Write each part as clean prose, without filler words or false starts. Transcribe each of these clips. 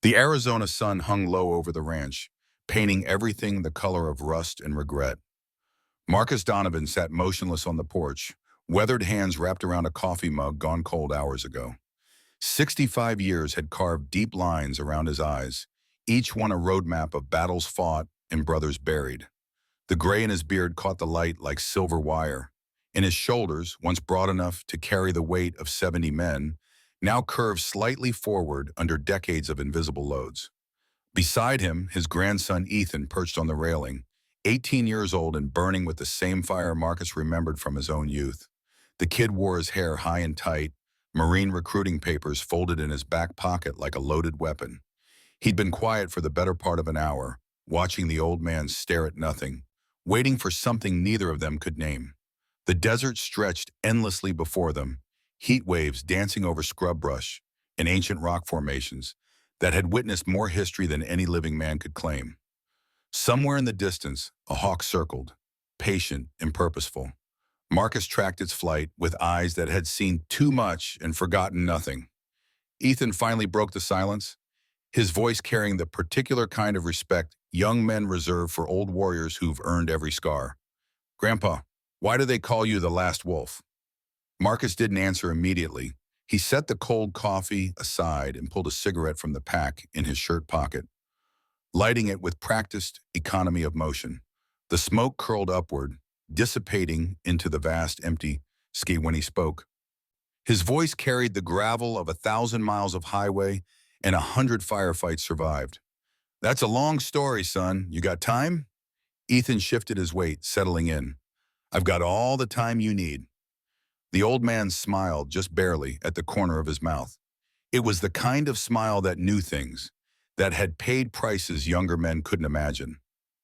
The Arizona sun hung low over the ranch, painting everything the color of rust and regret. Marcus Donovan sat motionless on the porch, weathered hands wrapped around a coffee mug gone cold hours ago. 65 years had carved deep lines around his eyes, each one a roadmap of battles fought and brothers buried. The gray in his beard caught the light like silver wire, and his shoulders, once broad enough to carry the weight of 70 men, now curved slightly forward under decades of invisible loads. Beside him, his grandson Ethan perched on the railing, 18 years old and burning with the same fire Marcus remembered from his own youth. The kid wore his hair high and tight, Marine recruiting papers folded in his back pocket like a loaded weapon. He'd been quiet for the better part of an hour, watching the old man stare at nothing, waiting for something neither of them could name. The desert stretched endlessly before them, heat waves dancing over scrub brush and ancient rock formations that had witnessed more history than any living man could claim. Somewhere in the distance, a hawk circled, patient and purposeful. Marcus tracked its flight with eyes that had seen too much and forgotten nothing. Ethan finally broke the silence, his voice carrying the particular kind of respect young men reserve for old warriors who've earned every scar. "Grandpa, why do they call you the last wolf?" Marcus didn't answer immediately. He set the cold coffee aside and pulled a cigarette from the pack in his shirt pocket, lighting it with practiced economy of motion. The smoke curled upward, dissipating into the vast empty sky when he spoke. His voice carried the gravel of 1,000 miles of highway and 100 firefights survived. "That's a long story, son. You got time?" Ethan shifted his weight, settling in. "I've got all the time you need." The old man smiled just barely at the corner of his mouth. It was the kind of smile that knew things, that had paid prices younger men couldn't imagine.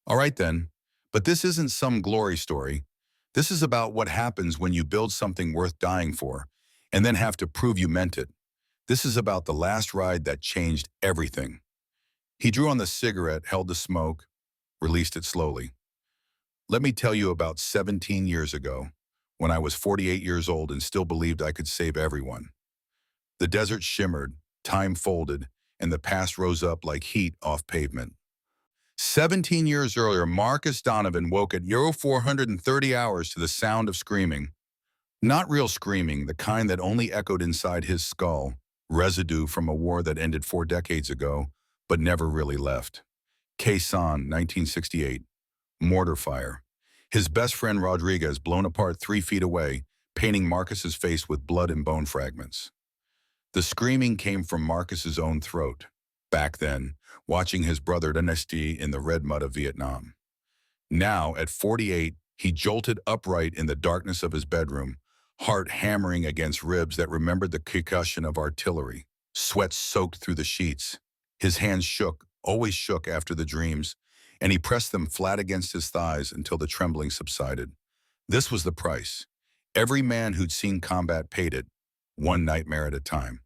"All right then, but this isn't some glory story. This is about what happens when you build something worth dying for, and then have to prove you meant it. This is about the last ride that changed everything." He drew on the cigarette, held the smoke, released it slowly. "Let me tell you about 17 years ago, when I was 48 years old and still believed I could save everyone." The desert shimmered, time folded, and the past rose up like heat off pavement. 17 years earlier, Marcus Donovan woke at 430 hours to the sound of screaming. Not real screaming, the kind that only echoed inside his skull, residue from a war that ended 4 decades ago, but never really left. Quezon, 1968. Mortar fire. His best friend Rodriguez blown apart 3 feet away, painting Marcus's face with blood and bone fragments. The screaming came from Marcus's own throat, back then, watching his brother Dynasty in the red mud of Vietnam. Now, at 48, he jolted upright in the darkness of his bedroom, heart hammering against ribs that remembered the concussion of artillery. Sweat soaked through the sheets. His hands shook, always shook after the dreams, and he pressed them flat against his thighs until the trembling subsided. This was the price. Every man who'd seen combat paid it, one nightmare at a time.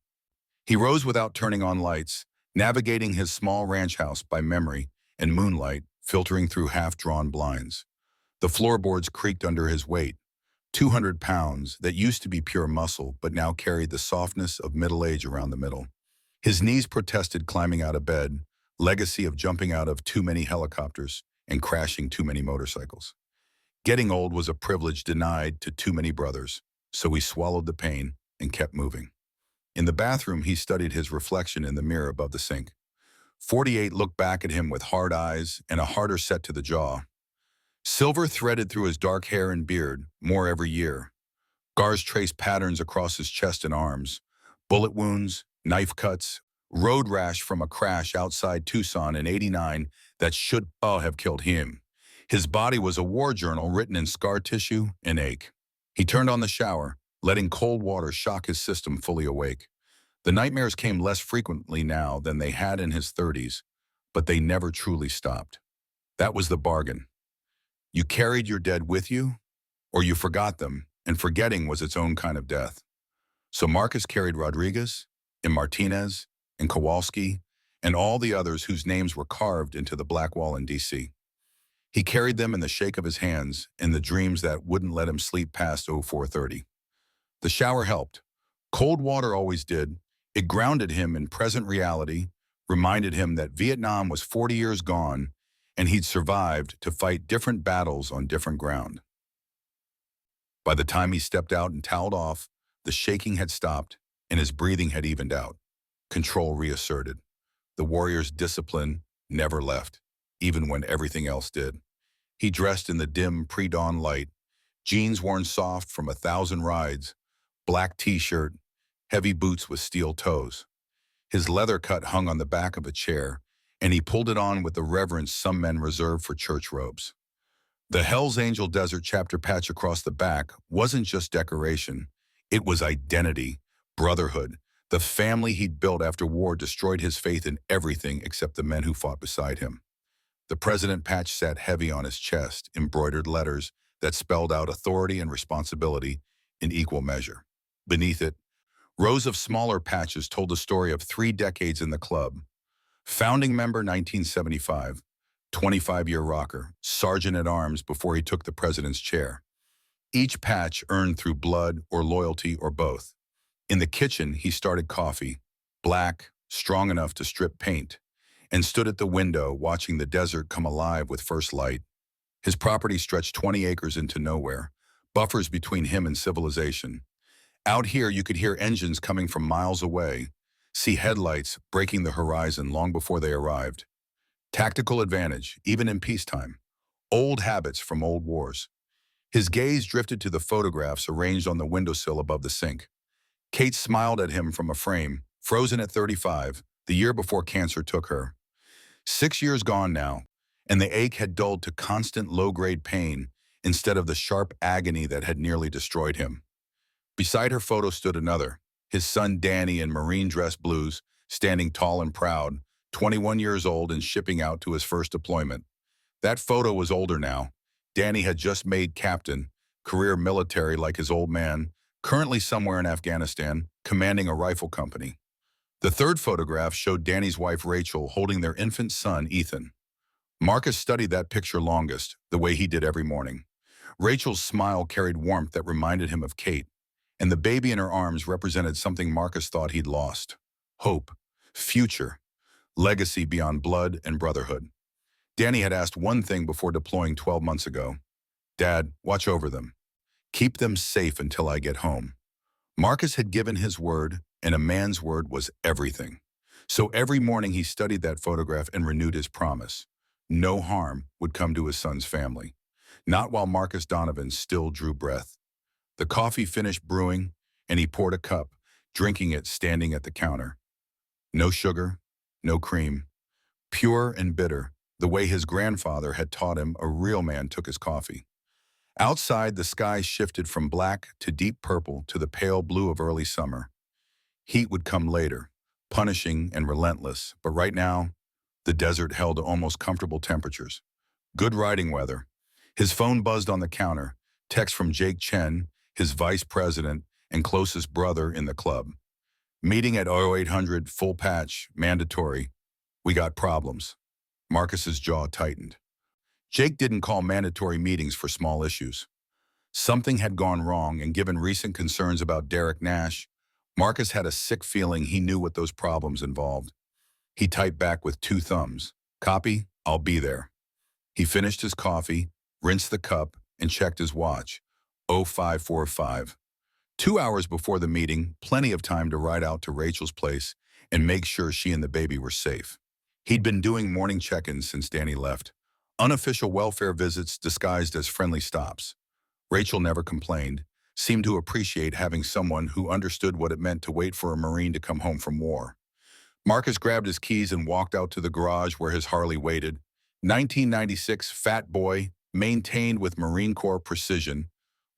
He rose without turning on lights, navigating his small ranch house by memory and moonlight filtering through half-drawn blinds. The floorboards creaked under his weight, 200 pounds that used to be pure muscle but now carried the softness of middle age around the middle. His knees protested climbing out of bed, legacy of jumping out of too many helicopters and crashing too many motorcycles. Getting old was a privilege denied to too many brothers, so he swallowed the pain and kept moving. In the bathroom, he studied his reflection in the mirror above the sink. 48 looked back at him with hard eyes and a harder set to the jaw. Silver threaded through his dark hair and beard, more every year. Scars traced patterns across his chest and arms. Bullet wounds, knife cuts, road rash from a crash outside Tucson in '89 that should have killed him. His body was a war journal written in scar tissue and ache. He turned on the shower, letting cold water shock his system fully awake. The nightmares came less frequently now than they had in his 30s, but they never truly stopped. That was the bargain. You carried your dead with you, or you forgot them, and forgetting was its own kind of death. So Marcus carried Rodriguez, and Martinez, and Kowalski, and all the others whose names were carved into the black wall in D.C. He carried them in the shake of his hands, in the dreams that wouldn't let him sleep past 0430. The shower helped. Cold water always did. It grounded him in present reality, reminded him that Vietnam was 40 years gone and he'd survived to fight different battles on different ground. By the time he stepped out and toweled off, the shaking had stopped and his breathing had evened out. Control reasserted. The warrior's discipline never left, even when everything else did. He dressed in the dim pre-dawn light, jeans worn soft from 1,000 rides, black t-shirt, heavy boots with steel toes. His leather cut hung on the back of a chair, and he pulled it on with the reverence some men reserve for church robes. The Hell's Angel Desert chapter patch across the back wasn't just decoration. It was identity, brotherhood. The family he'd built after war destroyed his faith in everything except the men who fought beside him. The president patch sat heavy on his chest, embroidered letters that spelled out authority and responsibility in equal measure. Beneath it, rows of smaller patches told the story of 3 decades in the club. Founding member 1975, 25-year rocker, sergeant-at-arms before he took the president's chair. Each patch earned through blood or loyalty or both. In the kitchen, he started coffee, black, strong enough to strip paint, and stood at the window watching the desert come alive with first light. His property stretched 20 acres into nowhere, buffers between him and civilization. Out here, you could hear engines coming from miles away, see headlights breaking the horizon long before they arrived. Tactical advantage, even in peacetime. Old habits from old wars. His gaze drifted to the photographs arranged on the windowsill above the sink. Kate smiled at him from a frame, frozen at 35, the year before cancer took her. 6 years gone now, and the ache had dulled to constant low-grade pain instead of the sharp agony that had nearly destroyed him. Beside her photo stood another, his son Danny in marine dress blues, standing tall and proud, 21 years old and shipping out to his first deployment. That photo was older now. Danny had just made captain, career military like his old man, currently somewhere in Afghanistan, commanding a rifle company. The third photograph showed Danny's wife Rachel holding their infant son, Ethan. Marcus studied that picture longest, the way he did every morning. Rachel's smile carried warmth that reminded him of Kate, and the baby in her arms represented something Marcus thought he'd lost. Hope, future, legacy beyond blood and brotherhood. Danny had asked one thing before deploying 12 months ago. Dad, watch over them. Keep them safe until I get home. Marcus had given his word, and a man's word was everything. So every morning he studied that photograph and renewed his promise. No harm would come to his son's family. Not while Marcus Donovan still drew breath. The coffee finished brewing, and he poured a cup, drinking it standing at the counter. No sugar, no cream. Pure and bitter, the way his grandfather had taught him a real man took his coffee. Outside, the sky shifted from black to deep purple to the pale blue of early summer. Heat would come later, punishing and relentless, but right now, the desert held almost comfortable temperatures. Good riding weather. His phone buzzed on the counter, text from Jake Chen, his vice president and closest brother in the club. Meeting at 0800, full patch, mandatory. We got problems. Marcus's jaw tightened. Jake didn't call mandatory meetings for small issues. Something had gone wrong, and given recent concerns about Derek Nash, Marcus had a sick feeling he knew what those problems involved. He typed back with 2 thumbs. Copy, I'll be there. He finished his coffee, rinsed the cup, and checked his watch. 0545. 2 hours before the meeting, plenty of time to ride out to Rachel's place and make sure she and the baby were safe. He'd been doing morning check-ins since Danny left. Unofficial welfare visits disguised as friendly stops. Rachel never complained, seemed to appreciate having someone who understood what it meant to wait for a Marine to come home from war. Marcus grabbed his keys and walked out to the garage where his Harley waited. 1996 Fat Boy, maintained with Marine Corps precision,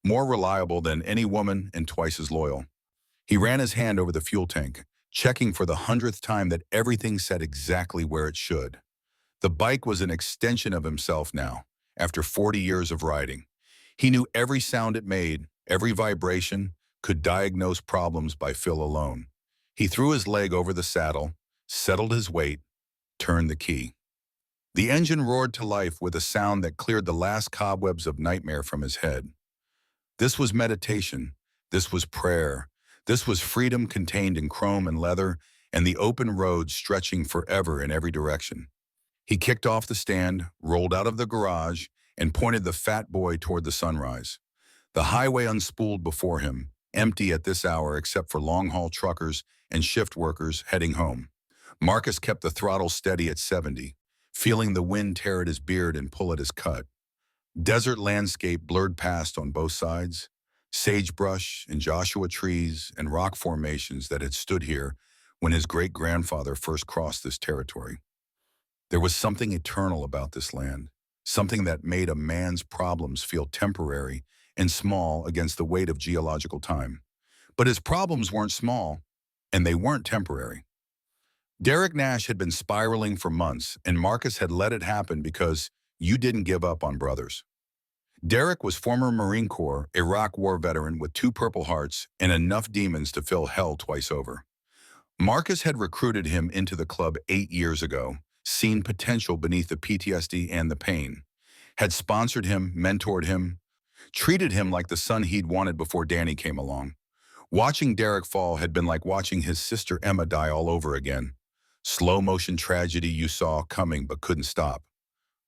more reliable than any woman and twice as loyal. He ran his hand over the fuel tank, checking for the 100th time that everything sat exactly where it should. The bike was an extension of himself now, after 40 years of riding. He knew every sound it made, every vibration, could diagnose problems by feel alone. He threw his leg over the saddle, settled his weight, turned the key. The engine roared to life with a sound that cleared the last cobwebs of nightmare from his head. This was meditation. This was prayer. This was freedom contained in chrome and leather, and the open road stretching forever in every direction. He kicked off the stand, rolled out of the garage, and pointed the fat boy toward the sunrise. The highway unspooled before him, empty at this hour except for long-haul truckers and shift workers heading home. Marcus kept the throttle steady at 70, feeling the wind tear at his beard and pull at his cut. Desert landscape blurred past on both sides, sagebrush and Joshua trees and rock formations that had stood here when his great-grandfather first crossed this territory. There was something eternal about this land, something that made a man's problems feel temporary and small against the weight of geological time. But his problems weren't small, and they weren't temporary. Derek Nash had been spiraling for months, and Marcus had let it happen because you didn't give up on brothers. Derek was former Marine Corps, Iraq War veteran with 2 Purple Hearts and enough demons to fill hell twice over. Marcus had recruited him into the club 8 years ago, seen potential beneath the PTSD and the pain, had sponsored him, mentored him, treated him like the son he'd wanted before Danny came along. Watching Derek fall had been like watching his sister Emma die all over again. Slow-motion tragedy you saw coming but couldn't stop,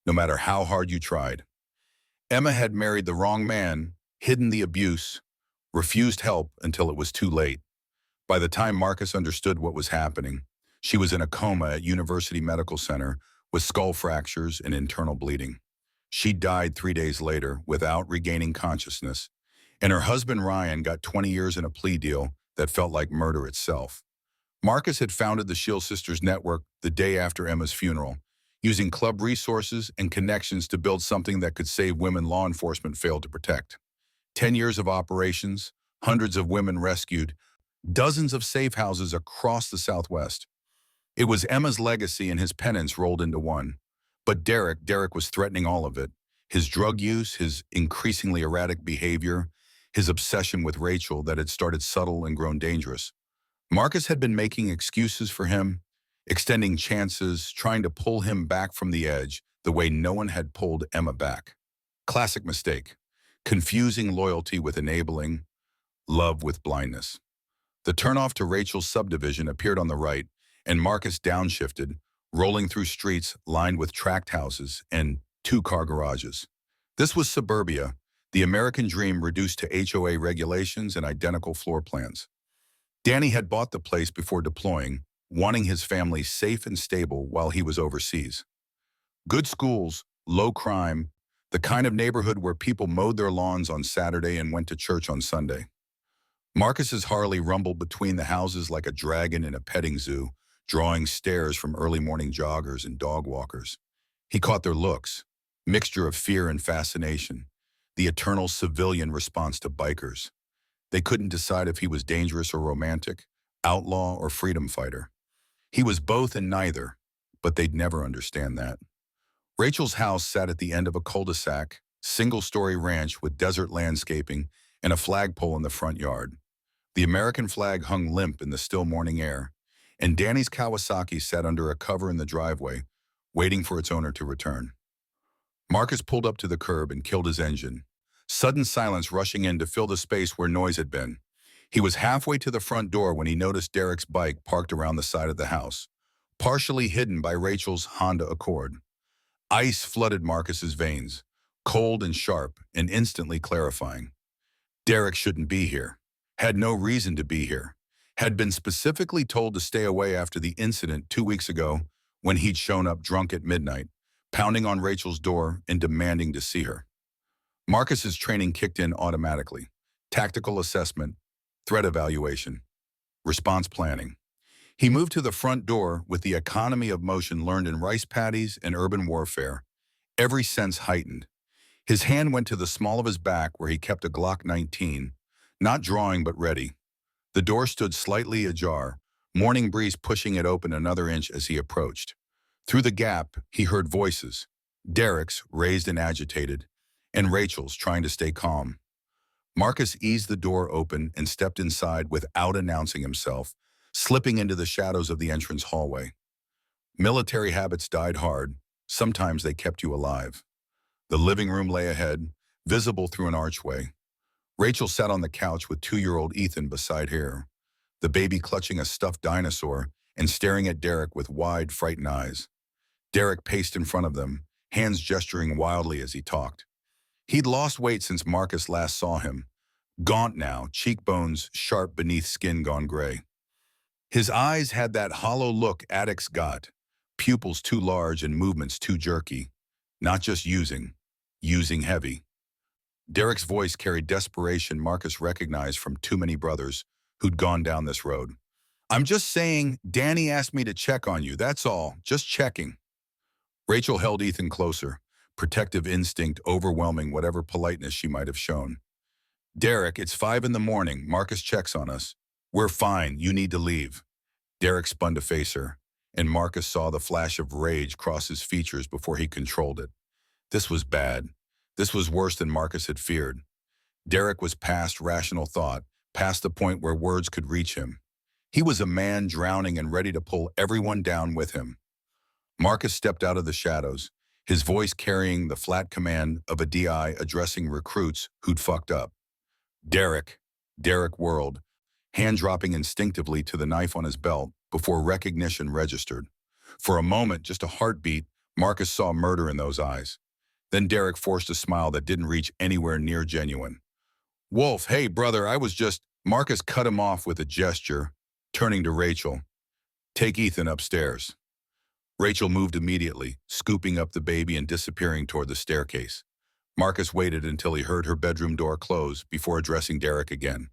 no matter how hard you tried. Emma had married the wrong man, hidden the abuse, refused help until it was too late. By the time Marcus understood what was happening, she was in a coma at University Medical Center with skull fractures and internal bleeding. She died 3 days later without regaining consciousness, and her husband Ryan got 20 years in a plea deal that felt like murder itself. Marcus had founded the Shield Sisters Network the day after Emma's funeral, using club resources and connections to build something that could save women law enforcement failed to protect. 10 years of operations, hundreds of women rescued, dozens of safe houses across the Southwest. It was Emma's legacy and his penance rolled into one. But Derek was threatening all of it. His drug use, his increasingly erratic behavior, his obsession with Rachel that had started subtle and grown dangerous. Marcus had been making excuses for him, extending chances, trying to pull him back from the edge the way no one had pulled Emma back. Classic mistake, confusing loyalty with enabling, love with blindness. The turnoff to Rachel's subdivision appeared on the right, and Marcus downshifted, rolling through streets lined with tract houses and 2-car garages. This was suburbia, the American dream reduced to HOA regulations and identical floor plans. Danny had bought the place before deploying, wanting his family safe and stable while he was overseas. Good schools, low crime, the kind of neighborhood where people mowed their lawns on Saturday and went to church on Sunday. Marcus's Harley rumbled between the houses like a dragon in a petting zoo, drawing stares from early morning joggers and dog walkers. He caught their looks, mixture of fear and fascination, the eternal civilian response to bikers. They couldn't decide if he was dangerous or romantic, outlaw or freedom fighter. He was both and neither, but they'd never understand that. Rachel's house sat at the end of a cul-de-sac, single-story ranch with desert landscaping and a flagpole in the front yard. The American flag hung limp in the still morning air, and Danny's Kawasaki sat under a cover in the driveway, waiting for its owner to return. Marcus pulled up to the curb and killed his engine, sudden silence rushing in to fill the space where noise had been. He was halfway to the front door when he noticed Derek's bike parked around the side of the house, partially hidden by Rachel's Honda Accord. Ice flooded Marcus's veins, cold and sharp and instantly clarifying. Derek shouldn't be here, had no reason to be here, had been specifically told to stay away after the incident 2 weeks ago when he'd shown up drunk at midnight, pounding on Rachel's door and demanding to see her. Marcus's training kicked in automatically. Tactical assessment, threat evaluation, response planning. He moved to the front door with the economy of motion learned in rice paddies and urban warfare, every sense heightened. His hand went to the small of his back where he kept a Glock 19, not drawing but ready. The door stood slightly ajar, morning breeze pushing it open another inch as he approached. Through the gap, he heard voices, Derek's, raised and agitated, and Rachel's, trying to stay calm. Marcus eased the door open and stepped inside without announcing himself, slipping into the shadows of the entrance hallway. Military habits died hard. Sometimes they kept you alive. The living room lay ahead, visible through an archway. Rachel sat on the couch with 2-year-old Ethan beside her, the baby clutching a stuffed dinosaur and staring at Derek with wide, frightened eyes. Derek paced in front of them, hands gesturing wildly as he talked. He'd lost weight since Marcus last saw him, gaunt now, cheekbones sharp beneath skin gone gray. His eyes had that hollow look addicts got, pupils too large and movements too jerky. Not just using heavy. Derek's voice carried desperation Marcus recognized from too many brothers who'd gone down this road. I'm just saying, Danny asked me to check on you, that's all, just checking. Rachel held Ethan closer, protective instinct overwhelming whatever politeness she might have shown. Derek, it's 5 in the morning, Marcus checks on us. We're fine, you need to leave. Derek spun to face her, and Marcus saw the flash of rage cross his features before he controlled it. This was bad. This was worse than Marcus had feared. Derek was past rational thought, past the point where words could reach him. He was a man drowning and ready to pull everyone down with him. Marcus stepped out of the shadows, his voice carrying the flat command of a DI addressing recruits who'd fucked up. Derek whirled, hand dropping instinctively to the knife on his belt before recognition registered. For a moment, just a heartbeat, Marcus saw murder in those eyes. Then Derek forced a smile that didn't reach anywhere near genuine. Wolf, hey brother, Marcus cut him off with a gesture, turning to Rachel. Take Ethan upstairs. Rachel moved immediately, scooping up the baby and disappearing toward the staircase. Marcus waited until he heard her bedroom door close before addressing Derek again.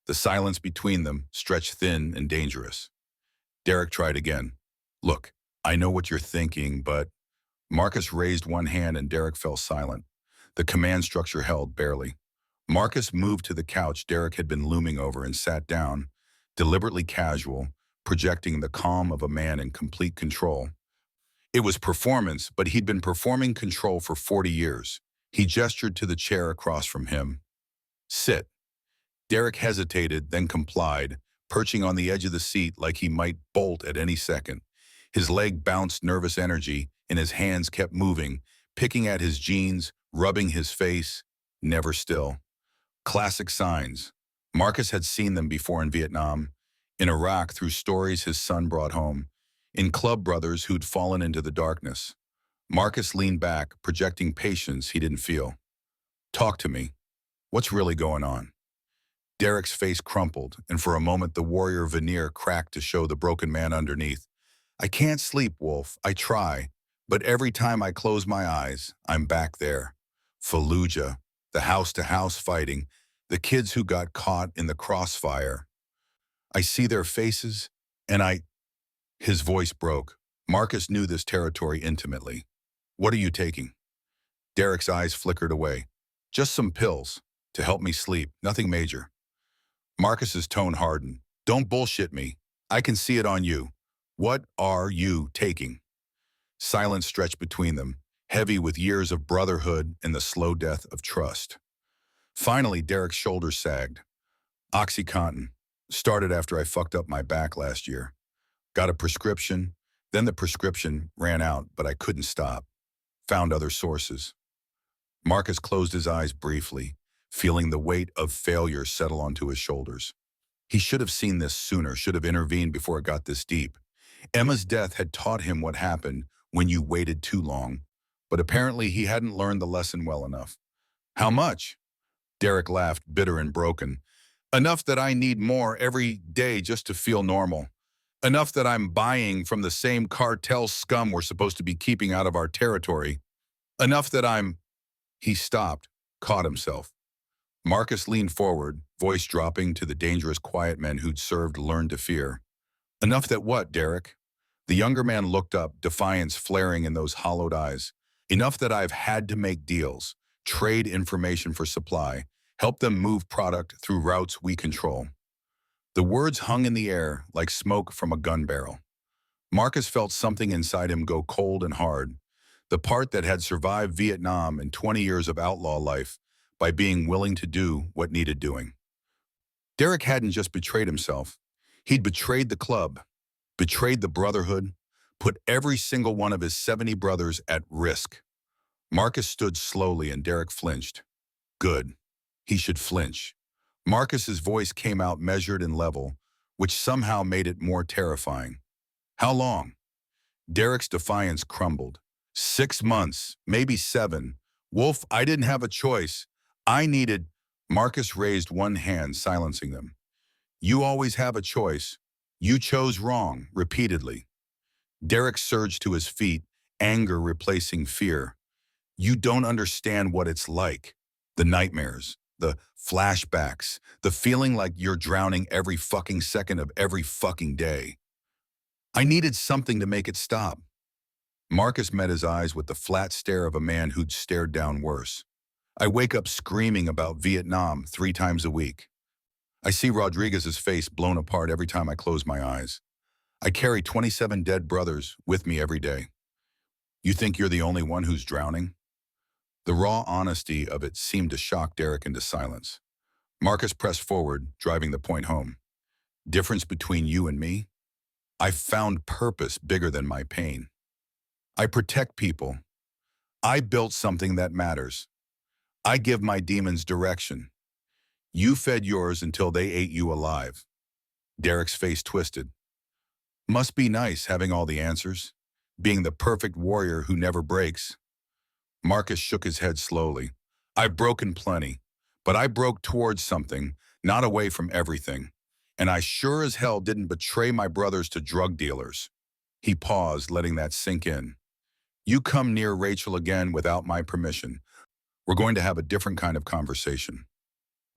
The silence between them stretched thin and dangerous. Derek tried again. Look, I know what you're thinking, but... Marcus raised one hand and Derek fell silent. The command structure held barely. Marcus moved to the couch Derek had been looming over and sat down, deliberately casual, projecting the calm of a man in complete control. It was performance, but he'd been performing control for 40 years. He gestured to the chair across from him. Sit. Derek hesitated, then complied, perching on the edge of the seat like he might bolt at any second. His leg bounced nervous energy, and his hands kept moving, picking at his jeans, rubbing his face, never still. Classic signs. Marcus had seen them before in Vietnam, in Iraq through stories his son brought home, in club brothers who'd fallen into the darkness. Marcus leaned back, projecting patience he didn't feel. Talk to me. What's really going on? Derek's face crumpled, and for a moment the warrior veneer cracked to show the broken man underneath. I can't sleep, Wolf. I try. But every time I close my eyes, I'm back there. Fallujah, the house-to-house fighting, the kids who got caught in the crossfire. I see their faces, and His voice broke. Marcus knew this territory intimately. What are you taking? Derek's eyes flickered away. Just some pills, to help me sleep, nothing major. Marcus's tone hardened. Don't bullshit me. I can see it on you. What are you taking? Silence stretched between them, heavy with years of brotherhood and the slow death of trust. Finally, Derek's shoulders sagged. OxyContin. Started after I fucked up my back last year. Got a prescription, then the prescription ran out, but I couldn't stop. Found other sources. Marcus closed his eyes briefly, feeling the weight of failure settle onto his shoulders. He should have seen this sooner, should have intervened before it got this deep. Emma's death had taught him what happened when you waited too long, but apparently he hadn't learned the lesson well enough. How much? Derek laughed, bitter and broken. Enough that I need more every day just to feel normal. Enough that I'm buying from the same cartel scum we're supposed to be keeping out of our territory. Enough that I'm... He stopped, caught himself. Marcus leaned forward, voice dropping to the dangerous quiet men who'd served learned to fear. Enough that what, Derek? The younger man looked up, defiance flaring in those hollowed eyes. Enough that I've had to make deals, trade information for supply, help them move product through routes we control. The words hung in the air like smoke from a gun barrel. Marcus felt something inside him go cold and hard, the part that had survived Vietnam and 20 years of outlaw life by being willing to do what needed doing. Derek hadn't just betrayed himself. He'd betrayed the club, betrayed the brotherhood, put every single one of his 70 brothers at risk. Marcus stood slowly and Derek flinched. Good. He should flinch. Marcus's voice came out measured and level, which somehow made it more terrifying. How long? Derek's defiance crumbled. 6 months, maybe 7. Wolf, I didn't have a choice. I needed... Marcus raised one hand, silencing them. You always have a choice. You chose wrong, repeatedly. Derek surged to his feet, anger replacing fear. You don't understand what it's like. The nightmares, the flashbacks, the feeling like you're drowning every fucking second of every fucking day. I needed something to make it stop. Marcus met his eyes with the flat stare of a man who'd stared down worse. I wake up screaming about Vietnam 3 times a week. I see Rodriguez's face blown apart every time I close my eyes. I carry 27 dead brothers with me every day. You think you're the only one who's drowning? The raw honesty of it seemed to shock Derek into silence. Marcus pressed forward, driving the point home. Difference between you and me? I found purpose bigger than my pain. I protect people. I built something that matters. I give my demons direction. You fed yours until they ate you alive. Derek's face twisted. Must be nice having all the answers, being the perfect warrior who never breaks. Marcus shook his head slowly. I've broken plenty, but I broke towards something, not away from everything. And I sure as hell didn't betray my brothers to drug dealers. He paused, letting that sink in. You come near Rachel again without my permission. We're going to have a different kind of conversation.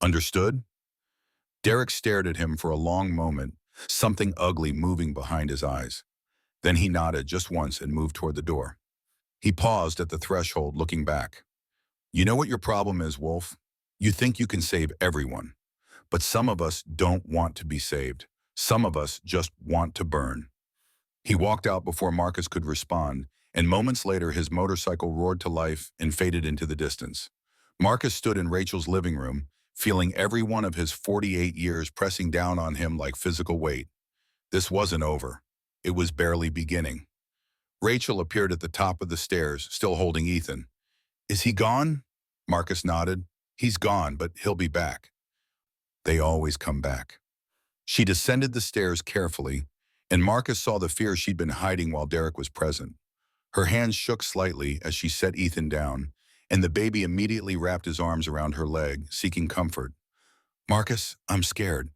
Understood? Derek stared at him for a long moment, something ugly moving behind his eyes. Then he nodded just once and moved toward the door. He paused at the threshold, looking back. You know what your problem is, Wolf? You think you can save everyone. But some of us don't want to be saved. Some of us just want to burn. He walked out before Marcus could respond, and moments later his motorcycle roared to life and faded into the distance. Marcus stood in Rachel's living room, feeling every one of his 48 years pressing down on him like physical weight. This wasn't over. It was barely beginning. Rachel appeared at the top of the stairs, still holding Ethan. Is he gone? Marcus nodded. He's gone, but he'll be back. They always come back. She descended the stairs carefully, and Marcus saw the fear she'd been hiding while Derek was present. Her hands shook slightly as she set Ethan down, and the baby immediately wrapped his arms around her leg, seeking comfort. Marcus, I'm scared.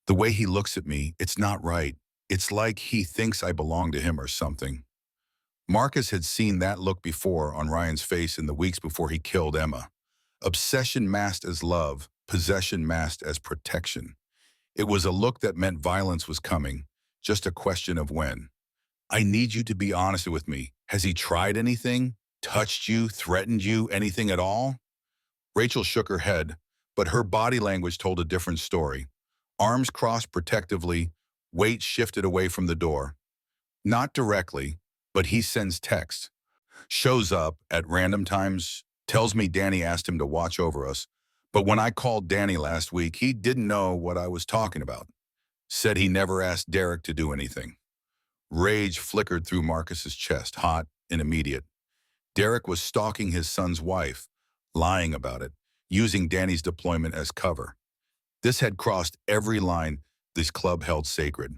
The way he looks at me, it's not right. It's like he thinks I belong to him or something. Marcus had seen that look before on Ryan's face in the weeks before he killed Emma. Obsession masked as love, possession masked as protection. It was a look that meant violence was coming, just a question of when. I need you to be honest with me. Has he tried anything? Touched you? Threatened you? Anything at all? Rachel shook her head, but her body language told a different story. Arms crossed protectively, weight shifted away from the door. Not directly, but he sends text. Shows up at random times, tells me Danny asked him to watch over us. But when I called Danny last week, he didn't know what I was talking about. Said he never asked Derek to do anything. Rage flickered through Marcus's chest, hot and immediate. Derek was stalking his son's wife, lying about it, using Danny's deployment as cover. This had crossed every line this club held sacred.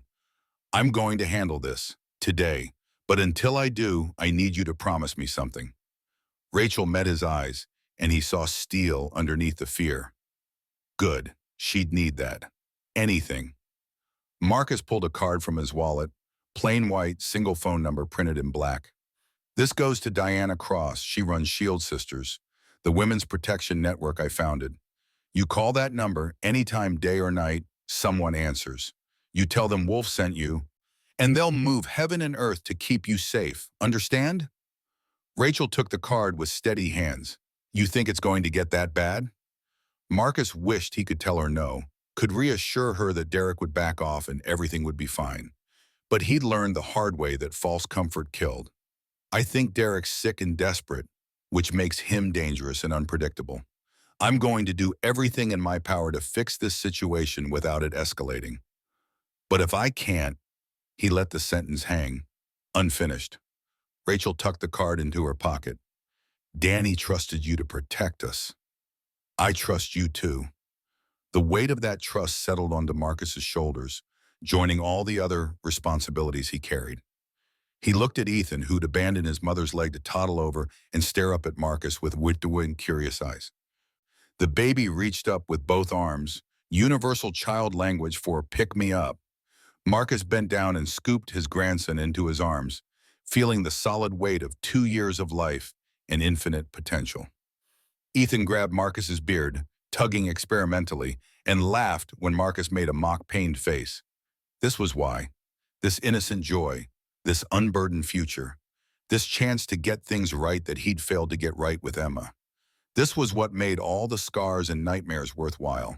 I'm going to handle this, today. But until I do, I need you to promise me something. Rachel met his eyes, and he saw steel underneath the fear. Good. She'd need that. Anything. Marcus pulled a card from his wallet, plain white, single phone number printed in black. This goes to Diana Cross. She runs Shield Sisters, the women's protection network I founded. You call that number anytime, day or night, someone answers. You tell them Wolf sent you, and they'll move heaven and earth to keep you safe. Understand? Rachel took the card with steady hands. You think it's going to get that bad? Marcus wished he could tell her no, could reassure her that Derek would back off and everything would be fine. But he'd learned the hard way that false comfort killed. I think Derek's sick and desperate, which makes him dangerous and unpredictable. I'm going to do everything in my power to fix this situation without it escalating. But if I can't, he let the sentence hang, unfinished. Rachel tucked the card into her pocket. Danny trusted you to protect us. I trust you too. The weight of that trust settled onto Marcus's shoulders, joining all the other responsibilities he carried. He looked at Ethan, who'd abandoned his mother's leg to toddle over and stare up at Marcus with wide, curious eyes. The baby reached up with both arms, universal child language for pick me up. Marcus bent down and scooped his grandson into his arms, feeling the solid weight of 2 years of life and infinite potential. Ethan grabbed Marcus's beard, tugging experimentally, and laughed when Marcus made a mock pained face. This was why. This innocent joy, this unburdened future, this chance to get things right that he'd failed to get right with Emma. This was what made all the scars and nightmares worthwhile.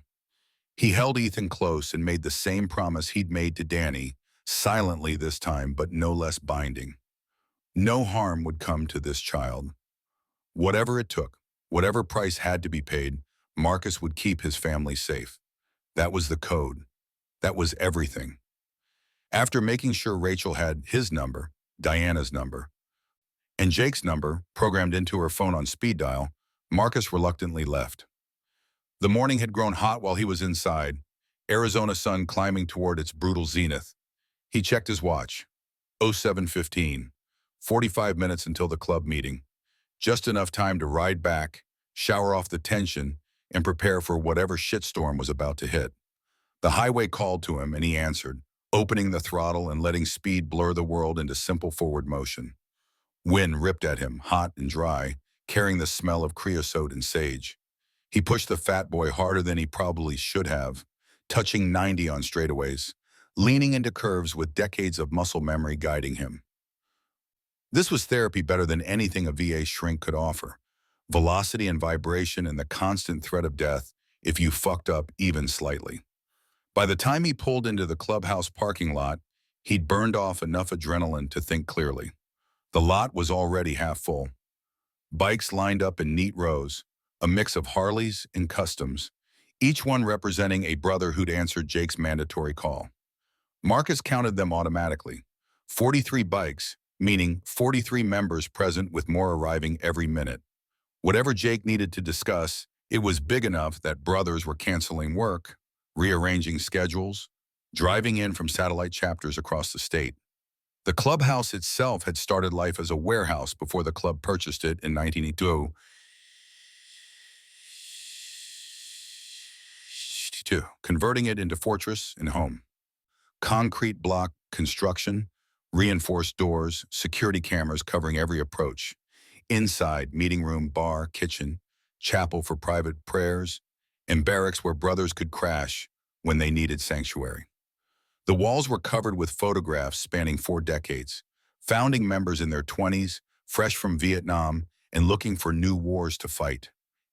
He held Ethan close and made the same promise he'd made to Danny, silently this time, but no less binding. No harm would come to this child. Whatever it took, whatever price had to be paid, Marcus would keep his family safe. That was the code. That was everything. After making sure Rachel had his number, Diana's number, and Jake's number programmed into her phone on speed dial, Marcus reluctantly left. The morning had grown hot while he was inside, Arizona sun climbing toward its brutal zenith. He checked his watch. 07:15, 45 minutes until the club meeting. Just enough time to ride back, shower off the tension, and prepare for whatever shitstorm was about to hit. The highway called to him and he answered, opening the throttle and letting speed blur the world into simple forward motion. Wind ripped at him, hot and dry, carrying the smell of creosote and sage. He pushed the fat boy harder than he probably should have, touching 90 on straightaways, leaning into curves with decades of muscle memory guiding him. This was therapy better than anything a VA shrink could offer. Velocity and vibration and the constant threat of death if you fucked up even slightly. By the time he pulled into the clubhouse parking lot, he'd burned off enough adrenaline to think clearly. The lot was already half full. Bikes lined up in neat rows, a mix of Harleys and Customs, each one representing a brother who'd answered Jake's mandatory call. Marcus counted them automatically. 43 bikes, meaning 43 members present with more arriving every minute. Whatever Jake needed to discuss, it was big enough that brothers were canceling work, rearranging schedules, driving in from satellite chapters across the state. The clubhouse itself had started life as a warehouse before the club purchased it in 1982, converting it into fortress and home. Concrete block construction, reinforced doors, security cameras covering every approach. Inside, meeting room, bar, kitchen, chapel for private prayers, and barracks where brothers could crash when they needed sanctuary. The walls were covered with photographs spanning 4 decades, founding members in their 20s, fresh from Vietnam, and looking for new wars to fight.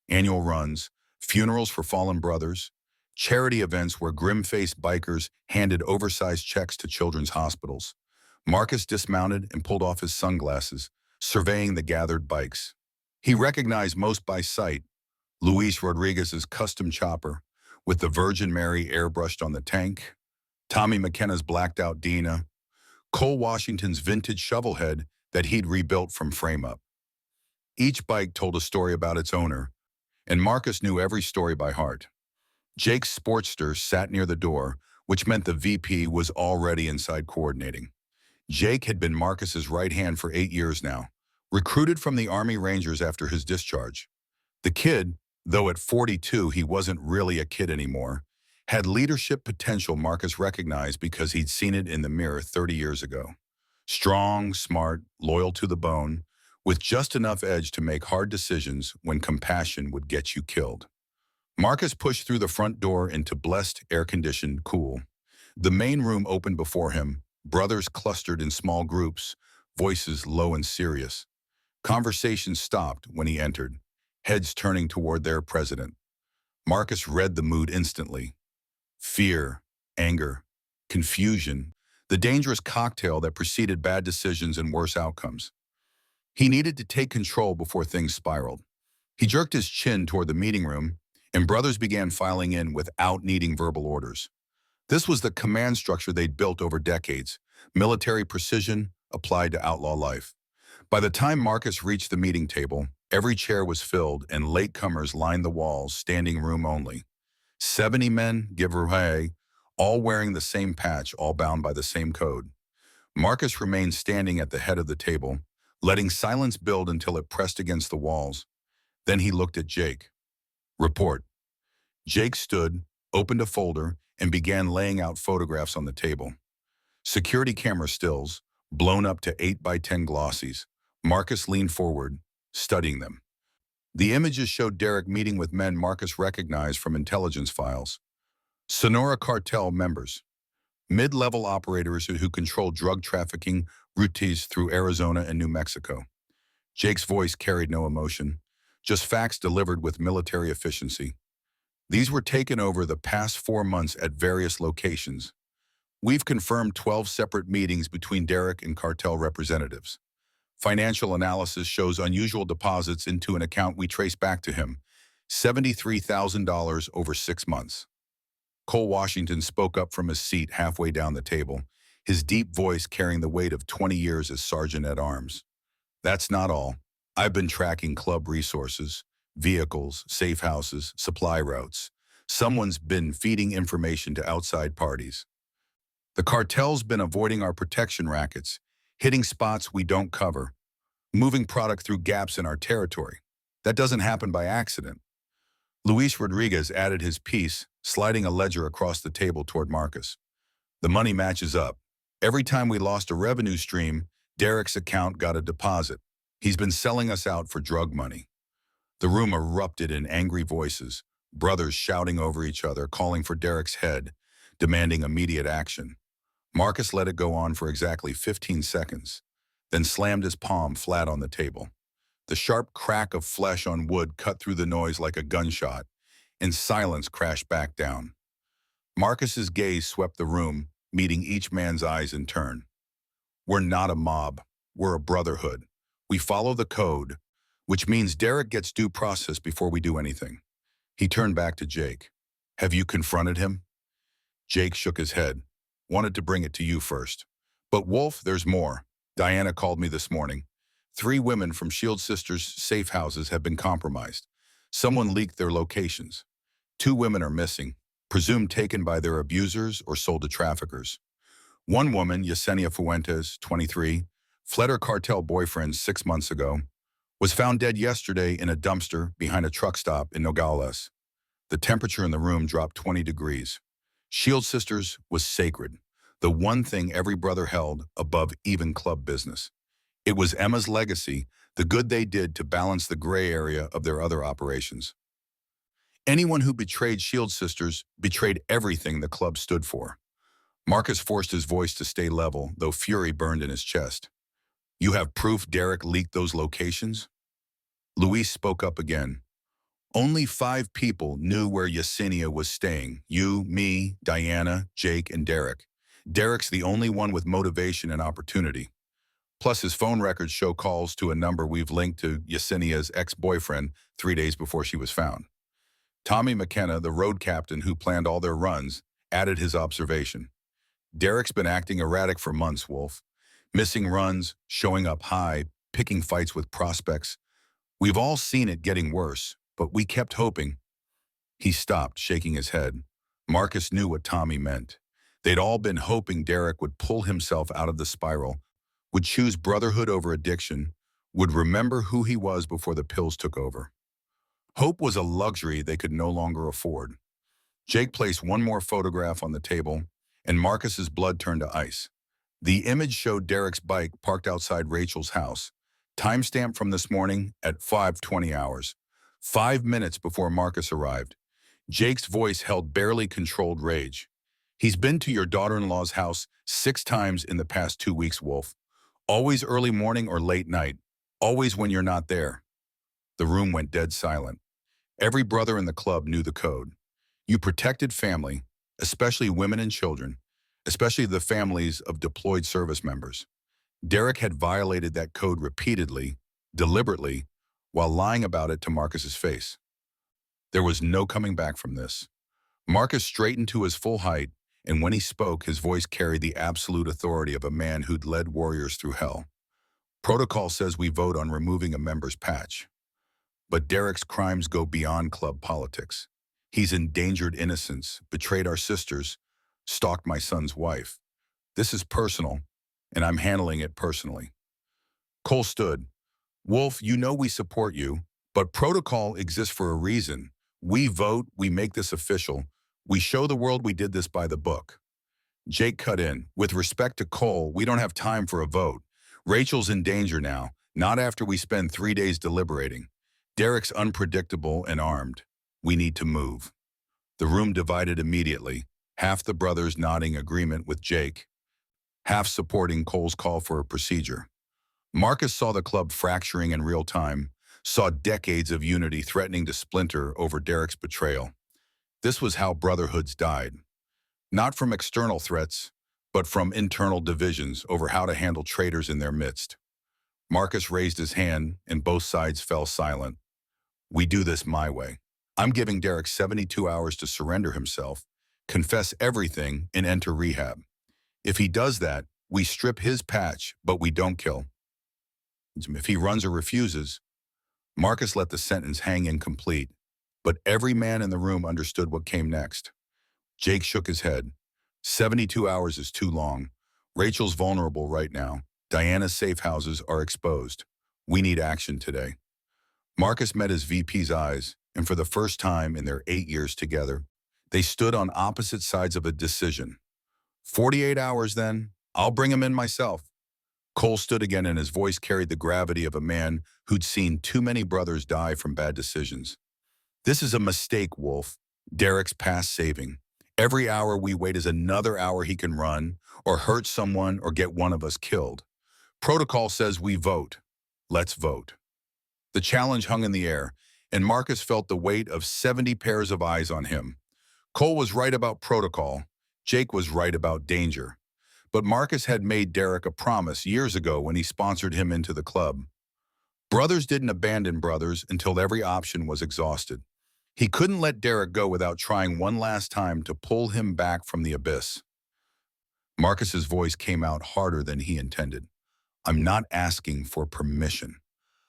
Annual runs, funerals for fallen brothers, charity events where grim-faced bikers handed oversized checks to children's hospitals. Marcus dismounted and pulled off his sunglasses, surveying the gathered bikes. He recognized most by sight: Luis Rodriguez's custom chopper, with the Virgin Mary airbrushed on the tank, Tommy McKenna's blacked-out Dina, Cole Washington's vintage shovelhead that he'd rebuilt from frame-up. Each bike told a story about its owner, and Marcus knew every story by heart. Jake's Sportster sat near the door, which meant the VP was already inside coordinating. Jake had been Marcus's right hand for 8 years now, recruited from the Army Rangers after his discharge. The kid, though at 42 he wasn't really a kid anymore, had leadership potential Marcus recognized because he'd seen it in the mirror 30 years ago. Strong, smart, loyal to the bone, with just enough edge to make hard decisions when compassion would get you killed. Marcus pushed through the front door into blessed, air-conditioned cool. The main room opened before him, brothers clustered in small groups, voices low and serious. Conversation stopped when he entered, heads turning toward their president. Marcus read the mood instantly. Fear, anger, confusion, the dangerous cocktail that preceded bad decisions and worse outcomes. He needed to take control before things spiraled. He jerked his chin toward the meeting room, and brothers began filing in without needing verbal orders. This was the command structure they'd built over decades, military precision applied to outlaw life. By the time Marcus reached the meeting table, every chair was filled and latecomers lined the walls, standing room only. 70 men, give or take, all wearing the same patch, all bound by the same code. Marcus remained standing at the head of the table, letting silence build until it pressed against the walls. Then he looked at Jake. Report. Jake stood, opened a folder, and began laying out photographs on the table. Security camera stills, blown up to 8 by 10 glossies. Marcus leaned forward, studying them. The images showed Derek meeting with men Marcus recognized from intelligence files. Sonora cartel members, mid-level operators who control drug trafficking routes through Arizona and New Mexico. Jake's voice carried no emotion, just facts delivered with military efficiency. These were taken over the past 4 months at various locations. We've confirmed 12 separate meetings between Derek and cartel representatives. Financial analysis shows unusual deposits into an account we trace back to him, $73,000 over 6 months. Cole Washington spoke up from his seat halfway down the table, his deep voice carrying the weight of 20 years as sergeant-at-arms. That's not all. I've been tracking club resources, vehicles, safe houses, supply routes. Someone's been feeding information to outside parties. The cartel's been avoiding our protection rackets, hitting spots we don't cover, moving product through gaps in our territory. That doesn't happen by accident. Luis Rodriguez added his piece, sliding a ledger across the table toward Marcus. The money matches up. Every time we lost a revenue stream, Derek's account got a deposit. He's been selling us out for drug money. The room erupted in angry voices, brothers shouting over each other, calling for Derek's head, demanding immediate action. Marcus let it go on for exactly 15 seconds, then slammed his palm flat on the table. The sharp crack of flesh on wood cut through the noise like a gunshot, and silence crashed back down. Marcus's gaze swept the room, meeting each man's eyes in turn. We're not a mob. We're a brotherhood. We follow the code, which means Derek gets due process before we do anything. He turned back to Jake. Have you confronted him? Jake shook his head. Wanted to bring it to you first. But Wolf, there's more. Diana called me this morning. 3 women from Shield Sisters' safe houses have been compromised. Someone leaked their locations. 2 women are missing, presumed taken by their abusers or sold to traffickers. One woman, Yesenia Fuentes, 23, fled her cartel boyfriend 6 months ago, was found dead yesterday in a dumpster behind a truck stop in Nogales. The temperature in the room dropped 20 degrees. Shield Sisters was sacred, the one thing every brother held above even club business. It was Emma's legacy, the good they did to balance the gray area of their other operations. Anyone who betrayed Shield Sisters betrayed everything the club stood for. Marcus forced his voice to stay level, though fury burned in his chest. You have proof Derek leaked those locations? Luis spoke up again. Only 5 people knew where Yesenia was staying. You, me, Diana, Jake, and Derek. Derek's the only one with motivation and opportunity. Plus, his phone records show calls to a number we've linked to Yesenia's ex-boyfriend 3 days before she was found. Tommy McKenna, the road captain who planned all their runs, added his observation. Derek's been acting erratic for months, Wolf. Missing runs, showing up high, picking fights with prospects. We've all seen it getting worse, but we kept hoping. He stopped, shaking his head. Marcus knew what Tommy meant. They'd all been hoping Derek would pull himself out of the spiral, would choose brotherhood over addiction, would remember who he was before the pills took over. Hope was a luxury they could no longer afford. Jake placed one more photograph on the table, and Marcus's blood turned to ice. The image showed Derek's bike parked outside Rachel's house, timestamped from this morning at 5:20 hours, 5 minutes before Marcus arrived. Jake's voice held barely controlled rage. He's been to your daughter-in-law's house 6 times in the past 2 weeks, Wolf. Always early morning or late night. Always when you're not there. The room went dead silent. Every brother in the club knew the code. You protected family, especially women and children, especially the families of deployed service members. Derek had violated that code repeatedly, deliberately, while lying about it to Marcus's face. There was no coming back from this. Marcus straightened to his full height, and when he spoke, his voice carried the absolute authority of a man who'd led warriors through hell. Protocol says we vote on removing a member's patch. But Derek's crimes go beyond club politics. He's endangered innocents, betrayed our sisters, Stalked my son's wife. This is personal, and I'm handling it personally. Cole stood. Wolf, you know we support you, but protocol exists for a reason. We vote, we make this official. We show the world we did this by the book. Jake cut in. With respect to Cole, we don't have time for a vote. Rachel's in danger now, not after we spend 3 days deliberating. Derek's unpredictable and armed. We need to move. The room divided immediately, half the brothers nodding agreement with Jake, half supporting Cole's call for a procedure. Marcus saw the club fracturing in real time, saw decades of unity threatening to splinter over Derek's betrayal. This was how brotherhoods died. Not from external threats, but from internal divisions over how to handle traitors in their midst. Marcus raised his hand, and both sides fell silent. We do this my way. I'm giving Derek 72 hours to surrender himself, confess everything, and enter rehab. If he does that, we strip his patch, but we don't kill. If he runs or refuses, Marcus let the sentence hang incomplete, but every man in the room understood what came next. Jake shook his head. 72 hours is too long. Rachel's vulnerable right now. Diana's safe houses are exposed. We need action today. Marcus met his VP's eyes, and for the first time in their 8 years together, they stood on opposite sides of a decision. 48 hours then, I'll bring him in myself. Cole stood again, and his voice carried the gravity of a man who'd seen too many brothers die from bad decisions. This is a mistake, Wolf. Derek's past saving. Every hour we wait is another hour he can run, or hurt someone, or get one of us killed. Protocol says we vote. Let's vote. The challenge hung in the air, and Marcus felt the weight of 70 pairs of eyes on him. Cole was right about protocol. Jake was right about danger. But Marcus had made Derek a promise years ago when he sponsored him into the club. Brothers didn't abandon brothers until every option was exhausted. He couldn't let Derek go without trying one last time to pull him back from the abyss. Marcus's voice came out harder than he intended. I'm not asking for permission.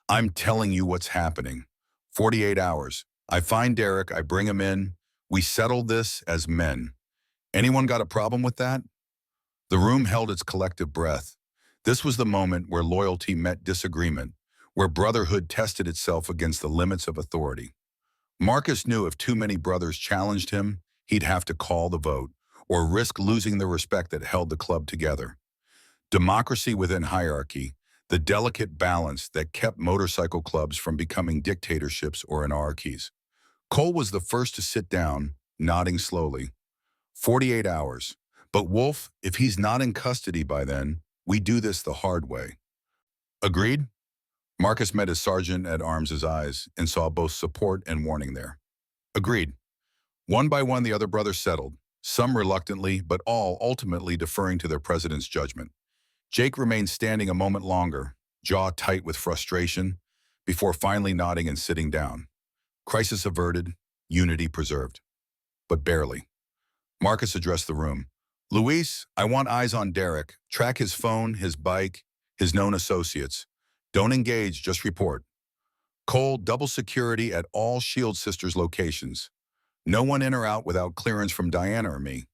I'm telling you what's happening. 48 hours. I find Derek, I bring him in. We settle this as men. Anyone got a problem with that? The room held its collective breath. This was the moment where loyalty met disagreement, where brotherhood tested itself against the limits of authority. Marcus knew if too many brothers challenged him, he'd have to call the vote, or risk losing the respect that held the club together. Democracy within hierarchy, the delicate balance that kept motorcycle clubs from becoming dictatorships or anarchies. Cole was the first to sit down, nodding slowly. 48 hours. But Wolf, if he's not in custody by then, we do this the hard way. Agreed? Marcus met his sergeant-at-arms' eyes and saw both support and warning there. Agreed. One by one, the other brothers settled, some reluctantly, but all ultimately deferring to their president's judgment. Jake remained standing a moment longer, jaw tight with frustration, before finally nodding and sitting down. Crisis averted, unity preserved. But barely. Marcus addressed the room. Luis, I want eyes on Derek. Track his phone, his bike, his known associates. Don't engage, just report. Cole, double security at all Shield Sisters locations. No one in or out without clearance from Diana or me.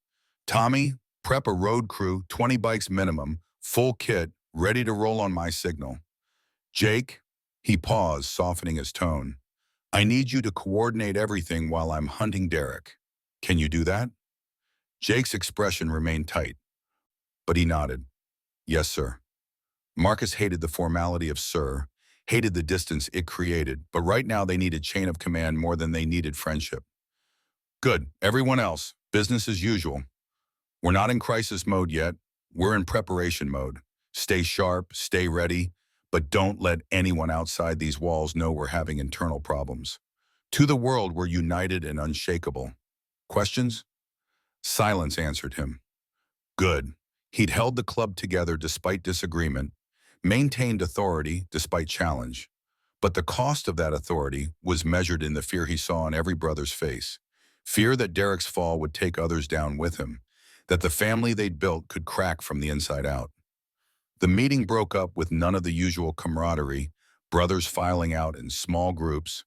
Tommy, prep a road crew, 20 bikes minimum, full kit, ready to roll on my signal. Jake, he paused, softening his tone. I need you to coordinate everything while I'm hunting Derek. Can you do that? Jake's expression remained tight, but he nodded. Yes, sir. Marcus hated the formality of sir, hated the distance it created, but right now they needed chain of command more than they needed friendship. Good. Everyone else, business as usual. We're not in crisis mode yet. We're in preparation mode. Stay sharp, stay ready, but don't let anyone outside these walls know we're having internal problems. To the world, we're united and unshakable. Questions? Silence answered him. Good. He'd held the club together despite disagreement, maintained authority despite challenge. But the cost of that authority was measured in the fear he saw on every brother's face. Fear that Derek's fall would take others down with him, that the family they'd built could crack from the inside out. The meeting broke up with none of the usual camaraderie, brothers filing out in small groups,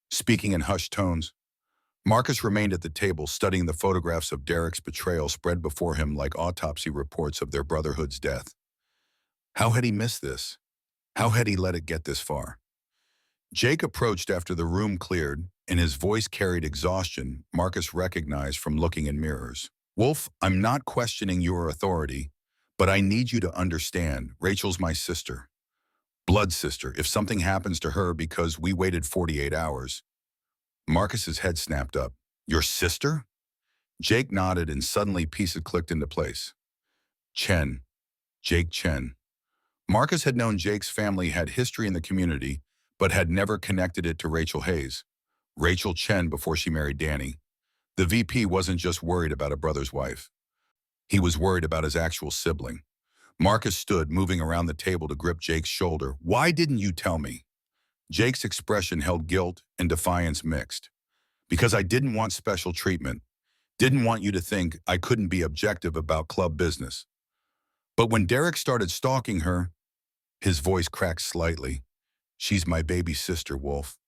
speaking in hushed tones. Marcus remained at the table studying the photographs of Derek's betrayal spread before him like autopsy reports of their brotherhood's death. How had he missed this? How had he let it get this far? Jake approached after the room cleared, and his voice carried exhaustion Marcus recognized from looking in mirrors. Wolf, I'm not questioning your authority, but I need you to understand, Rachel's my sister. Blood sister, if something happens to her because we waited 48 hours. Marcus's head snapped up. Your sister? Jake nodded and suddenly pieces clicked into place. Chen. Jake Chen. Marcus had known Jake's family had history in the community, but had never connected it to Rachel Hayes. Rachel Chen before she married Danny. The VP wasn't just worried about a brother's wife. He was worried about his actual sibling. Marcus stood, moving around the table to grip Jake's shoulder. Why didn't you tell me? Jake's expression held guilt and defiance mixed. Because I didn't want special treatment. Didn't want you to think I couldn't be objective about club business. But when Derek started stalking her, his voice cracked slightly. She's my baby sister, Wolf.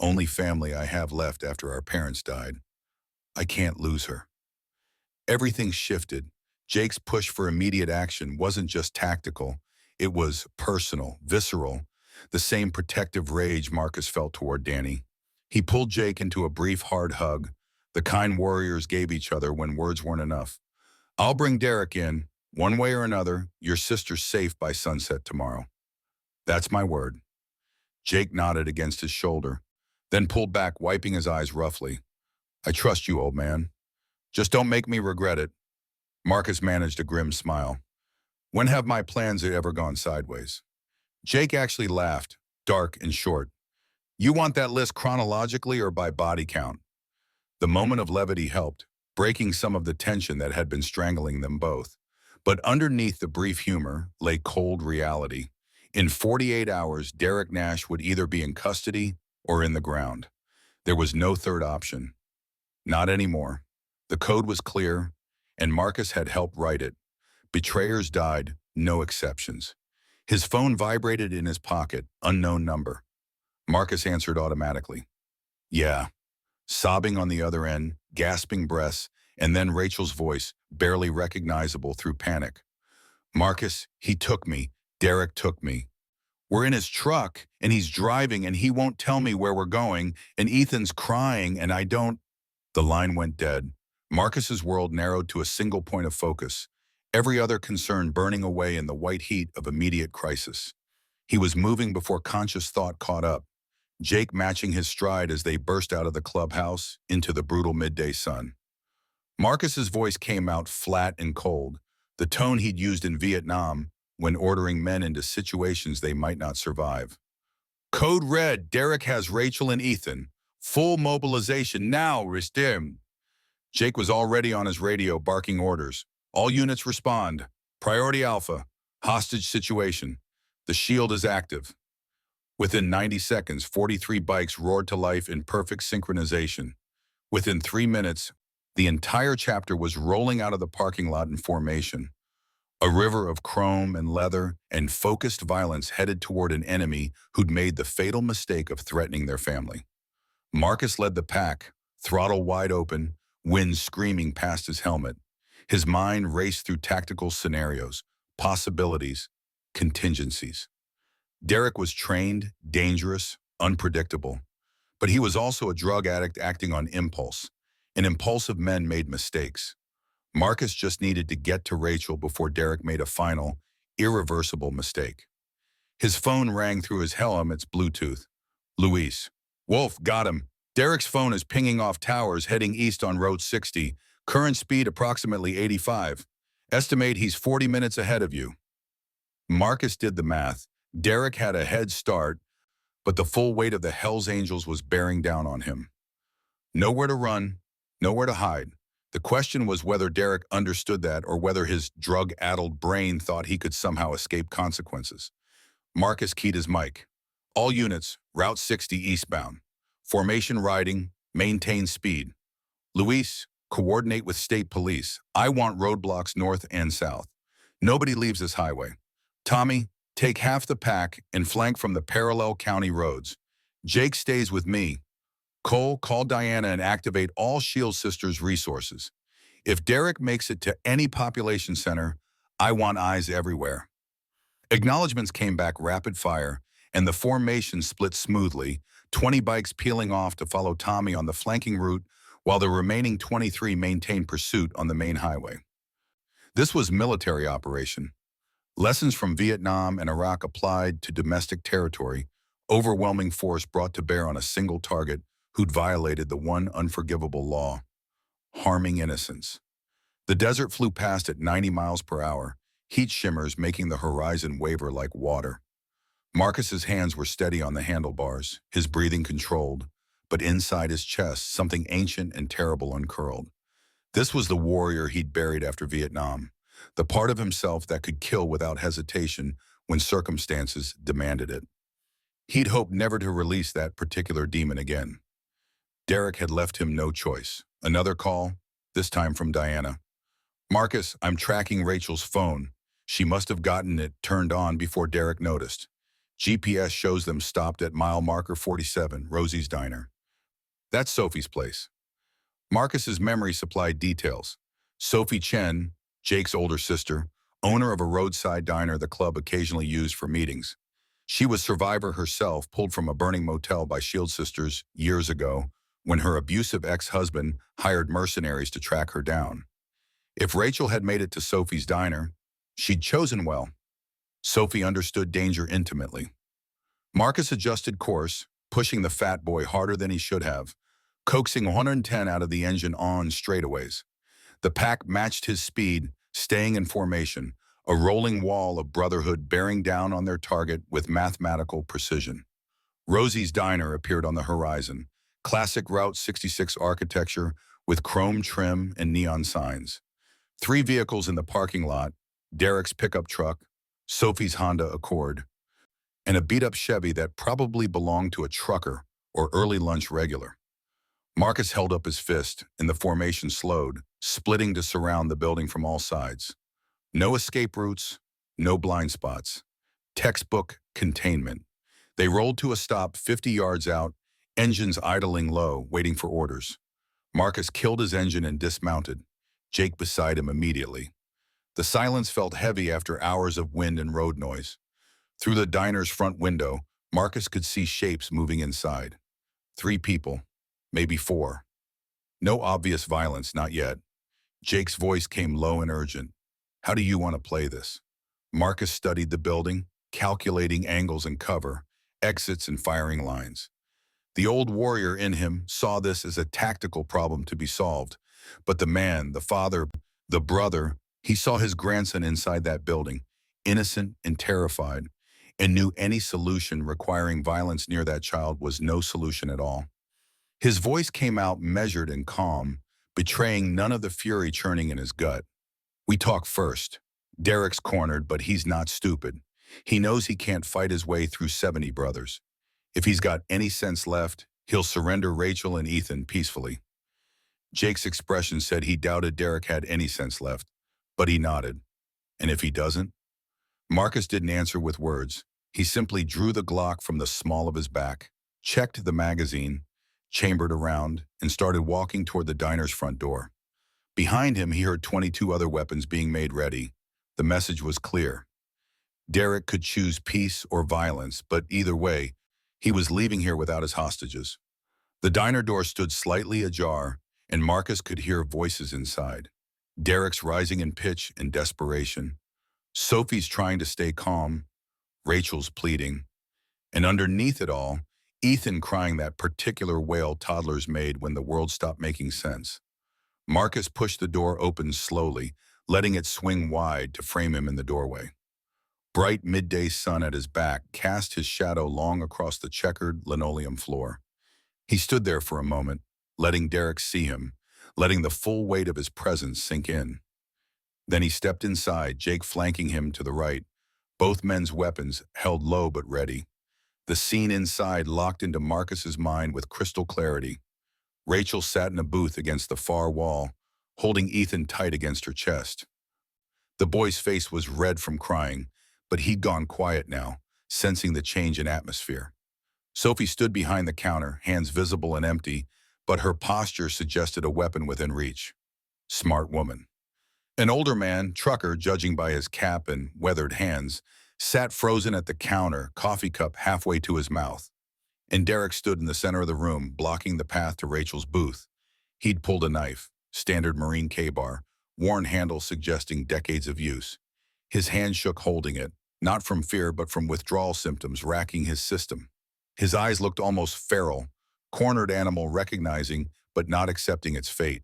Only family I have left after our parents died. I can't lose her. Everything shifted. Jake's push for immediate action wasn't just tactical. It was personal, visceral, the same protective rage Marcus felt toward Danny. He pulled Jake into a brief, hard hug, the kind warriors gave each other when words weren't enough. I'll bring Derek in. One way or another, your sister's safe by sunset tomorrow. That's my word. Jake nodded against his shoulder, then pulled back, wiping his eyes roughly. I trust you, old man. Just don't make me regret it. Marcus managed a grim smile. When have my plans ever gone sideways? Jake actually laughed, dark and short. You want that list chronologically or by body count? The moment of levity helped, breaking some of the tension that had been strangling them both. But underneath the brief humor lay cold reality. In 48 hours, Derek Nash would either be in custody or in the ground. There was no third option. Not anymore. The code was clear, and Marcus had helped write it. Betrayers died, no exceptions. His phone vibrated in his pocket, unknown number. Marcus answered automatically. Yeah. Sobbing on the other end, gasping breaths, and then Rachel's voice, barely recognizable through panic. Marcus, he took me. Derek took me. We're in his truck, and he's driving, and he won't tell me where we're going, and Ethan's crying, and I don't... The line went dead. Marcus's world narrowed to a single point of focus, every other concern burning away in the white heat of immediate crisis. He was moving before conscious thought caught up, Jake matching his stride as they burst out of the clubhouse into the brutal midday sun. Marcus's voice came out flat and cold, the tone he'd used in Vietnam when ordering men into situations they might not survive. Code Red, Derek has Rachel and Ethan. Full mobilization now, Ristim. Jake was already on his radio barking orders. All units respond. Priority Alpha. Hostage situation. The shield is active. Within 90 seconds, 43 bikes roared to life in perfect synchronization. Within 3 minutes, the entire chapter was rolling out of the parking lot in formation. A river of chrome and leather and focused violence headed toward an enemy who'd made the fatal mistake of threatening their family. Marcus led the pack, throttle wide open, wind screaming past his helmet. His mind raced through tactical scenarios, possibilities, contingencies. Derek was trained, dangerous, unpredictable. But he was also a drug addict acting on impulse, and impulsive men made mistakes. Marcus just needed to get to Rachel before Derek made a final, irreversible mistake. His phone rang through his helmet's Bluetooth. Luis. Wolf, got him. Derek's phone is pinging off towers heading east on Road 60. Current speed approximately 85. Estimate he's 40 minutes ahead of you. Marcus did the math. Derek had a head start, but the full weight of the Hells Angels was bearing down on him. Nowhere to run, nowhere to hide. The question was whether Derek understood that or whether his drug-addled brain thought he could somehow escape consequences. Marcus keyed his mic. All units, Route 60 eastbound. Formation riding, maintain speed. Luis, coordinate with state police. I want roadblocks north and south. Nobody leaves this highway. Tommy, take half the pack and flank from the parallel county roads. Jake stays with me. Cole, call Diana and activate all Shield Sisters resources. If Derek makes it to any population center, I want eyes everywhere. Acknowledgements came back rapid fire, and the formation split smoothly, 20 bikes peeling off to follow Tommy on the flanking route, while the remaining 23 maintained pursuit on the main highway. This was military operation. Lessons from Vietnam and Iraq applied to domestic territory, overwhelming force brought to bear on a single target who'd violated the one unforgivable law: harming innocents. The desert flew past at 90 miles per hour, heat shimmers making the horizon waver like water. Marcus's hands were steady on the handlebars, his breathing controlled, but inside his chest, something ancient and terrible uncurled. This was the warrior he'd buried after Vietnam, the part of himself that could kill without hesitation when circumstances demanded it. He'd hoped never to release that particular demon again. Derek had left him no choice. Another call, this time from Diana. Marcus, I'm tracking Rachel's phone. She must have gotten it turned on before Derek noticed. GPS shows them stopped at mile marker 47, Rosie's Diner. That's Sophie's place. Marcus's memory supplied details. Sophie Chen, Jake's older sister, owner of a roadside diner the club occasionally used for meetings. She was survivor herself, pulled from a burning motel by Shield Sisters years ago when her abusive ex-husband hired mercenaries to track her down. If Rachel had made it to Sophie's diner, she'd chosen well. Sophie understood danger intimately. Marcus adjusted course, pushing the fat boy harder than he should have, coaxing 110 out of the engine on straightaways. The pack matched his speed, staying in formation, a rolling wall of brotherhood bearing down on their target with mathematical precision. Rosie's Diner appeared on the horizon, classic Route 66 architecture with chrome trim and neon signs. 3 vehicles in the parking lot: Derek's pickup truck, Sophie's Honda Accord, and a beat-up Chevy that probably belonged to a trucker or early lunch regular. Marcus held up his fist, and the formation slowed, splitting to surround the building from all sides. No escape routes, no blind spots. Textbook containment. They rolled to a stop 50 yards out, engines idling low, waiting for orders. Marcus killed his engine and dismounted, Jake beside him immediately. The silence felt heavy after hours of wind and road noise. Through the diner's front window, Marcus could see shapes moving inside. 3 people, maybe 4. No obvious violence, not yet. Jake's voice came low and urgent. How do you want to play this? Marcus studied the building, calculating angles and cover, exits and firing lines. The old warrior in him saw this as a tactical problem to be solved, but the man, the father, the brother, he saw his grandson inside that building, innocent and terrified, and knew any solution requiring violence near that child was no solution at all. His voice came out measured and calm, betraying none of the fury churning in his gut. We talk first. Derek's cornered, but he's not stupid. He knows he can't fight his way through 70 brothers. If he's got any sense left, he'll surrender Rachel and Ethan peacefully. Jake's expression said he doubted Derek had any sense left, but he nodded. And if he doesn't? Marcus didn't answer with words. He simply drew the Glock from the small of his back, checked the magazine, chambered around, and started walking toward the diner's front door. Behind him, he heard 22 other weapons being made ready. The message was clear. Derek could choose peace or violence, but either way, he was leaving here without his hostages. The diner door stood slightly ajar, and Marcus could hear voices inside. Derek's rising in pitch and desperation. Sophie's trying to stay calm. Rachel's pleading. And underneath it all, Ethan crying that particular wail toddlers made when the world stopped making sense. Marcus pushed the door open slowly, letting it swing wide to frame him in the doorway. Bright midday sun at his back cast his shadow long across the checkered linoleum floor. He stood there for a moment, letting Derek see him, letting the full weight of his presence sink in. Then he stepped inside, Jake flanking him to the right, both men's weapons held low but ready. The scene inside locked into Marcus's mind with crystal clarity. Rachel sat in a booth against the far wall, holding Ethan tight against her chest. The boy's face was red from crying, but he'd gone quiet now, sensing the change in atmosphere. Sophie stood behind the counter, hands visible and empty, but her posture suggested a weapon within reach. Smart woman. An older man, trucker, judging by his cap and weathered hands, sat frozen at the counter, coffee cup halfway to his mouth. And Derek stood in the center of the room, blocking the path to Rachel's booth. He'd pulled a knife, standard Marine K-bar, worn handle suggesting decades of use. His hand shook holding it, not from fear but from withdrawal symptoms racking his system. His eyes looked almost feral, cornered animal recognizing but not accepting its fate.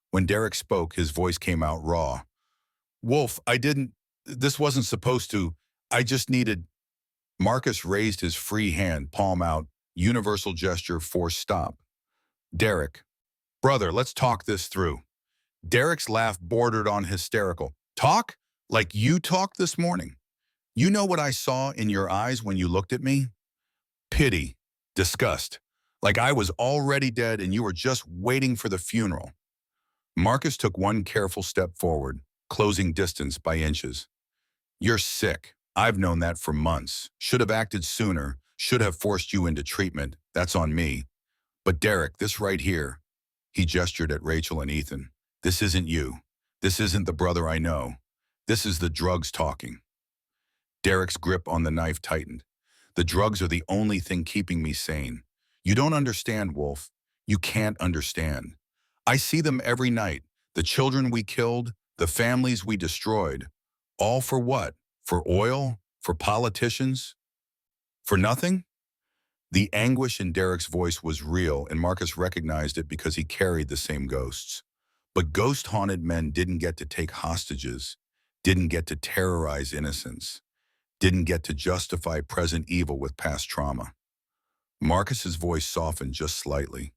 When Derek spoke, his voice came out raw. "Wolf, this wasn't supposed to, I just needed." Marcus raised his free hand, palm out, universal gesture, forced stop. "Derek, brother, let's talk this through." Derek's laugh bordered on hysterical. "Talk? Like you talked this morning? You know what I saw in your eyes when you looked at me? Pity, disgust, like I was already dead and you were just waiting for the funeral." Marcus took one careful step forward, closing distance by inches. "You're sick. I've known that for months. Should have acted sooner, should have forced you into treatment. That's on me. But Derek, this right here," he gestured at Rachel and Ethan, "this isn't you. This isn't the brother I know. This is the drugs talking." Derek's grip on the knife tightened. "The drugs are the only thing keeping me sane. You don't understand, Wolf. You can't understand. I see them every night. The children we killed, the families we destroyed. All for what? For oil? For politicians? For nothing?" The anguish in Derek's voice was real, and Marcus recognized it because he carried the same ghosts. But ghost-haunted men didn't get to take hostages, didn't get to terrorize innocents, didn't get to justify present evil with past trauma. Marcus's voice softened just slightly.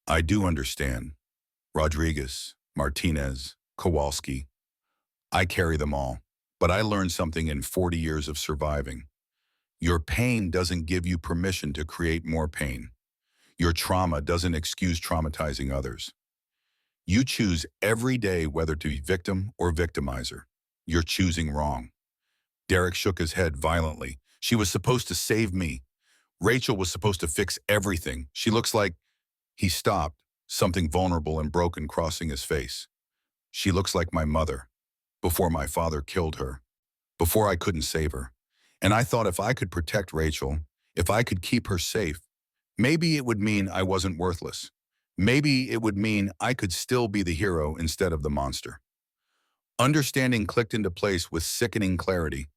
"I do understand. Rodriguez, Martinez, Kowalski. I carry them all. But I learned something in 40 years of surviving. Your pain doesn't give you permission to create more pain. Your trauma doesn't excuse traumatizing others. You choose every day whether to be victim or victimizer. You're choosing wrong." Derek shook his head violently. "She was supposed to save me. Rachel was supposed to fix everything. She looks like—" He stopped, something vulnerable and broken crossing his face. "She looks like my mother. Before my father killed her. Before I couldn't save her. And I thought if I could protect Rachel, if I could keep her safe, maybe it would mean I wasn't worthless. Maybe it would mean I could still be the hero instead of the monster." Understanding clicked into place with sickening clarity.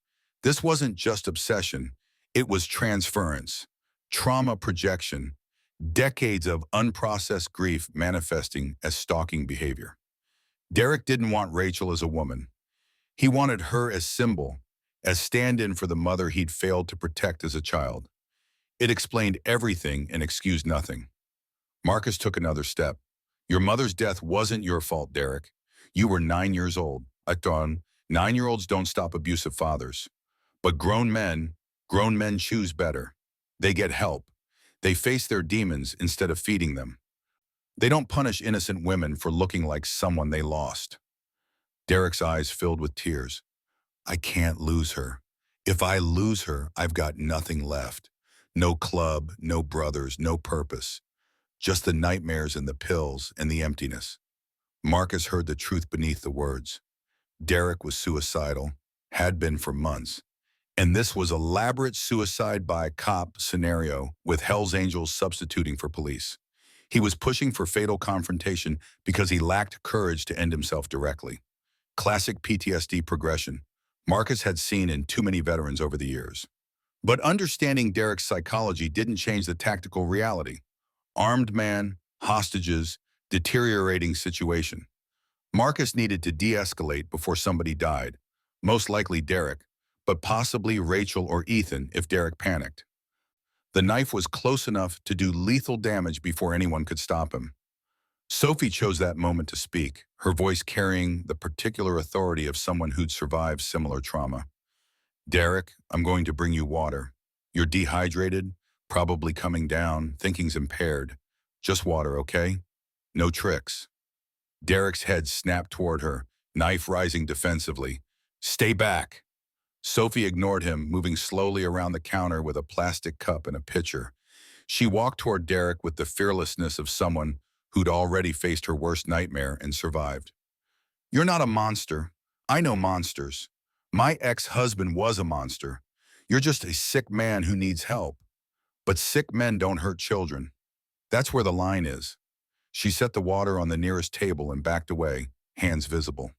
This wasn't just obsession. It was transference, trauma projection, decades of unprocessed grief manifesting as stalking behavior. Derek didn't want Rachel as a woman. He wanted her as symbol, as stand-in for the mother he'd failed to protect as a child. It explained everything and excused nothing. Marcus took another step. "Your mother's death wasn't your fault, Derek. You were 9 years old. At dawn, 9-year-olds don't stop abusive fathers. But grown men choose better. They get help. They face their demons instead of feeding them. They don't punish innocent women for looking like someone they lost." Derek's eyes filled with tears. "I can't lose her. If I lose her, I've got nothing left. No club, no brothers, no purpose. Just the nightmares and the pills and the emptiness." Marcus heard the truth beneath the words. Derek was suicidal, had been for months. And this was elaborate suicide by cop scenario with Hell's Angels substituting for police. He was pushing for fatal confrontation because he lacked courage to end himself directly. Classic PTSD progression Marcus had seen in too many veterans over the years. But understanding Derek's psychology didn't change the tactical reality. Armed man, hostages, deteriorating situation. Marcus needed to de-escalate before somebody died, most likely Derek, but possibly Rachel or Ethan if Derek panicked. The knife was close enough to do lethal damage before anyone could stop him. Sophie chose that moment to speak, her voice carrying the particular authority of someone who'd survived similar trauma. "Derek, I'm going to bring you water. You're dehydrated, probably coming down, thinking's impaired. Just water, okay? No tricks." Derek's head snapped toward her, knife rising defensively. "Stay back." Sophie ignored him, moving slowly around the counter with a plastic cup and a pitcher. She walked toward Derek with the fearlessness of someone who'd already faced her worst nightmare and survived. You're not a monster. I know monsters. My ex-husband was a monster. You're just a sick man who needs help. But sick men don't hurt children. That's where the line is. She set the water on the nearest table and backed away, hands visible.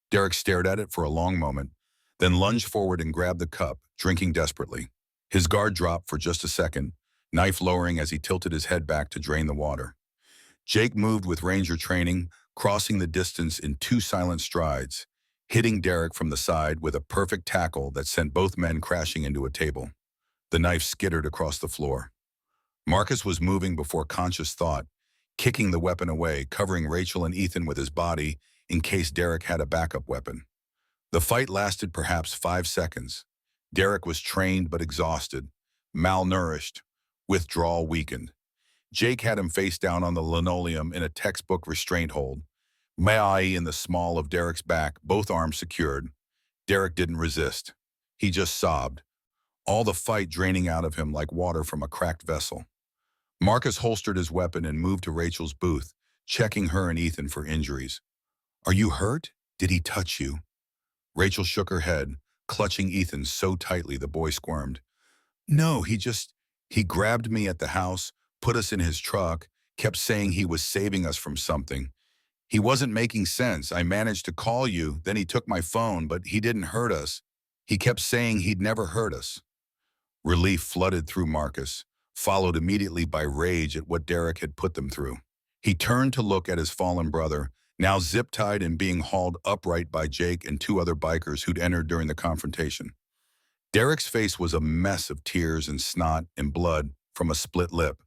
Derek stared at it for a long moment, then lunged forward and grabbed the cup, drinking desperately. His guard dropped for just a second, knife lowering as he tilted his head back to drain the water. Jake moved with ranger training, crossing the distance in 2 silent strides, hitting Derek from the side with a perfect tackle that sent both men crashing into a table. The knife skittered across the floor. Marcus was moving before conscious thought, kicking the weapon away, covering Rachel and Ethan with his body in case Derek had a backup weapon. The fight lasted perhaps 5 seconds. Derek was trained but exhausted, malnourished, withdrawal weakened. Jake had him face down on the linoleum in a textbook restraint hold, Mai in the small of Derek's back, both arms secured. Derek didn't resist. He just sobbed, all the fight draining out of him like water from a cracked vessel. Marcus holstered his weapon and moved to Rachel's booth, checking her and Ethan for injuries. Are you hurt? Did he touch you? Rachel shook her head, clutching Ethan so tightly the boy squirmed. No, he grabbed me at the house, put us in his truck, kept saying he was saving us from something. He wasn't making sense. I managed to call you, then he took my phone, but he didn't hurt us. He kept saying he'd never hurt us. Relief flooded through Marcus, followed immediately by rage at what Derek had put them through. He turned to look at his fallen brother, now zip-tied and being hauled upright by Jake and 2 other bikers who'd entered during the confrontation. Derek's face was a mess of tears and snot and blood from a split lip.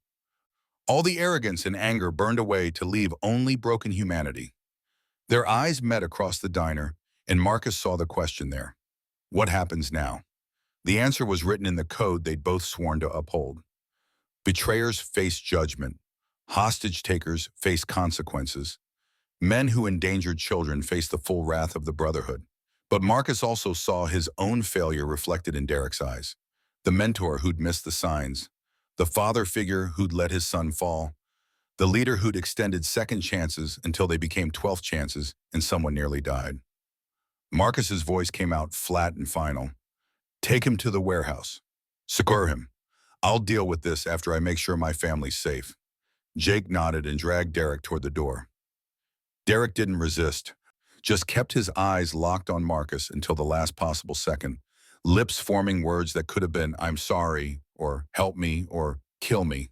All the arrogance and anger burned away to leave only broken humanity. Their eyes met across the diner, and Marcus saw the question there. What happens now? The answer was written in the code they'd both sworn to uphold. Betrayers face judgment. Hostage-takers face consequences. Men who endangered children face the full wrath of the Brotherhood. But Marcus also saw his own failure reflected in Derek's eyes. The mentor who'd missed the signs. The father figure who'd let his son fall. The leader who'd extended second chances until they became 12th chances and someone nearly died. Marcus's voice came out flat and final. Take him to the warehouse. Secure him. I'll deal with this after I make sure my family's safe. Jake nodded and dragged Derek toward the door. Derek didn't resist, just kept his eyes locked on Marcus until the last possible second, lips forming words that could have been, I'm sorry, or help me, or kill me.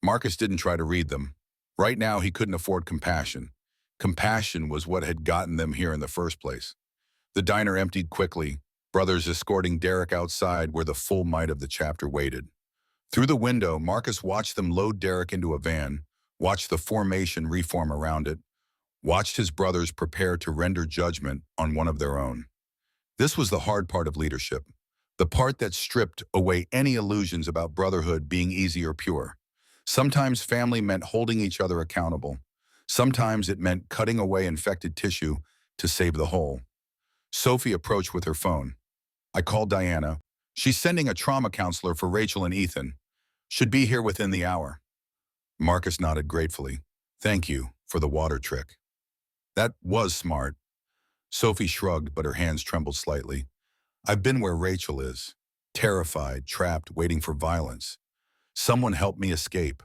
Marcus didn't try to read them. Right now, he couldn't afford compassion. Compassion was what had gotten them here in the first place. The diner emptied quickly, brothers escorting Derek outside where the full might of the chapter waited. Through the window, Marcus watched them load Derek into a van, watched the formation reform around it, watched his brothers prepare to render judgment on one of their own. This was the hard part of leadership, the part that stripped away any illusions about brotherhood being easy or pure. Sometimes family meant holding each other accountable. Sometimes it meant cutting away infected tissue to save the whole. Sophie approached with her phone. I called Diana. She's sending a trauma counselor for Rachel and Ethan. Should be here within the hour. Marcus nodded gratefully. Thank you for the water trick. That was smart. Sophie shrugged, but her hands trembled slightly. I've been where Rachel is. Terrified, trapped, waiting for violence. Someone helped me escape.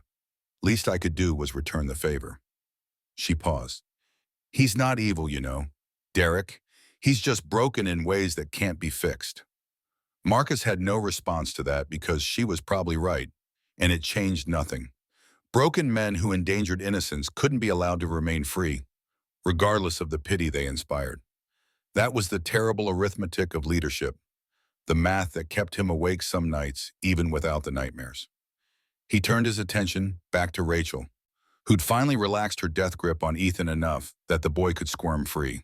Least I could do was return the favor. She paused. He's not evil, you know. Derek, he's just broken in ways that can't be fixed. Marcus had no response to that because she was probably right, and it changed nothing. Broken men who endangered innocence couldn't be allowed to remain free, regardless of the pity they inspired. That was the terrible arithmetic of leadership, the math that kept him awake some nights, even without the nightmares. He turned his attention back to Rachel, who'd finally relaxed her death grip on Ethan enough that the boy could squirm free.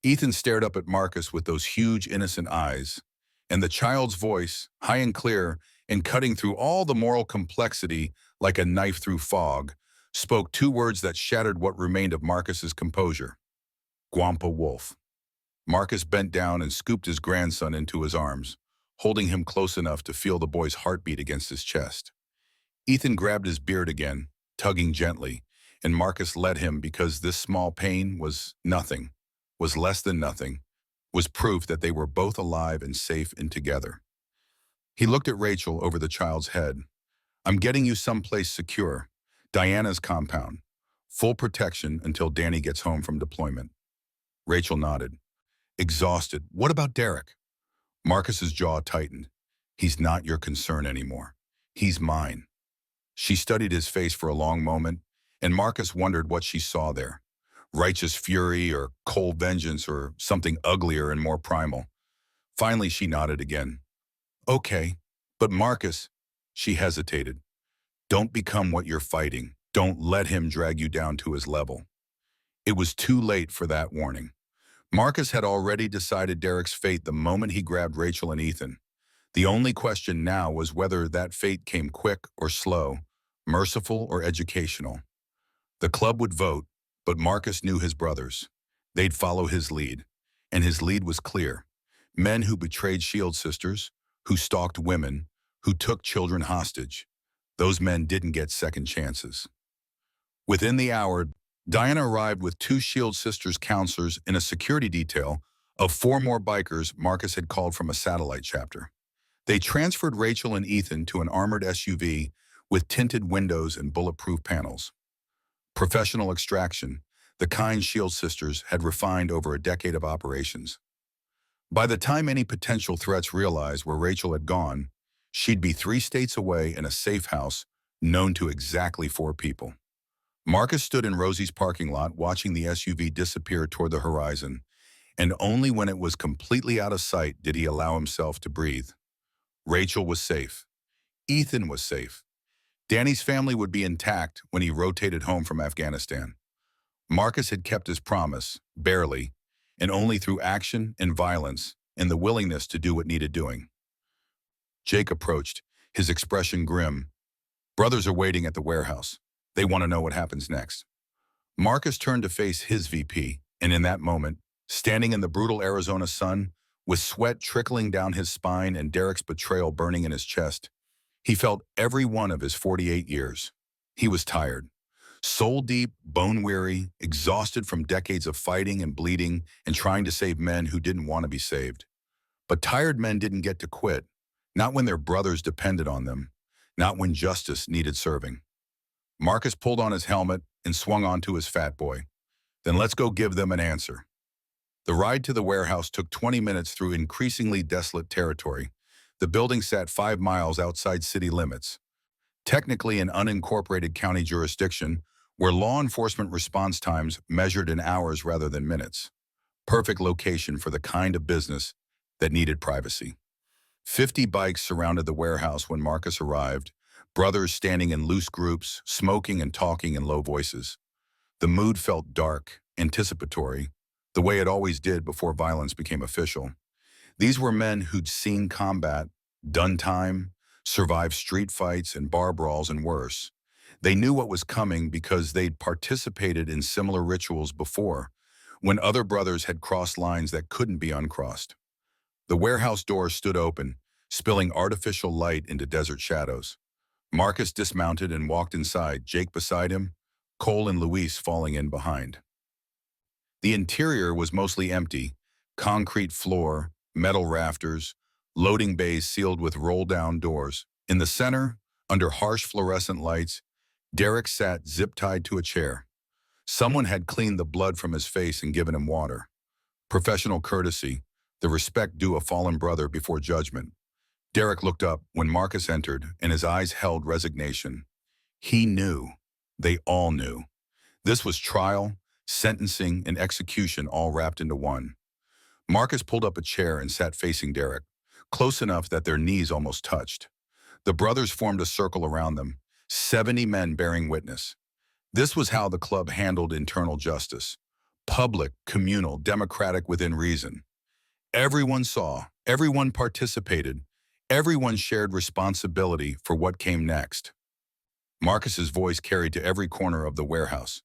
Ethan stared up at Marcus with those huge, innocent eyes, and the child's voice, high and clear, and cutting through all the moral complexity like a knife through fog, spoke 2 words that shattered what remained of Marcus's composure. Gwampa Wolf. Marcus bent down and scooped his grandson into his arms, holding him close enough to feel the boy's heartbeat against his chest. Ethan grabbed his beard again, tugging gently, and Marcus let him because this small pain was nothing, was less than nothing, was proof that they were both alive and safe and together. He looked at Rachel over the child's head. I'm getting you someplace secure. Diana's compound. Full protection until Danny gets home from deployment. Rachel nodded. Exhausted. What about Derek? Marcus's jaw tightened. He's not your concern anymore. He's mine. She studied his face for a long moment, and Marcus wondered what she saw there. Righteous fury or cold vengeance or something uglier and more primal. Finally, she nodded again. Okay, but Marcus, she hesitated. Don't become what you're fighting. Don't let him drag you down to his level. It was too late for that warning. Marcus had already decided Derek's fate the moment he grabbed Rachel and Ethan. The only question now was whether that fate came quick or slow, merciful or educational. The club would vote, but Marcus knew his brothers. They'd follow his lead, and his lead was clear. Men who betrayed Shield sisters, who stalked women, who took children hostage. Those men didn't get second chances. Within the hour, Diana arrived with 2 Shield sisters counselors in a security detail of 4 more bikers Marcus had called from a satellite chapter. They transferred Rachel and Ethan to an armored SUV with tinted windows and bulletproof panels. Professional extraction, the kind Shield sisters had refined over a decade of operations. By the time any potential threats realized where Rachel had gone, she'd be 3 states away in a safe house known to exactly 4 people. Marcus stood in Rosie's parking lot watching the SUV disappear toward the horizon, and only when it was completely out of sight did he allow himself to breathe. Rachel was safe. Ethan was safe. Danny's family would be intact when he rotated home from Afghanistan. Marcus had kept his promise, barely, and only through action and violence and the willingness to do what needed doing. Jake approached, his expression grim. Brothers are waiting at the warehouse. They want to know what happens next. Marcus turned to face his VP, and in that moment, standing in the brutal Arizona sun, with sweat trickling down his spine and Derek's betrayal burning in his chest, he felt every one of his 48 years. He was tired. Soul-deep, bone-weary, exhausted from decades of fighting and bleeding and trying to save men who didn't want to be saved. But tired men didn't get to quit, not when their brothers depended on them, not when justice needed serving. Marcus pulled on his helmet and swung onto his fat boy. Then let's go give them an answer. The ride to the warehouse took 20 minutes through increasingly desolate territory. The building sat 5 miles outside city limits, technically an unincorporated county jurisdiction where law enforcement response times measured in hours rather than minutes. Perfect location for the kind of business that needed privacy. 50 bikes surrounded the warehouse when Marcus arrived, brothers standing in loose groups, smoking and talking in low voices. The mood felt dark, anticipatory, the way it always did before violence became official. These were men who'd seen combat, done time, survived street fights and bar brawls and worse. They knew what was coming because they'd participated in similar rituals before, when other brothers had crossed lines that couldn't be uncrossed. The warehouse doors stood open, spilling artificial light into desert shadows. Marcus dismounted and walked inside, Jake beside him, Cole and Luis falling in behind. The interior was mostly empty, concrete floor, metal rafters, loading bays sealed with roll-down doors. In the center, under harsh fluorescent lights, Derek sat zip-tied to a chair. Someone had cleaned the blood from his face and given him water. Professional courtesy, the respect due a fallen brother before judgment. Derek looked up when Marcus entered, and his eyes held resignation. He knew. They all knew. This was trial, sentencing, and execution all wrapped into one. Marcus pulled up a chair and sat facing Derek, close enough that their knees almost touched. The brothers formed a circle around them, 70 men bearing witness. This was how the club handled internal justice. Public, communal, democratic within reason. Everyone saw, everyone participated, everyone shared responsibility for what came next. Marcus's voice carried to every corner of the warehouse.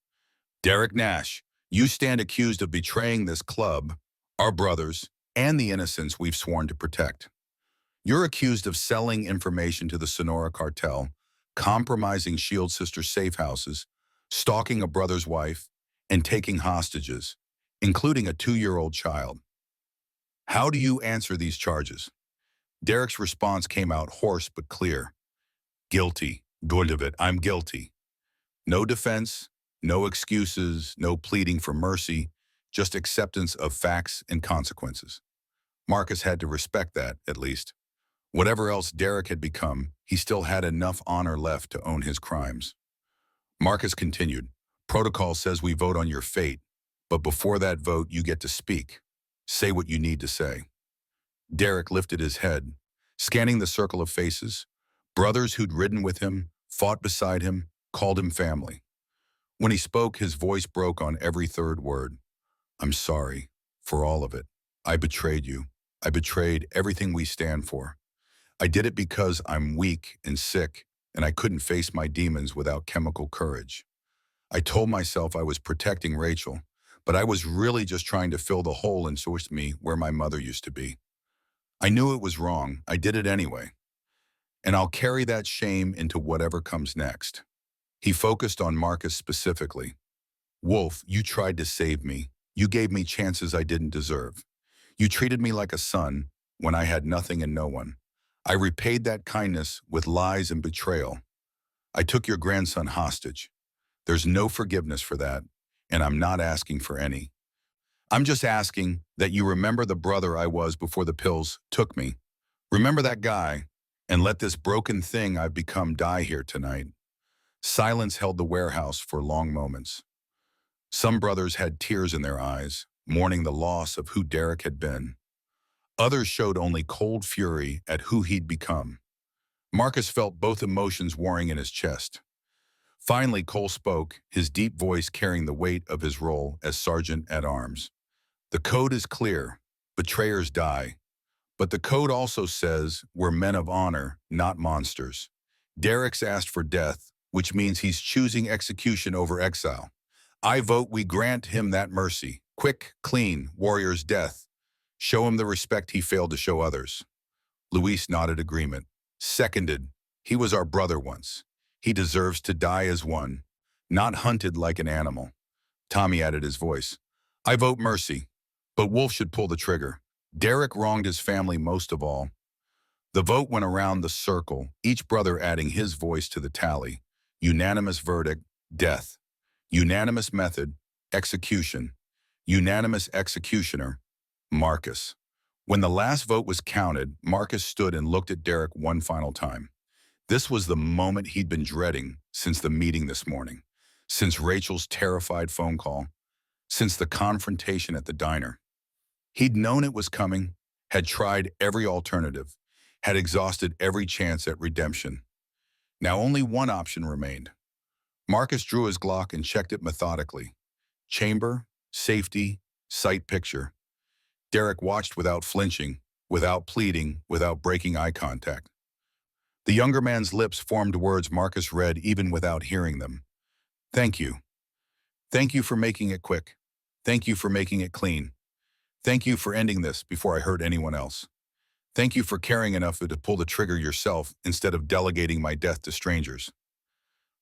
Derek Nash, you stand accused of betraying this club, our brothers, and the innocents we've sworn to protect. You're accused of selling information to the Sonora cartel, compromising Shield Sister safe houses, stalking a brother's wife, and taking hostages, including a 2-year-old child. How do you answer these charges? Derek's response came out hoarse but clear. Guilty. Good of it. I'm guilty. No defense, no excuses, no pleading for mercy, just acceptance of facts and consequences. Marcus had to respect that, at least. Whatever else Derek had become, he still had enough honor left to own his crimes. Marcus continued, "Protocol says we vote on your fate, but before that vote, you get to speak. Say what you need to say." Derek lifted his head, scanning the circle of faces, brothers who'd ridden with him, fought beside him, called him family. When he spoke, his voice broke on every third word. "I'm sorry for all of it. I betrayed you. I betrayed everything we stand for. I did it because I'm weak and sick, and I couldn't face my demons without chemical courage. I told myself I was protecting Rachel, but I was really just trying to fill the hole inside me where my mother used to be. I knew it was wrong. I did it anyway. And I'll carry that shame into whatever comes next." He focused on Marcus specifically. "Wolf, you tried to save me. You gave me chances I didn't deserve. You treated me like a son when I had nothing and no one. I repaid that kindness with lies and betrayal. I took your grandson hostage. There's no forgiveness for that, and I'm not asking for any. I'm just asking that you remember the brother I was before the pills took me. Remember that guy, and let this broken thing I've become die here tonight." Silence held the warehouse for long moments. Some brothers had tears in their eyes, mourning the loss of who Derek had been. Others showed only cold fury at who he'd become. Marcus felt both emotions warring in his chest. Finally, Cole spoke, his deep voice carrying the weight of his role as sergeant-at-arms. "The code is clear. Betrayers die. But the code also says we're men of honor, not monsters. Derek's asked for death, which means he's choosing execution over exile. I vote we grant him that mercy. Quick, clean, warrior's death. Show him the respect he failed to show others." Luis nodded agreement. "Seconded. He was our brother once. He deserves to die as one, not hunted like an animal." Tommy added his voice. "I vote mercy, but Wolf should pull the trigger. Derek wronged his family most of all." The vote went around the circle, each brother adding his voice to the tally. Unanimous verdict, death. Unanimous method, execution. Unanimous executioner, Marcus. When the last vote was counted, Marcus stood and looked at Derek one final time. This was the moment he'd been dreading since the meeting this morning, since Rachel's terrified phone call, since the confrontation at the diner. He'd known it was coming, had tried every alternative, had exhausted every chance at redemption. Now only one option remained. Marcus drew his Glock and checked it methodically. Chamber, safety, sight picture. Derek watched without flinching, without pleading, without breaking eye contact. The younger man's lips formed words Marcus read even without hearing them. "Thank you. Thank you for making it quick. Thank you for making it clean. Thank you for ending this before I hurt anyone else. Thank you for caring enough to pull the trigger yourself instead of delegating my death to strangers."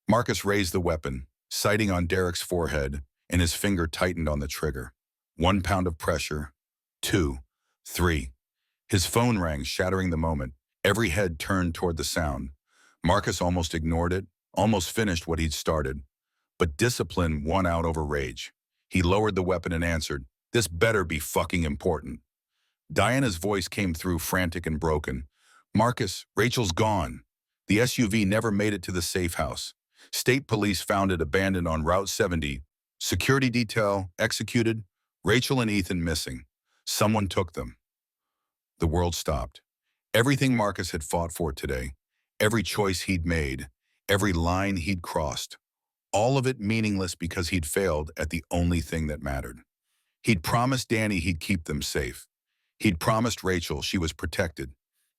Marcus raised the weapon, sighting on Derek's forehead, and his finger tightened on the trigger. 1 pound of pressure. 2. 3. His phone rang, shattering the moment. Every head turned toward the sound. Marcus almost ignored it, almost finished what he'd started. But discipline won out over rage. He lowered the weapon and answered, "This better be fucking important." Diana's voice came through, frantic and broken. "Marcus, Rachel's gone. The SUV never made it to the safe house. State police found it abandoned on Route 70. Security detail executed. Rachel and Ethan missing. Someone took them." The world stopped. Everything Marcus had fought for today, every choice he'd made, every line he'd crossed, all of it meaningless because he'd failed at the only thing that mattered. He'd promised Danny he'd keep them safe. He'd promised Rachel she was protected.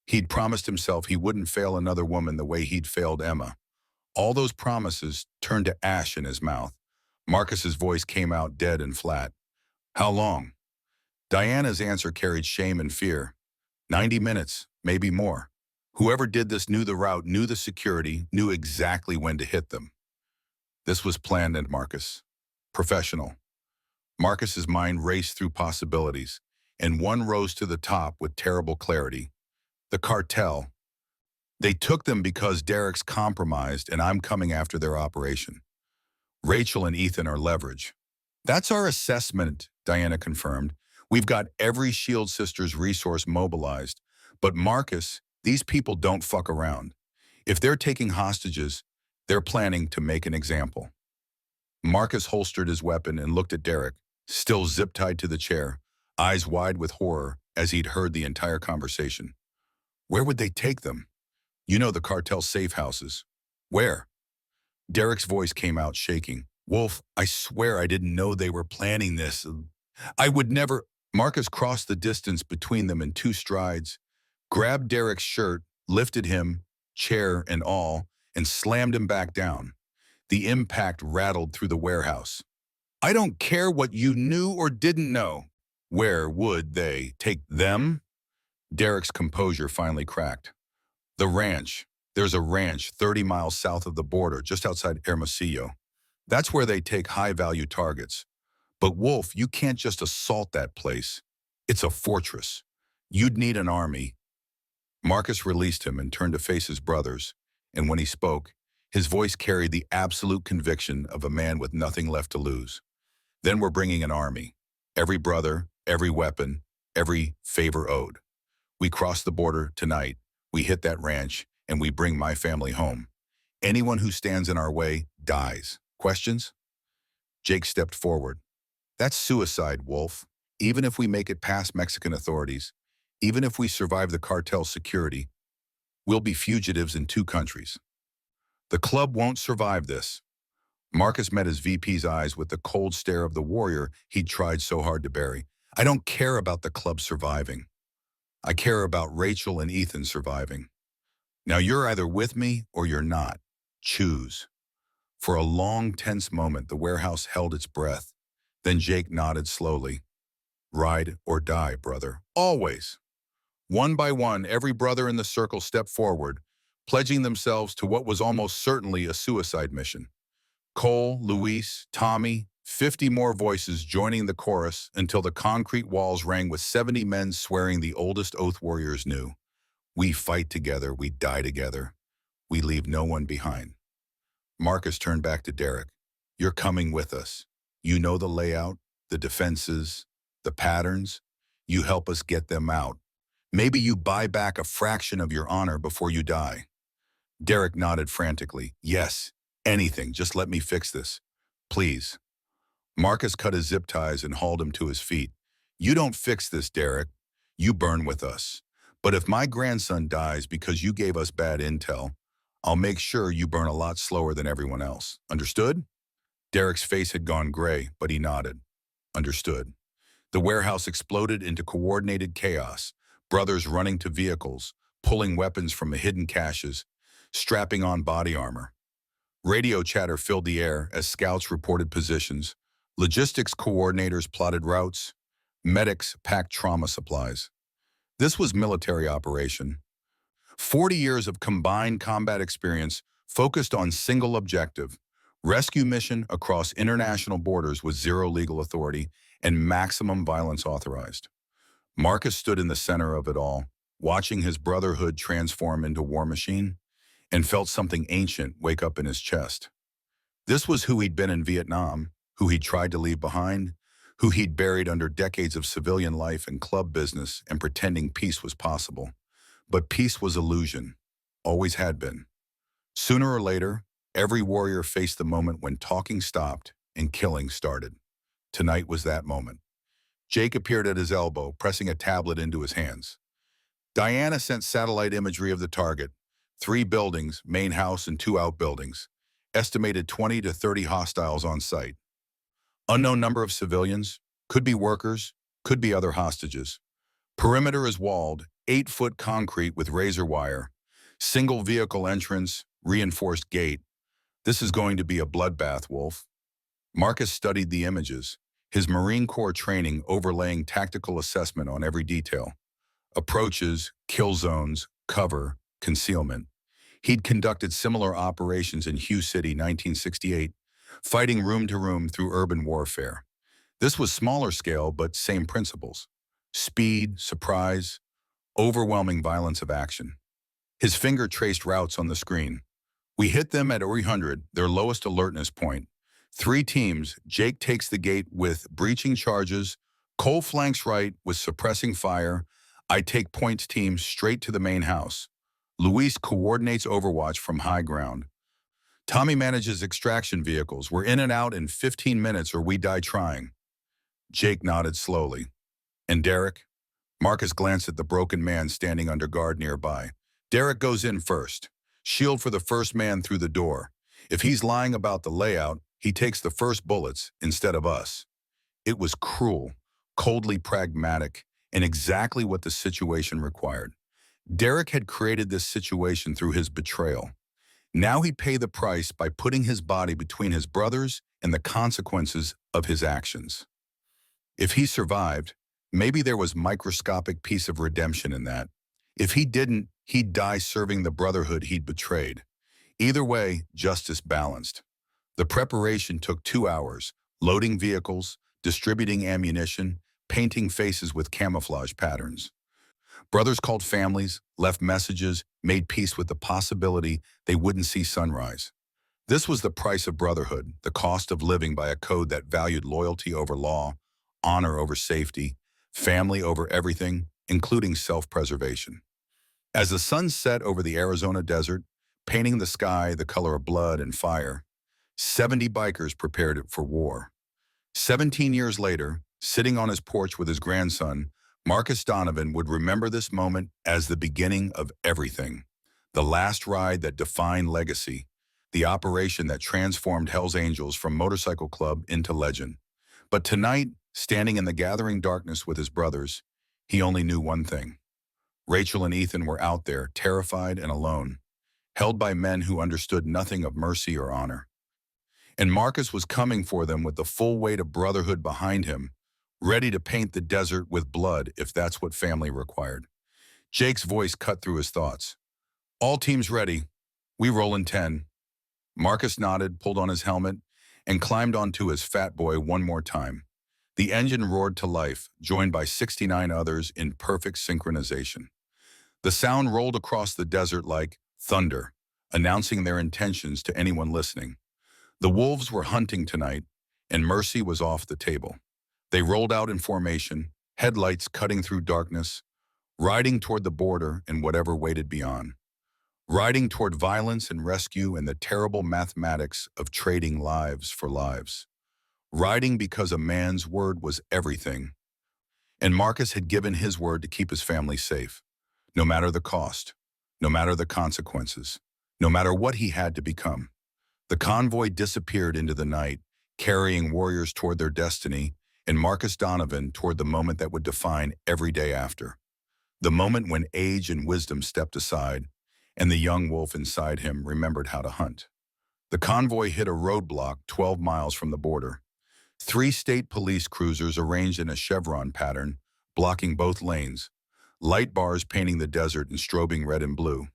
He'd promised himself he wouldn't fail another woman the way he'd failed Emma. All those promises turned to ash in his mouth. Marcus's voice came out dead and flat. "How long?" Diana's answer carried shame and fear. 90 minutes, maybe more. Whoever did this knew the route, knew the security, knew exactly when to hit them. This was planned, and Marcus. Professional. Marcus's mind raced through possibilities, and one rose to the top with terrible clarity. The cartel. They took them because Derek's compromised and I'm coming after their operation. Rachel and Ethan are leverage. That's our assessment, Diana confirmed. We've got every Shield Sisters resource mobilized. But Marcus, these people don't fuck around. If they're taking hostages, they're planning to make an example. Marcus holstered his weapon and looked at Derek, still zip-tied to the chair, eyes wide with horror as he'd heard the entire conversation. Where would they take them? You know the cartel safe houses. Where? Derek's voice came out shaking. Wolf, I swear I didn't know they were planning this. I would never. Marcus crossed the distance between them in 2 strides, grabbed Derek's shirt, lifted him, chair and all, and slammed him back down. The impact rattled through the warehouse. I don't care what you knew or didn't know. Where would they take them? Derek's composure finally cracked. The ranch. There's a ranch 30 miles south of the border, just outside Hermosillo. That's where they take high-value targets. But Wolf, you can't just assault that place. It's a fortress. You'd need an army. Marcus released him and turned to face his brothers, and when he spoke, his voice carried the absolute conviction of a man with nothing left to lose. Then we're bringing an army. Every brother, every weapon, every favor owed. We cross the border tonight. We hit that ranch, and we bring my family home. Anyone who stands in our way dies. Questions? Jake stepped forward. That's suicide, Wolf. Even if we make it past Mexican authorities, even if we survive the cartel security, we'll be fugitives in 2 countries. The club won't survive this. Marcus met his VP's eyes with the cold stare of the warrior he'd tried so hard to bury. I don't care about the club surviving. I care about Rachel and Ethan surviving. Now you're either with me or you're not. Choose. For a long, tense moment, the warehouse held its breath. Then Jake nodded slowly. Ride or die, brother. Always. One by one, every brother in the circle stepped forward, pledging themselves to what was almost certainly a suicide mission. Cole, Luis, Tommy, 50 more voices joining the chorus until the concrete walls rang with 70 men swearing the oldest oath warriors knew. We fight together, we die together. We leave no one behind. Marcus turned back to Derek. You're coming with us. You know the layout, the defenses, the patterns. You help us get them out. Maybe you buy back a fraction of your honor before you die. Derek nodded frantically. Yes, anything, just let me fix this. Please. Marcus cut his zip ties and hauled him to his feet. You don't fix this, Derek. You burn with us. But if my grandson dies because you gave us bad intel, I'll make sure you burn a lot slower than everyone else. Understood? Derek's face had gone gray, but he nodded. Understood. The warehouse exploded into coordinated chaos, brothers running to vehicles, pulling weapons from hidden caches, strapping on body armor. Radio chatter filled the air as scouts reported positions, logistics coordinators plotted routes, medics packed trauma supplies. This was military operation. 40 years of combined combat experience focused on single objective, rescue mission across international borders with zero legal authority and maximum violence authorized. Marcus stood in the center of it all, watching his brotherhood transform into war machine, and felt something ancient wake up in his chest. This was who he'd been in Vietnam, who he'd tried to leave behind, who he'd buried under decades of civilian life and club business and pretending peace was possible. But peace was illusion, always had been. Sooner or later, every warrior faced the moment when talking stopped and killing started. Tonight was that moment. Jake appeared at his elbow, pressing a tablet into his hands. Diana sent satellite imagery of the target. 3 buildings, main house and 2 outbuildings. Estimated 20 to 30 hostiles on site. Unknown number of civilians, could be workers, could be other hostages. Perimeter is walled, 8-foot concrete with razor wire. Single vehicle entrance, reinforced gate. This is going to be a bloodbath, Wolf. Marcus studied the images, his Marine Corps training overlaying tactical assessment on every detail. Approaches, kill zones, cover, concealment. He'd conducted similar operations in Hugh City, 1968, fighting room to room through urban warfare. This was smaller scale, but same principles. Speed, surprise, overwhelming violence of action. His finger traced routes on the screen. We hit them at 300, their lowest alertness point. Three teams, Jake takes the gate with breaching charges, Cole flanks right with suppressing fire, I take points team straight to the main house. Luis coordinates overwatch from high ground. Tommy manages extraction vehicles. We're in and out in 15 minutes or we die trying. Jake nodded slowly. And Derek? Marcus glanced at the broken man standing under guard nearby. Derek goes in first. Shield for the first man through the door. If he's lying about the layout, he takes the first bullets instead of us. It was cruel, coldly pragmatic, and exactly what the situation required. Derek had created this situation through his betrayal. Now he'd pay the price by putting his body between his brothers and the consequences of his actions. If he survived, maybe there was microscopic piece of redemption in that. If he didn't, he'd die serving the brotherhood he'd betrayed. Either way, justice balanced. The preparation took 2 hours, loading vehicles, distributing ammunition, painting faces with camouflage patterns. Brothers called families, left messages, made peace with the possibility they wouldn't see sunrise. This was the price of brotherhood, the cost of living by a code that valued loyalty over law, honor over safety, family over everything, including self-preservation. As the sun set over the Arizona desert, painting the sky the color of blood and fire, 70 bikers prepared for war. 17 years later, sitting on his porch with his grandson, Marcus Donovan would remember this moment as the beginning of everything. The last ride that defined legacy, the operation that transformed Hell's Angels from motorcycle club into legend. But tonight, standing in the gathering darkness with his brothers, he only knew one thing. Rachel and Ethan were out there, terrified and alone, held by men who understood nothing of mercy or honor. And Marcus was coming for them with the full weight of brotherhood behind him, ready to paint the desert with blood if that's what family required. Jake's voice cut through his thoughts. All teams ready. We roll in 10. Marcus nodded, pulled on his helmet, and climbed onto his fat boy one more time. The engine roared to life, joined by 69 others in perfect synchronization. The sound rolled across the desert like thunder, announcing their intentions to anyone listening. The wolves were hunting tonight, and mercy was off the table. They rolled out in formation, headlights cutting through darkness, riding toward the border and whatever waited beyond. Riding toward violence and rescue and the terrible mathematics of trading lives for lives. Riding because a man's word was everything. And Marcus had given his word to keep his family safe, no matter the cost, no matter the consequences, no matter what he had to become. The convoy disappeared into the night, carrying warriors toward their destiny, and Marcus Donovan toward the moment that would define every day after. The moment when age and wisdom stepped aside, and the young wolf inside him remembered how to hunt. The convoy hit a roadblock 12 miles from the border. 3 state police cruisers arranged in a chevron pattern, blocking both lanes, light bars painting the desert and strobing red and blue.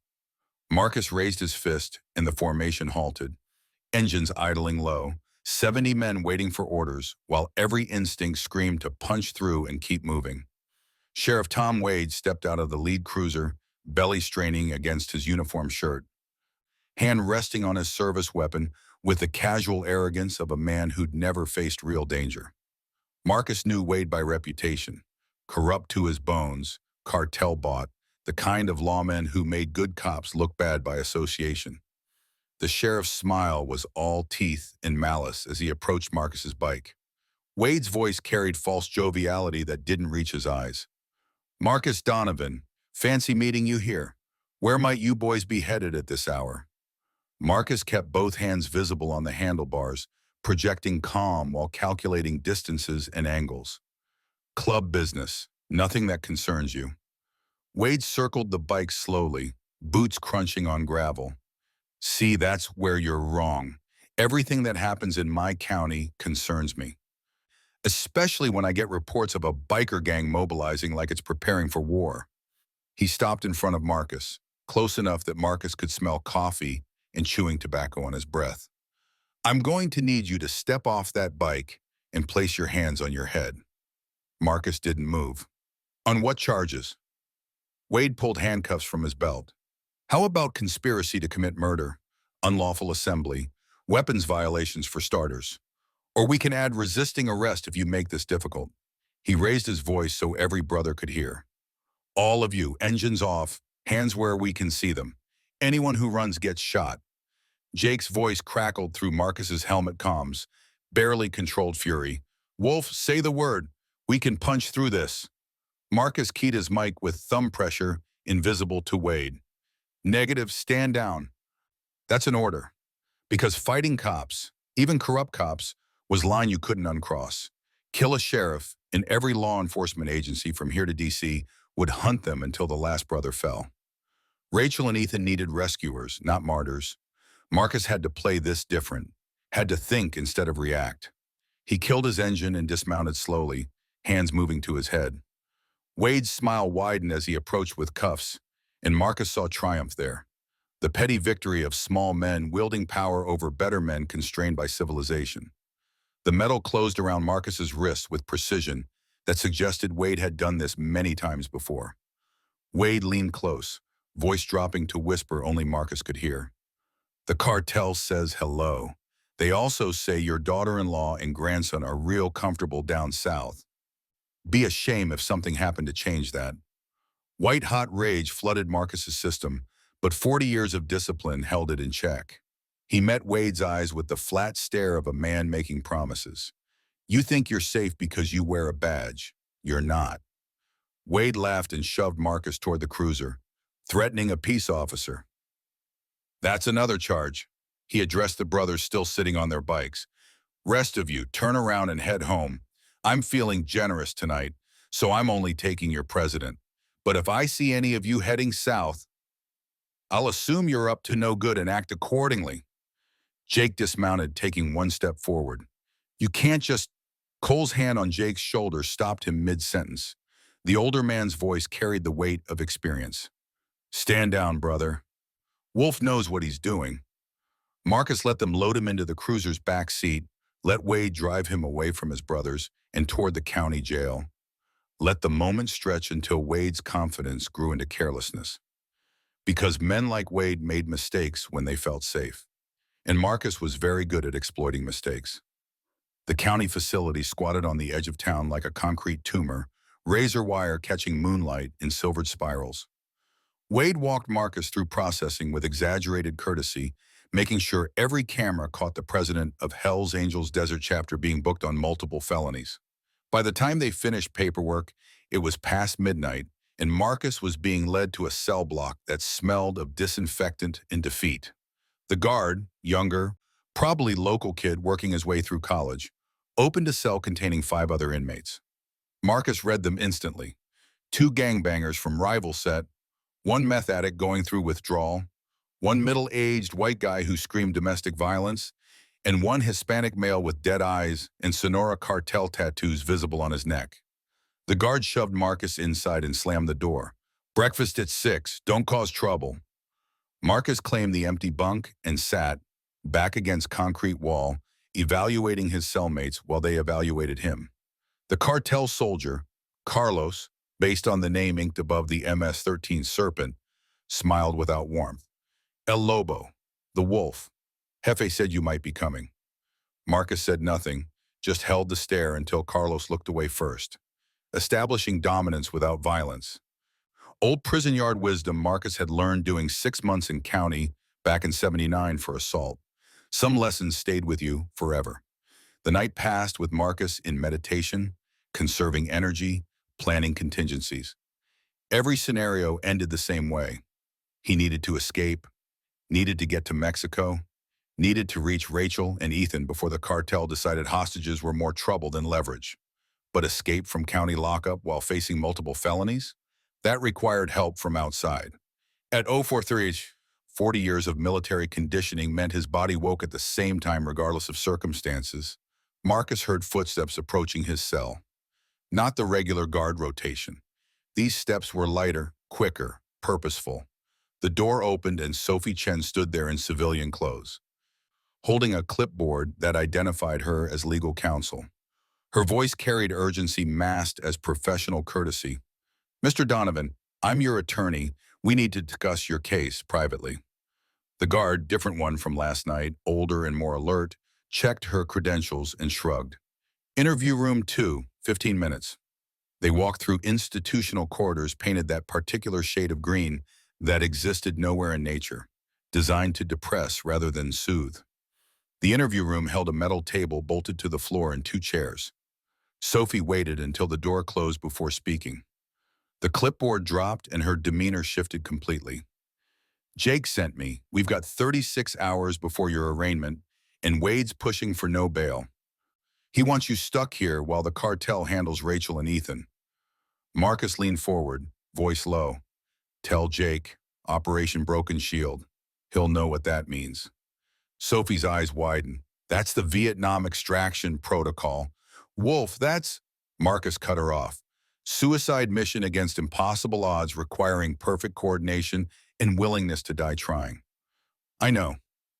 Marcus raised his fist, and the formation halted. Engines idling low, 70 men waiting for orders, while every instinct screamed to punch through and keep moving. Sheriff Tom Wade stepped out of the lead cruiser, belly straining against his uniform shirt, hand resting on his service weapon with the casual arrogance of a man who'd never faced real danger. Marcus knew Wade by reputation, corrupt to his bones, cartel-bought, the kind of lawman who made good cops look bad by association. The sheriff's smile was all teeth and malice as he approached Marcus's bike. Wade's voice carried false joviality that didn't reach his eyes. Marcus Donovan, fancy meeting you here. Where might you boys be headed at this hour? Marcus kept both hands visible on the handlebars, projecting calm while calculating distances and angles. Club business, nothing that concerns you. Wade circled the bike slowly, boots crunching on gravel. See, that's where you're wrong. Everything that happens in my county concerns me. especially when I get reports of a biker gang mobilizing like it's preparing for war. He stopped in front of Marcus, close enough that Marcus could smell coffee and chewing tobacco on his breath. I'm going to need you to step off that bike and place your hands on your head. Marcus didn't move. On what charges? Wade pulled handcuffs from his belt. How about conspiracy to commit murder, unlawful assembly, weapons violations for starters? Or we can add resisting arrest if you make this difficult. He raised his voice so every brother could hear. All of you, engines off, hands where we can see them. Anyone who runs gets shot. Jake's voice crackled through Marcus's helmet comms, barely controlled fury. Wolf, say the word. We can punch through this. Marcus keyed his mic with thumb pressure, invisible to Wade. Negative, stand down. That's an order. Because fighting cops, even corrupt cops, was line you couldn't uncross. Kill a sheriff, and every law enforcement agency from here to D.C. would hunt them until the last brother fell. Rachel and Ethan needed rescuers, not martyrs. Marcus had to play this different, had to think instead of react. He killed his engine and dismounted slowly, hands moving to his head. Wade's smile widened as he approached with cuffs, and Marcus saw triumph there. The petty victory of small men wielding power over better men constrained by civilization. The metal closed around Marcus's wrists with precision that suggested Wade had done this many times before. Wade leaned close, voice dropping to whisper only Marcus could hear. The cartel says hello. They also say your daughter-in-law and grandson are real comfortable down south. Be a shame if something happened to change that. White-hot rage flooded Marcus's system, but 40 years of discipline held it in check. He met Wade's eyes with the flat stare of a man making promises. You think you're safe because you wear a badge. You're not. Wade laughed and shoved Marcus toward the cruiser, threatening a peace officer. That's another charge. He addressed the brothers still sitting on their bikes. Rest of you, turn around and head home. I'm feeling generous tonight, so I'm only taking your president. But if I see any of you heading south, I'll assume you're up to no good and act accordingly. Jake dismounted, taking one step forward. You can't just... Cole's hand on Jake's shoulder stopped him mid-sentence. The older man's voice carried the weight of experience. Stand down, brother. Wolf knows what he's doing. Marcus let them load him into the cruiser's back seat, let Wade drive him away from his brothers and toward the county jail. Let the moment stretch until Wade's confidence grew into carelessness. Because men like Wade made mistakes when they felt safe. And Marcus was very good at exploiting mistakes. The county facility squatted on the edge of town like a concrete tumor, razor wire catching moonlight in silvered spirals. Wade walked Marcus through processing with exaggerated courtesy, making sure every camera caught the president of Hell's Angels Desert Chapter being booked on multiple felonies. By the time they finished paperwork, it was past midnight, and Marcus was being led to a cell block that smelled of disinfectant and defeat. The guard, younger, probably local kid working his way through college, opened a cell containing 5 other inmates. Marcus read them instantly. 2 gangbangers from rival set, 1 meth addict going through withdrawal, 1 middle-aged white guy who screamed domestic violence, and 1 Hispanic male with dead eyes and Sonora cartel tattoos visible on his neck. The guard shoved Marcus inside and slammed the door. Breakfast at 6, don't cause trouble. Marcus claimed the empty bunk and sat, back against concrete wall, evaluating his cellmates while they evaluated him. The cartel soldier, Carlos, based on the name inked above the MS-13 Serpent, smiled without warmth. El Lobo, the wolf. Jefe said you might be coming. Marcus said nothing, just held the stare until Carlos looked away first, establishing dominance without violence. Old prison yard wisdom Marcus had learned doing 6 months in county back in '79 for assault. Some lessons stayed with you forever. The night passed with Marcus in meditation, conserving energy, planning contingencies. Every scenario ended the same way. He needed to escape, needed to get to Mexico, needed to reach Rachel and Ethan before the cartel decided hostages were more trouble than leverage. But escape from county lockup while facing multiple felonies? That required help from outside. At 043, 40 years of military conditioning meant his body woke at the same time regardless of circumstances. Marcus heard footsteps approaching his cell. Not the regular guard rotation. These steps were lighter, quicker, purposeful. The door opened and Sophie Chen stood there in civilian clothes, holding a clipboard that identified her as legal counsel. Her voice carried urgency masked as professional courtesy. "Mr. Donovan, I'm your attorney. We need to discuss your case privately." The guard, different one from last night, older and more alert, checked her credentials and shrugged. "Interview room 2, 15 minutes." They walked through institutional corridors painted that particular shade of green that existed nowhere in nature, designed to depress rather than soothe. The interview room held a metal table bolted to the floor and 2 chairs. Sophie waited until the door closed before speaking. The clipboard dropped and her demeanor shifted completely. "Jake sent me. We've got 36 hours before your arraignment, and Wade's pushing for no bail. He wants you stuck here while the cartel handles Rachel and Ethan." Marcus leaned forward, voice low. "Tell Jake, Operation Broken Shield. He'll know what that means." Sophie's eyes widened. "That's the Vietnam extraction protocol. Wolf, that's—" Marcus cut her off. "Suicide mission against impossible odds requiring perfect coordination and willingness to die trying." "I know.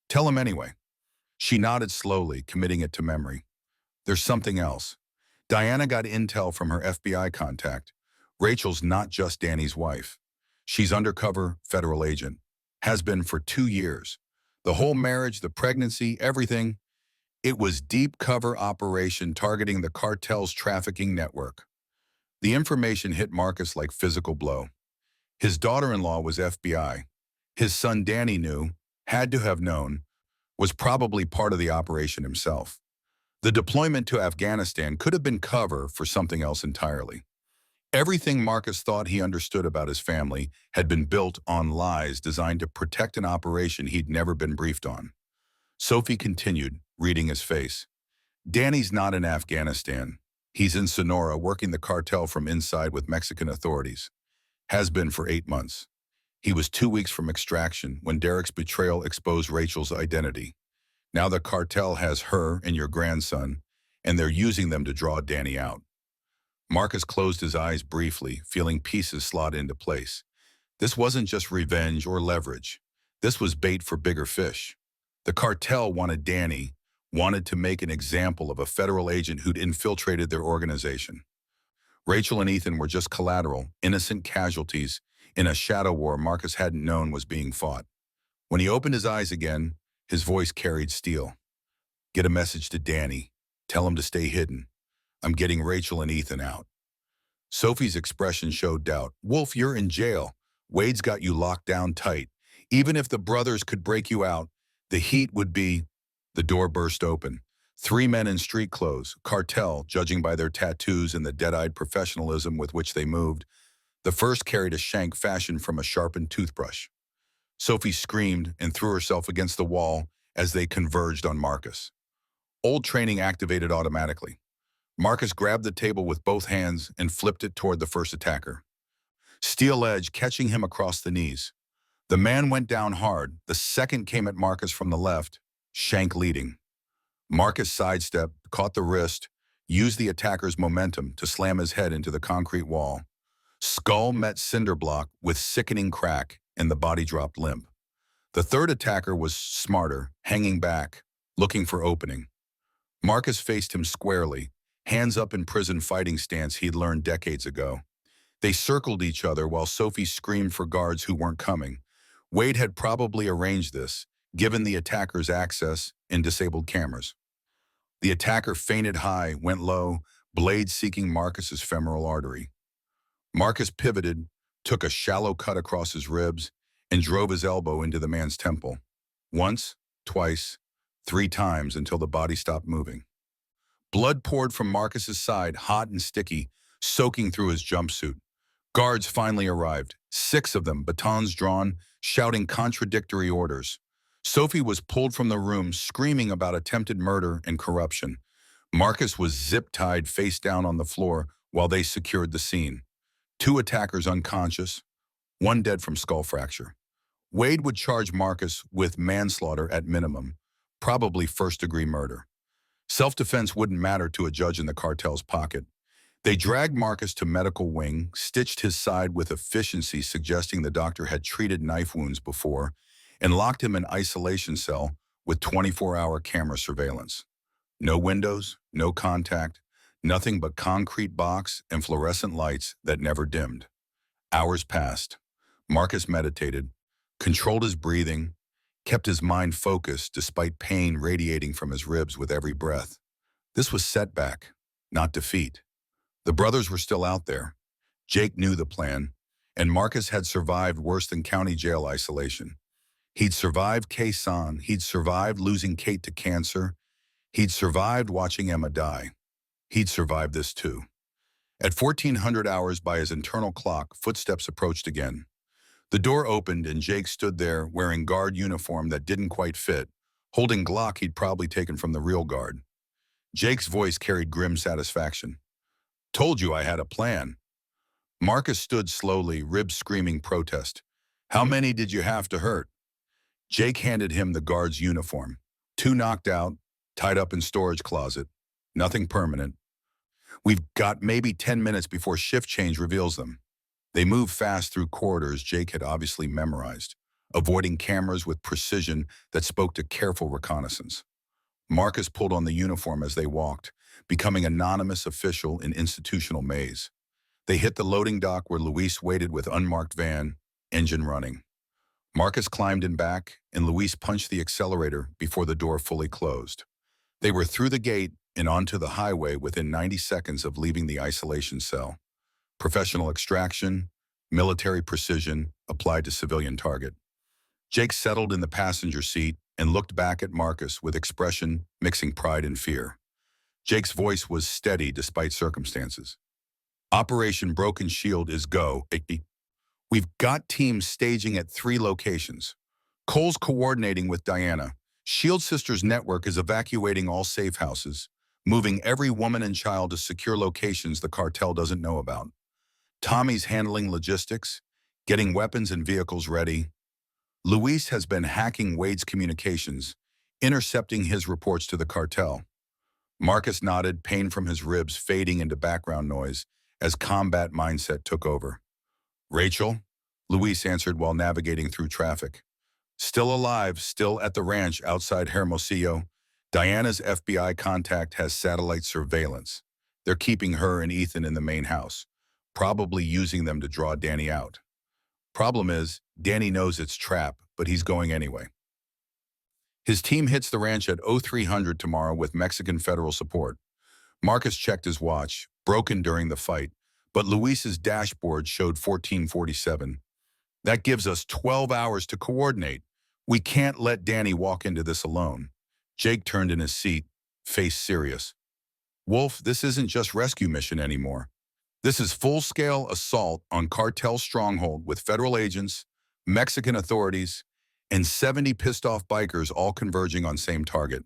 Tell him anyway." She nodded slowly, committing it to memory. "There's something else. Diana got intel from her FBI contact. Rachel's not just Danny's wife. She's undercover federal agent. Has been for 2 years. The whole marriage, the pregnancy, everything. It was deep cover operation targeting the cartel's trafficking network." The information hit Marcus like physical blow. His daughter-in-law was FBI. His son Danny knew, had to have known, was probably part of the operation himself. The deployment to Afghanistan could have been cover for something else entirely. Everything Marcus thought he understood about his family had been built on lies designed to protect an operation he'd never been briefed on. Sophie continued, reading his face. "Danny's not in Afghanistan. He's in Sonora working the cartel from inside with Mexican authorities. Has been for 8 months. He was 2 weeks from extraction when Derek's betrayal exposed Rachel's identity. Now the cartel has her and your grandson, and they're using them to draw Danny out." Marcus closed his eyes briefly, feeling pieces slot into place. This wasn't just revenge or leverage. This was bait for bigger fish. The cartel wanted Danny, wanted to make an example of a federal agent who'd infiltrated their organization. Rachel and Ethan were just collateral, innocent casualties in a shadow war Marcus hadn't known was being fought. When he opened his eyes again, his voice carried steel. "Get a message to Danny. Tell him to stay hidden. I'm getting Rachel and Ethan out." Sophie's expression showed doubt. "Wolf, you're in jail. Wade's got you locked down tight. Even if the brothers could break you out, the heat would be—" The door burst open. 3 men in street clothes, cartel, judging by their tattoos and the dead-eyed professionalism with which they moved. The first carried a shank fashioned from a sharpened toothbrush. Sophie screamed and threw herself against the wall as they converged on Marcus. Old training activated automatically. Marcus grabbed the table with both hands and flipped it toward the first attacker. Steel edge catching him across the knees. The man went down hard. The second came at Marcus from the left, shank leading. Marcus sidestepped, caught the wrist, used the attacker's momentum to slam his head into the concrete wall. Skull met cinder block with sickening crack, and the body dropped limp. The third attacker was smarter, hanging back, looking for opening. Marcus faced him squarely, hands up in prison fighting stance he'd learned decades ago. They circled each other while Sophie screamed for guards who weren't coming. Wade had probably arranged this, given the attackers access and disabled cameras. The attacker feinted high, went low, blade seeking Marcus's femoral artery. Marcus pivoted, took a shallow cut across his ribs, and drove his elbow into the man's temple. Once, twice, 3 times until the body stopped moving. Blood poured from Marcus's side, hot and sticky, soaking through his jumpsuit. Guards finally arrived, 6 of them, batons drawn, shouting contradictory orders. Sophie was pulled from the room, screaming about attempted murder and corruption. Marcus was zip-tied face down on the floor while they secured the scene. 2 attackers unconscious, 1 dead from skull fracture. Wade would charge Marcus with manslaughter at minimum, probably first-degree murder. Self-defense wouldn't matter to a judge in the cartel's pocket. They dragged Marcus to medical wing, stitched his side with efficiency, suggesting the doctor had treated knife wounds before, and locked him in isolation cell with 24-hour camera surveillance. No windows, no contact, nothing but concrete box and fluorescent lights that never dimmed. Hours passed. Marcus meditated, controlled his breathing, kept his mind focused despite pain radiating from his ribs with every breath. This was setback, not defeat. The brothers were still out there. Jake knew the plan, and Marcus had survived worse than county jail isolation. He'd survived Khe-Sanh, he'd survived losing Kate to cancer, he'd survived watching Emma die. He'd survived this too. At 1400 hours by his internal clock, footsteps approached again. The door opened and Jake stood there wearing guard uniform that didn't quite fit, holding Glock he'd probably taken from the real guard. Jake's voice carried grim satisfaction. "Told you I had a plan." Marcus stood slowly, ribs screaming protest. "How many did you have to hurt?" Jake handed him the guard's uniform. 2 knocked out, tied up in storage closet. Nothing permanent. "We've got maybe 10 minutes before shift change reveals them." They moved fast through corridors Jake had obviously memorized, avoiding cameras with precision that spoke to careful reconnaissance. Marcus pulled on the uniform as they walked, becoming anonymous official in institutional maze. They hit the loading dock where Luis waited with unmarked van, engine running. Marcus climbed in back, and Luis punched the accelerator before the door fully closed. They were through the gate and onto the highway within 90 seconds of leaving the isolation cell. Professional extraction, military precision applied to civilian target. Jake settled in the passenger seat and looked back at Marcus with expression mixing pride and fear. Jake's voice was steady despite circumstances. "Operation Broken Shield is go. We've got teams staging at 3 locations. Cole's coordinating with Diana. Shield Sisters Network is evacuating all safe houses, moving every woman and child to secure locations the cartel doesn't know about. Tommy's handling logistics, getting weapons and vehicles ready. Luis has been hacking Wade's communications, intercepting his reports to the cartel." Marcus nodded, pain from his ribs fading into background noise as combat mindset took over. "Rachel?" Luis answered while navigating through traffic. "Still alive, still at the ranch outside Hermosillo. Diana's FBI contact has satellite surveillance. They're keeping her and Ethan in the main house, probably using them to draw Danny out. Problem is, Danny knows it's trap, but he's going anyway." His team hits the ranch at 0300 tomorrow with Mexican federal support. Marcus checked his watch, broken during the fight, but Luis's dashboard showed 1447. "That gives us 12 hours to coordinate. We can't let Danny walk into this alone." Jake turned in his seat, face serious. "Wolf, this isn't just rescue mission anymore. This is full-scale assault on cartel stronghold with federal agents, Mexican authorities, and 70 pissed-off bikers all converging on same target.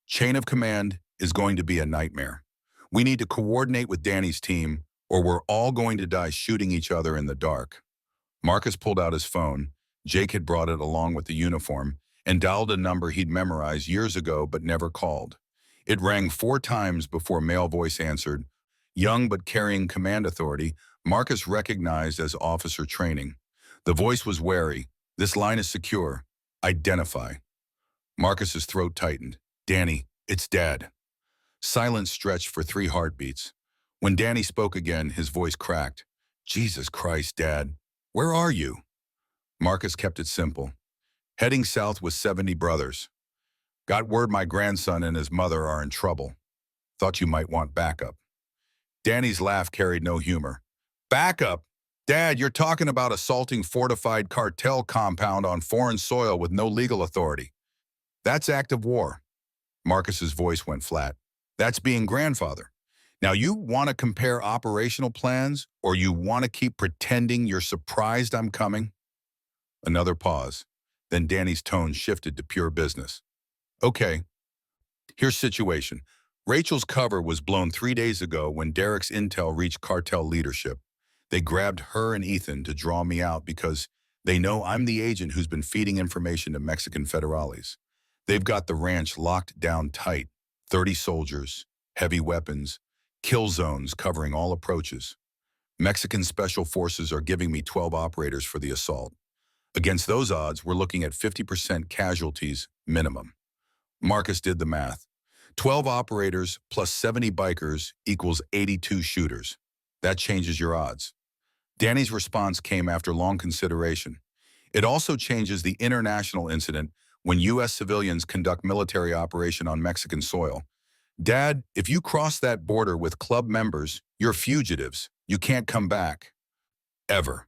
Chain of command is going to be a nightmare. We need to coordinate with Danny's team, or we're all going to die shooting each other in the dark." Marcus pulled out his phone. Jake had brought it along with the uniform and dialed a number he'd memorized years ago but never called. It rang 4 times before male voice answered. Young but carrying command authority, Marcus recognized as officer training. The voice was wary. "This line is secure. Identify." Marcus's throat tightened. "Danny, it's Dad." Silence stretched for 3 heartbeats. When Danny spoke again, his voice cracked. "Jesus Christ, Dad. Where are you?" Marcus kept it simple. "Heading south with 70 brothers. Got word my grandson and his mother are in trouble. Thought you might want backup." Danny's laugh carried no humor. "Backup? Dad, you're talking about assaulting fortified cartel compound on foreign soil with no legal authority. That's active war." Marcus's voice went flat. "That's being grandfather. Now you want to compare operational plans, or you want to keep pretending you're surprised I'm coming?" Another pause. Then Danny's tone shifted to pure business. "Okay, here's situation. Rachel's cover was blown 3 days ago when Derek's intel reached cartel leadership. They grabbed her and Ethan to draw me out because they know I'm the agent who's been feeding information to Mexican federales. They've got the ranch locked down tight, 30 soldiers, heavy weapons, kill zones covering all approaches. Mexican special forces are giving me 12 operators for the assault. Against those odds, we're looking at 50% casualties minimum. Marcus did the math. 12 operators plus 70 bikers equals 82 shooters. That changes your odds. Danny's response came after long consideration. It also changes the international incident when U.S. civilians conduct military operation on Mexican soil. Dad, if you cross that border with club members, you're fugitives. You can't come back. Ever.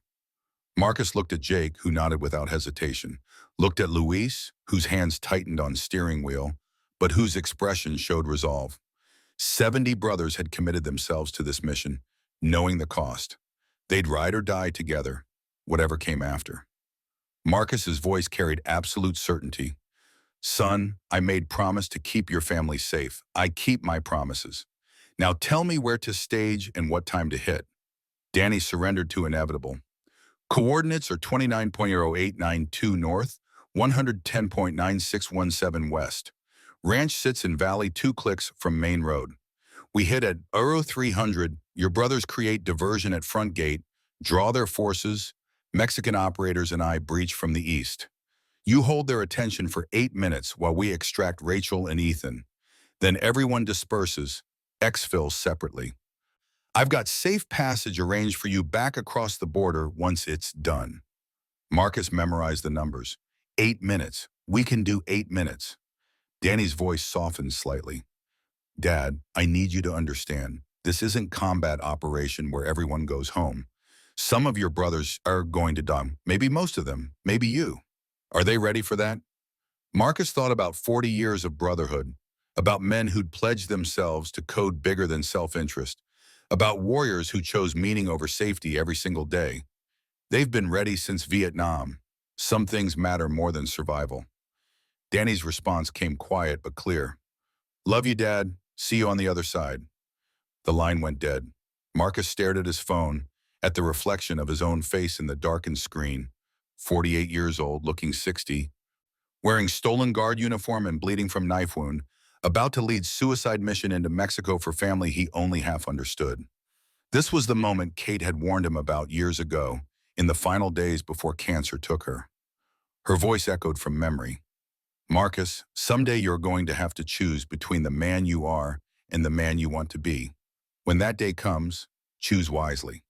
Marcus looked at Jake, who nodded without hesitation, looked at Luis, whose hands tightened on steering wheel, but whose expression showed resolve. 70 brothers had committed themselves to this mission, knowing the cost. They'd ride or die together, whatever came after. Marcus's voice carried absolute certainty. Son, I made promise to keep your family safe. I keep my promises. Now tell me where to stage and what time to hit. Danny surrendered to inevitable. Coordinates are 29.0892 north, 110.9617 west. Ranch sits in valley 2 clicks from main road. We hit at Euro 300. Your brothers create diversion at front gate, draw their forces. Mexican operators and I breach from the east. You hold their attention for 8 minutes while we extract Rachel and Ethan. Then everyone disperses, exfils separately. I've got safe passage arranged for you back across the border once it's done. Marcus memorized the numbers. 8 minutes. We can do 8 minutes. Danny's voice softened slightly. Dad, I need you to understand. This isn't combat operation where everyone goes home. Some of your brothers are going to die. Maybe most of them. Maybe you. Are they ready for that? Marcus thought about 40 years of brotherhood, about men who'd pledged themselves to code bigger than self-interest, about warriors who chose meaning over safety every single day. They've been ready since Vietnam. Some things matter more than survival. Danny's response came quiet but clear. Love you, Dad. See you on the other side. The line went dead. Marcus stared at his phone, at the reflection of his own face in the darkened screen. 48 years old, looking 60, wearing stolen guard uniform and bleeding from knife wound, about to lead suicide mission into Mexico for family he only half understood. This was the moment Kate had warned him about years ago, in the final days before cancer took her. Her voice echoed from memory. Marcus, someday you're going to have to choose between the man you are and the man you want to be. When that day comes, choose wisely.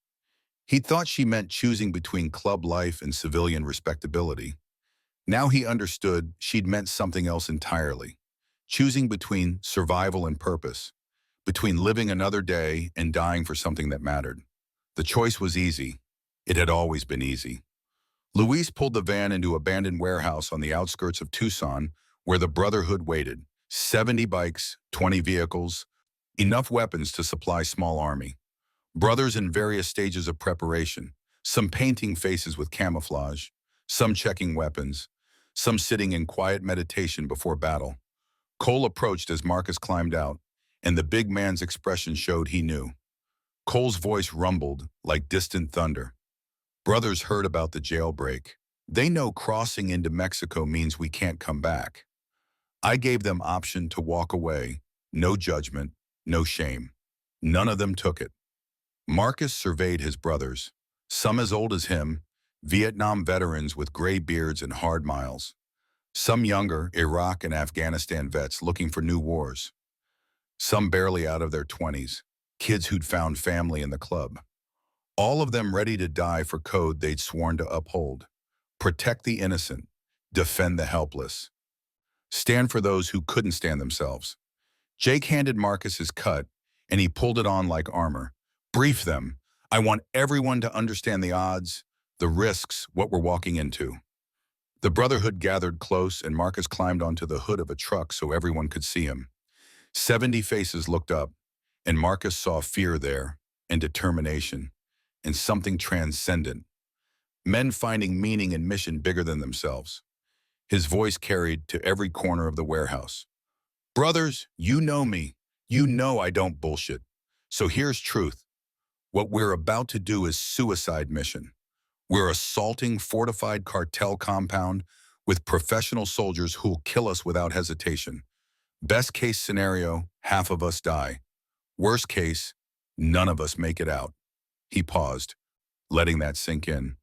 He thought she meant choosing between club life and civilian respectability. Now he understood she'd meant something else entirely. Choosing between survival and purpose, between living another day and dying for something that mattered. The choice was easy. It had always been easy. Luis pulled the van into an abandoned warehouse on the outskirts of Tucson, where the Brotherhood waited. 70 bikes, 20 vehicles, enough weapons to supply small army. Brothers in various stages of preparation, some painting faces with camouflage, some checking weapons, some sitting in quiet meditation before battle. Cole approached as Marcus climbed out, and the big man's expression showed he knew. Cole's voice rumbled like distant thunder. Brothers heard about the jailbreak. They know crossing into Mexico means we can't come back. I gave them option to walk away. No judgment, no shame. None of them took it. Marcus surveyed his brothers, some as old as him, Vietnam veterans with gray beards and hard miles. Some younger, Iraq and Afghanistan vets looking for new wars. Some barely out of their 20s, kids who'd found family in the club. All of them ready to die for code they'd sworn to uphold. Protect the innocent, defend the helpless. Stand for those who couldn't stand themselves. Jake handed Marcus his cut, and he pulled it on like armor. Brief them. I want everyone to understand the odds, the risks, what we're walking into. The Brotherhood gathered close, and Marcus climbed onto the hood of a truck so everyone could see him. 70 faces looked up, and Marcus saw fear there, and determination, and something transcendent. Men finding meaning and mission bigger than themselves. His voice carried to every corner of the warehouse. Brothers, you know me. You know I don't bullshit. So here's truth. What we're about to do is suicide mission. We're assaulting fortified cartel compound with professional soldiers who'll kill us without hesitation. Best case scenario, half of us die. Worst case, none of us make it out. He paused, letting that sink in.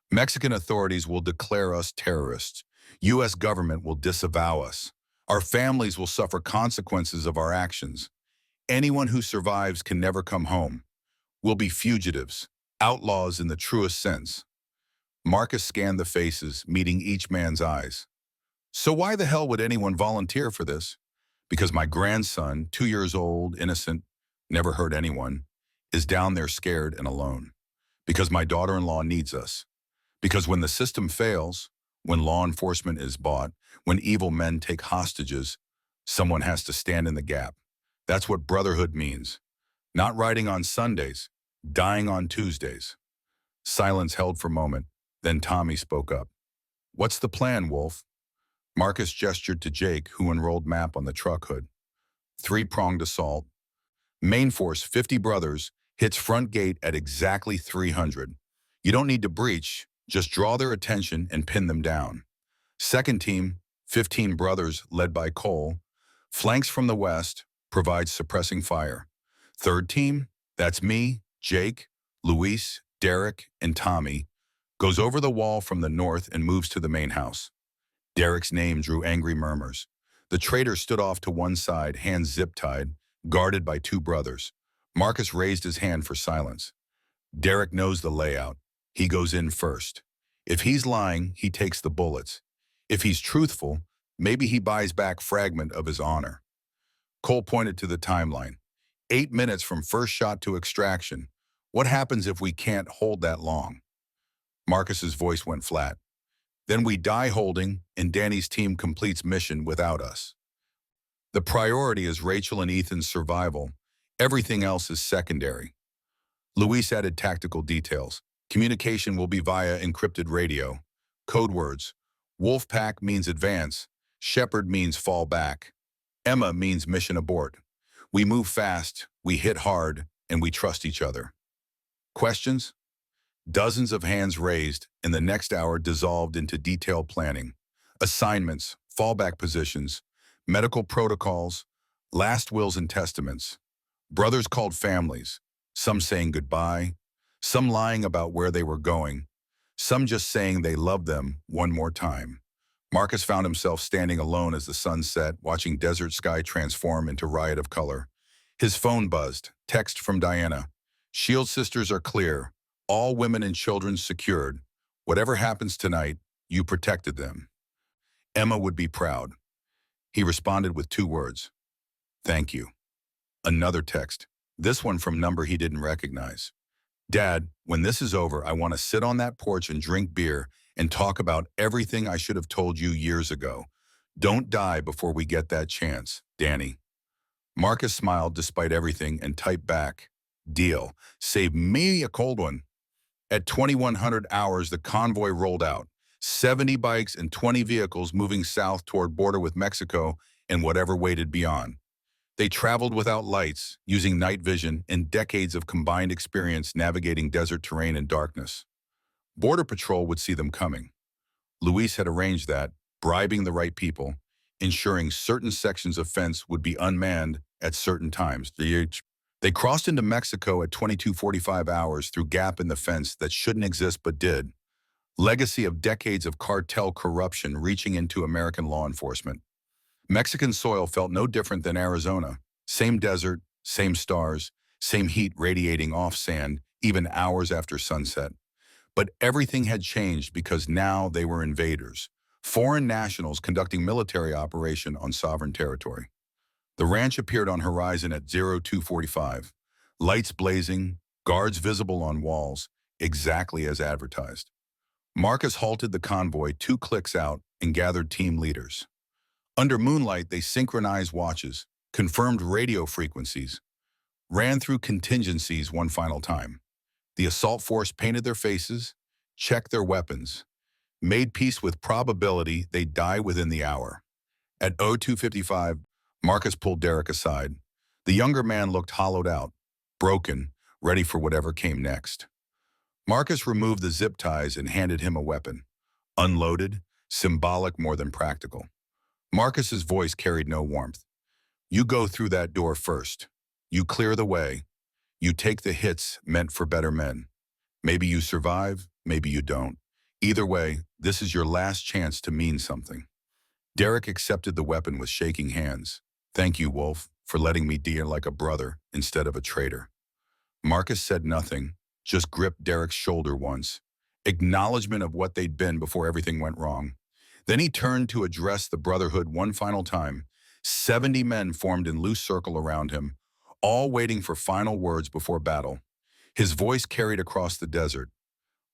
Mexican authorities will declare us terrorists. U.S. government will disavow us. Our families will suffer consequences of our actions. Anyone who survives can never come home. We'll be fugitives, outlaws in the truest sense. Marcus scanned the faces, meeting each man's eyes. So why the hell would anyone volunteer for this? Because my grandson, 2 years old, innocent, never hurt anyone, is down there scared and alone. Because my daughter-in-law needs us. Because when the system fails, when law enforcement is bought, when evil men take hostages, someone has to stand in the gap. That's what brotherhood means. Not riding on Sundays, dying on Tuesdays. Silence held for a moment, then Tommy spoke up. What's the plan, Wolf? Marcus gestured to Jake, who unrolled map on the truck hood. Three-pronged assault. Main force, 50 brothers, hits front gate at exactly 300. You don't need to breach, just draw their attention and pin them down. Second team, 15 brothers led by Cole, flanks from the west, provides suppressing fire. Third team, that's me, Jake, Luis, Derek, and Tommy, goes over the wall from the north and moves to the main house. Derek's name drew angry murmurs. The traitor stood off to one side, hands zip-tied, guarded by two brothers. Marcus raised his hand for silence. Derek knows the layout. He goes in first. If he's lying, he takes the bullets. If he's truthful, maybe he buys back fragment of his honor. Cole pointed to the timeline. 8 minutes from first shot to extraction. What happens if we can't hold that long? Marcus's voice went flat. Then we die holding, and Danny's team completes mission without us. The priority is Rachel and Ethan's survival. Everything else is secondary. Luis added tactical details. Communication will be via encrypted radio. Code words. Wolfpack means advance. Shepherd means fall back. Emma means mission abort. We move fast, we hit hard, and we trust each other. Questions? Dozens of hands raised, and the next hour dissolved into detailed planning. Assignments, fallback positions, medical protocols, last wills and testaments. Brothers called families, some saying goodbye, some lying about where they were going, some just saying they loved them one more time. Marcus found himself standing alone as the sun set, watching desert sky transform into riot of color. His phone buzzed, text from Diana. Shield sisters are clear. All women and children secured. Whatever happens tonight, you protected them. Emma would be proud. He responded with 2 words. Thank you. Another text, this one from number he didn't recognize. Dad, when this is over, I want to sit on that porch and drink beer and talk about everything I should have told you years ago. Don't die before we get that chance, Danny. Marcus smiled despite everything and typed back, deal. Save me a cold one. At 2100 hours, the convoy rolled out. 70 bikes and 20 vehicles moving south toward border with Mexico and whatever waited beyond. They traveled without lights, using night vision and decades of combined experience navigating desert terrain and darkness. Border Patrol would see them coming. Luis had arranged that, bribing the right people, ensuring certain sections of fence would be unmanned at certain times. They crossed into Mexico at 22:45 hours through gap in the fence that shouldn't exist but did. Legacy of decades of cartel corruption reaching into American law enforcement. Mexican soil felt no different than Arizona. Same desert, same stars, same heat radiating off sand, even hours after sunset. But everything had changed because now they were invaders, foreign nationals conducting military operation on sovereign territory. The ranch appeared on horizon at 0245, lights blazing, guards visible on walls, exactly as advertised. Marcus halted the convoy 2 clicks out and gathered team leaders. Under moonlight, they synchronized watches, confirmed radio frequencies, ran through contingencies one final time. The assault force painted their faces, checked their weapons, made peace with probability they'd die within the hour. At 0255, Marcus pulled Derek aside. The younger man looked hollowed out, broken, ready for whatever came next. Marcus removed the zip ties and handed him a weapon. Unloaded, symbolic more than practical. Marcus's voice carried no warmth. You go through that door first. You clear the way. You take the hits meant for better men. Maybe you survive, maybe you don't. Either way, this is your last chance to mean something. Derek accepted the weapon with shaking hands. Thank you, Wolf, for letting me deal like a brother instead of a traitor. Marcus said nothing, just gripped Derek's shoulder once. Acknowledgement of what they'd been before everything went wrong. Then he turned to address the Brotherhood one final time. 70 men formed in loose circle around him, all waiting for final words before battle. His voice carried across the desert.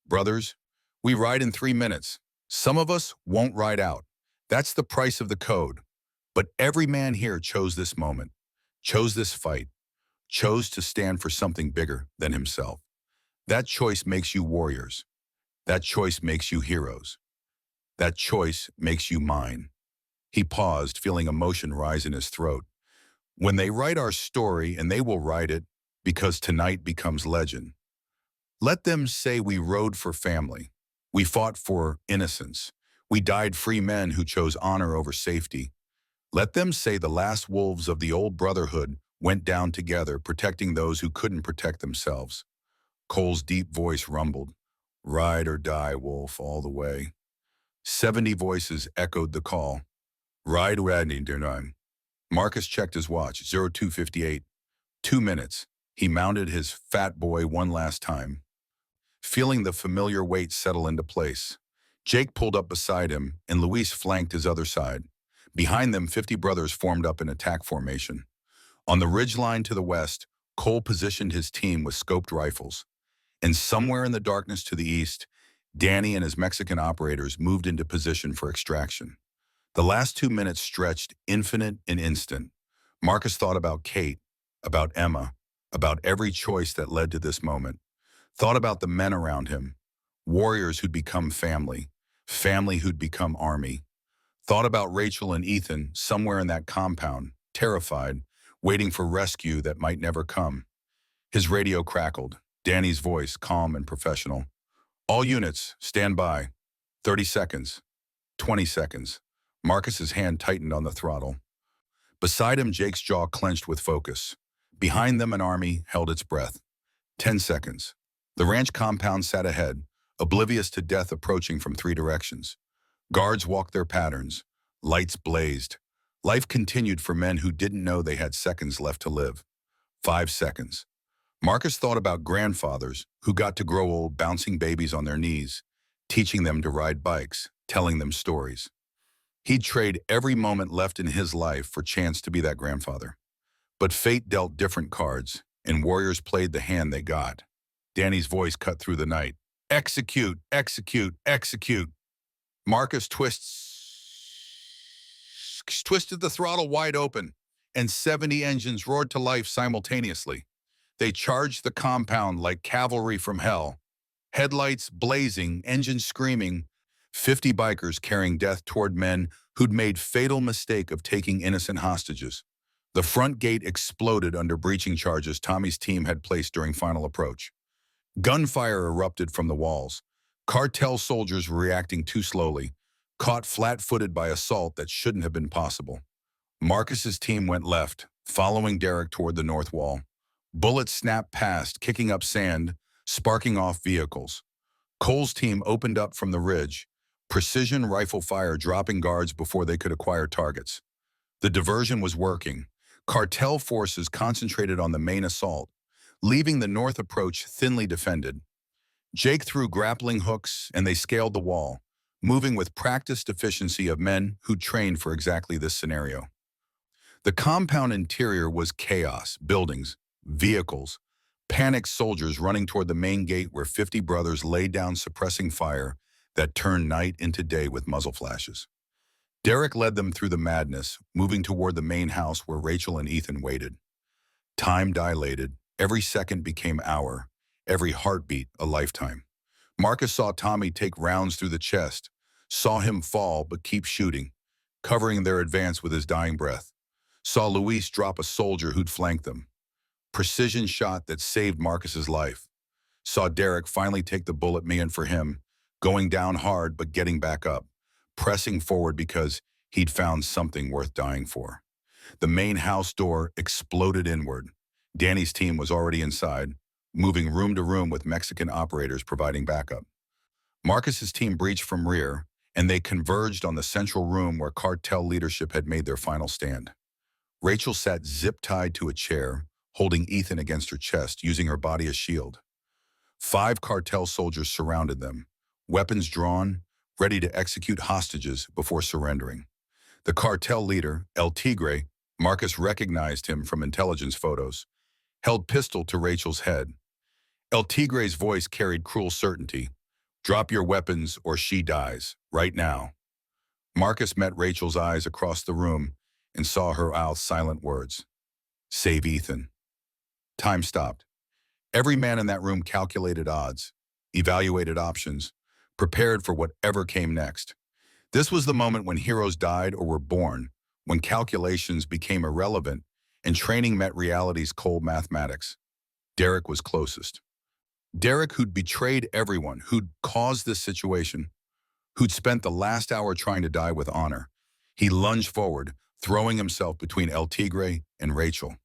Brothers, we ride in 3 minutes. Some of us won't ride out. That's the price of the code. But every man here chose this moment, chose this fight, chose to stand for something bigger than himself. That choice makes you warriors. That choice makes you heroes. That choice makes you mine. He paused, feeling emotion rise in his throat. When they write our story, and they will write it, because tonight becomes legend. Let them say we rode for family. We fought for innocence. We died free men who chose honor over safety. Let them say the last wolves of the old brotherhood went down together, protecting those who couldn't protect themselves. Cole's deep voice rumbled. Ride or die, Wolf, all the way. 70 voices echoed the call. Ride Radney, dear nine. Marcus checked his watch, 0258. 2 minutes. He mounted his fat boy one last time. Feeling the familiar weight settle into place, Jake pulled up beside him, and Luis flanked his other side. Behind them, 50 brothers formed up in attack formation. On the ridgeline to the west, Cole positioned his team with scoped rifles. And somewhere in the darkness to the east, Danny and his Mexican operators moved into position for extraction. The last 2 minutes stretched infinite and instant. Marcus thought about Kate, about Emma, about every choice that led to this moment. Thought about the men around him, warriors who'd become family, family who'd become army. Thought about Rachel and Ethan somewhere in that compound, terrified, waiting for rescue that might never come. His radio crackled, Danny's voice calm and professional. All units, stand by. 30 seconds. 20 seconds. Marcus's hand tightened on the throttle. Beside him, Jake's jaw clenched with focus. Behind them, an army held its breath. 10 seconds. The ranch compound sat ahead, oblivious to death approaching from 3 directions. Guards walked their patterns. Lights blazed. Life continued for men who didn't know they had seconds left to live. 5 seconds. Marcus thought about grandfathers who got to grow old bouncing babies on their knees, teaching them to ride bikes, telling them stories. He'd trade every moment left in his life for chance to be that grandfather. But fate dealt different cards, and warriors played the hand they got. Danny's voice cut through the night. Execute, execute, execute. Marcus twisted the throttle wide open, and 70 engines roared to life simultaneously. They charged the compound like cavalry from hell. Headlights blazing, engines screaming, 50 bikers carrying death toward men who'd made fatal mistake of taking innocent hostages. The front gate exploded under breaching charges Tommy's team had placed during final approach. Gunfire erupted from the walls. Cartel soldiers were reacting too slowly, caught flat-footed by assault that shouldn't have been possible. Marcus's team went left, following Derek toward the north wall. Bullets snapped past, kicking up sand, sparking off vehicles. Cole's team opened up from the ridge, precision rifle fire dropping guards before they could acquire targets. The diversion was working. Cartel forces concentrated on the main assault, leaving the north approach thinly defended. Jake threw grappling hooks, and they scaled the wall, moving with practiced efficiency of men who trained for exactly this scenario. The compound interior was chaos, buildings, vehicles, panicked soldiers running toward the main gate where 50 brothers laid down suppressing fire that turned night into day with muzzle flashes. Derek led them through the madness, moving toward the main house where Rachel and Ethan waited. Time dilated, every second became hour, every heartbeat a lifetime. Marcus saw Tommy take rounds through the chest, saw him fall but keep shooting, covering their advance with his dying breath. Saw Luis drop a soldier who'd flanked them. Precision shot that saved Marcus's life. Saw Derek finally take the bullet meant for him, going down hard but getting back up, pressing forward because he'd found something worth dying for. The main house door exploded inward. Danny's team was already inside, moving room to room with Mexican operators providing backup. Marcus's team breached from rear, and they converged on the central room where cartel leadership had made their final stand. Rachel sat zip-tied to a chair, holding Ethan against her chest, using her body as shield. 5 cartel soldiers surrounded them, weapons drawn, ready to execute hostages before surrendering. The cartel leader, El Tigre, Marcus recognized him from intelligence photos, held pistol to Rachel's head. El Tigre's voice carried cruel certainty. Drop your weapons or she dies, right now. Marcus met Rachel's eyes across the room and saw her mouth silent words. Save Ethan. Time stopped. Every man in that room calculated odds, evaluated options, prepared for whatever came next. This was the moment when heroes died or were born, when calculations became irrelevant and training met reality's cold mathematics. Derek was closest. Derek, who'd betrayed everyone, who'd caused this situation, who'd spent the last hour trying to die with honor. He lunged forward, throwing himself between El Tigre and Rachel.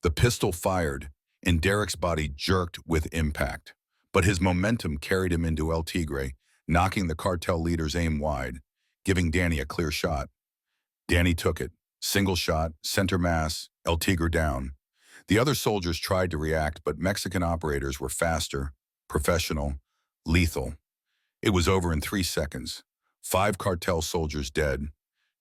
The pistol fired, and Derek's body jerked with impact. But his momentum carried him into El Tigre, knocking the cartel leader's aim wide, giving Danny a clear shot. Danny took it. Single shot, center mass, El Tigre down. The other soldiers tried to react, but Mexican operators were faster, professional, lethal. It was over in 3 seconds. 5 cartel soldiers dead,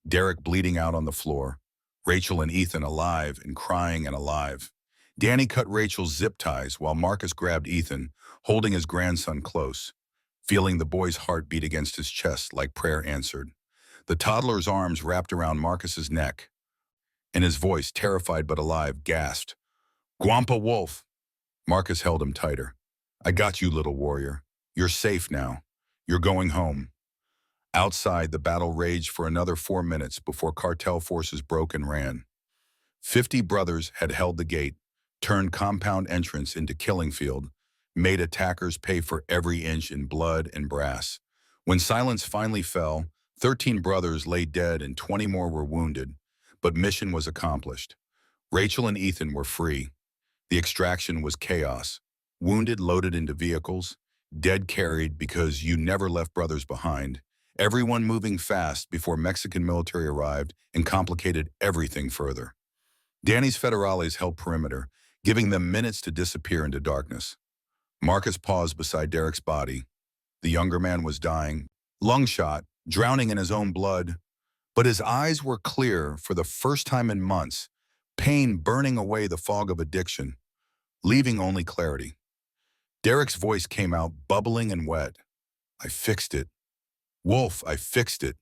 Derek bleeding out on the floor, Rachel and Ethan alive and crying and alive. Danny cut Rachel's zip ties while Marcus grabbed Ethan, holding his grandson close, feeling the boy's heart beat against his chest like prayer answered. The toddler's arms wrapped around Marcus's neck, and his voice, terrified but alive, gasped, "Guampa Wolf!" Marcus held him tighter. "I got you, little warrior. You're safe now. You're going home." Outside, the battle raged for another 4 minutes before cartel forces broke and ran. 50 brothers had held the gate, turned compound entrance into killing field, made attackers pay for every inch in blood and brass. When silence finally fell, 13 brothers lay dead and 20 more were wounded, but mission was accomplished. Rachel and Ethan were free. The extraction was chaos. Wounded loaded into vehicles, dead carried because you never left brothers behind. Everyone moving fast before Mexican military arrived and complicated everything further. Danny's federales held perimeter, giving them minutes to disappear into darkness. Marcus paused beside Derek's body. The younger man was dying, lung shot, drowning in his own blood, but his eyes were clear for the first time in months, pain burning away the fog of addiction, leaving only clarity. Derek's voice came out bubbling and wet. "I fixed it. Wolf, I fixed it."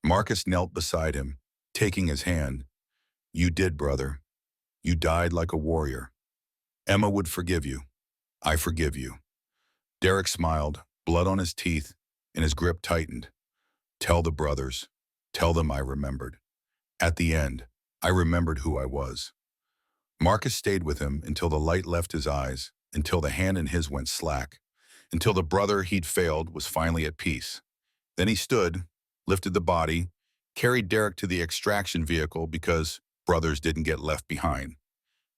Marcus knelt beside him, taking his hand. "You did, brother. You died like a warrior. Emma would forgive you. I forgive you." Derek smiled, blood on his teeth, and his grip tightened. "Tell the brothers. Tell them I remembered. At the end, I remembered who I was." Marcus stayed with him until the light left his eyes, until the hand in his went slack, until the brother he'd failed was finally at peace. Then he stood, lifted the body, carried Derek to the extraction vehicle because brothers didn't get left behind.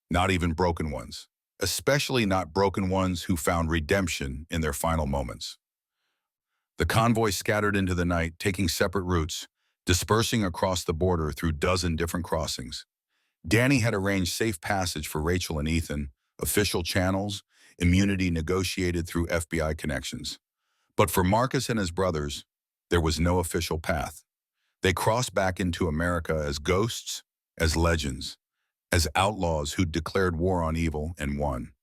Not even broken ones, especially not broken ones who found redemption in their final moments. The convoy scattered into the night, taking separate routes, dispersing across the border through dozen different crossings. Danny had arranged safe passage for Rachel and Ethan, official channels, immunity negotiated through FBI connections. But for Marcus and his brothers, there was no official path. They crossed back into America as ghosts, as legends, as outlaws who'd declared war on evil and won.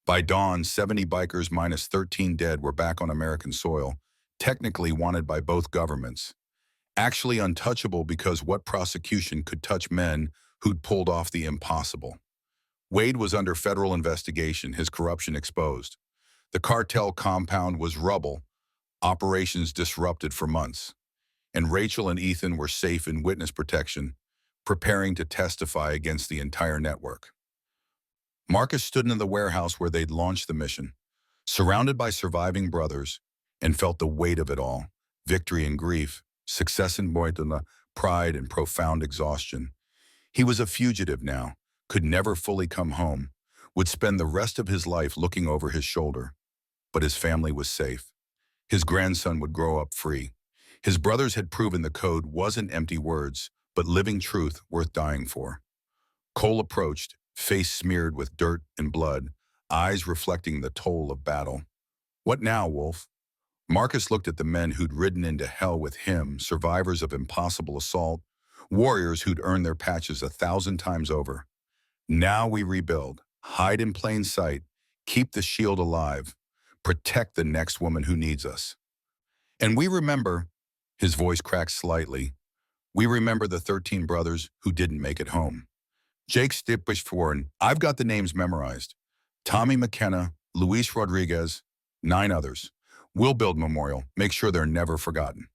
By dawn, 70 bikers minus 13 dead were back on American soil, technically wanted by both governments. Actually untouchable because what prosecution could touch men who'd pulled off the impossible? Wade was under federal investigation, his corruption exposed. The cartel compound was rubble, operations disrupted for months. And Rachel and Ethan were safe in witness protection, preparing to testify against the entire network. Marcus stood in the warehouse where they'd launched the mission, surrounded by surviving brothers, and felt the weight of it all, victory and grief, success and pride and profound exhaustion. He was a fugitive now, could never fully come home, would spend the rest of his life looking over his shoulder. But his family was safe. His grandson would grow up free. His brothers had proven the code wasn't empty words, but living truth worth dying for. Cole approached, face smeared with dirt and blood, eyes reflecting the toll of battle. What now, Wolf? Marcus looked at the men who'd ridden into hell with him, survivors of impossible assault, warriors who'd earned their patches 1,000 times over. Now we rebuild, hide in plain sight, keep the shield alive, protect the next woman who needs us. And we remember, his voice cracked slightly, we remember the 13 brothers who didn't make it home. Jake Stipishforen, I've got the names memorized. Tommy McKenna, Luis Rodriguez, 9 others. We'll build memorial, make sure they're never forgotten.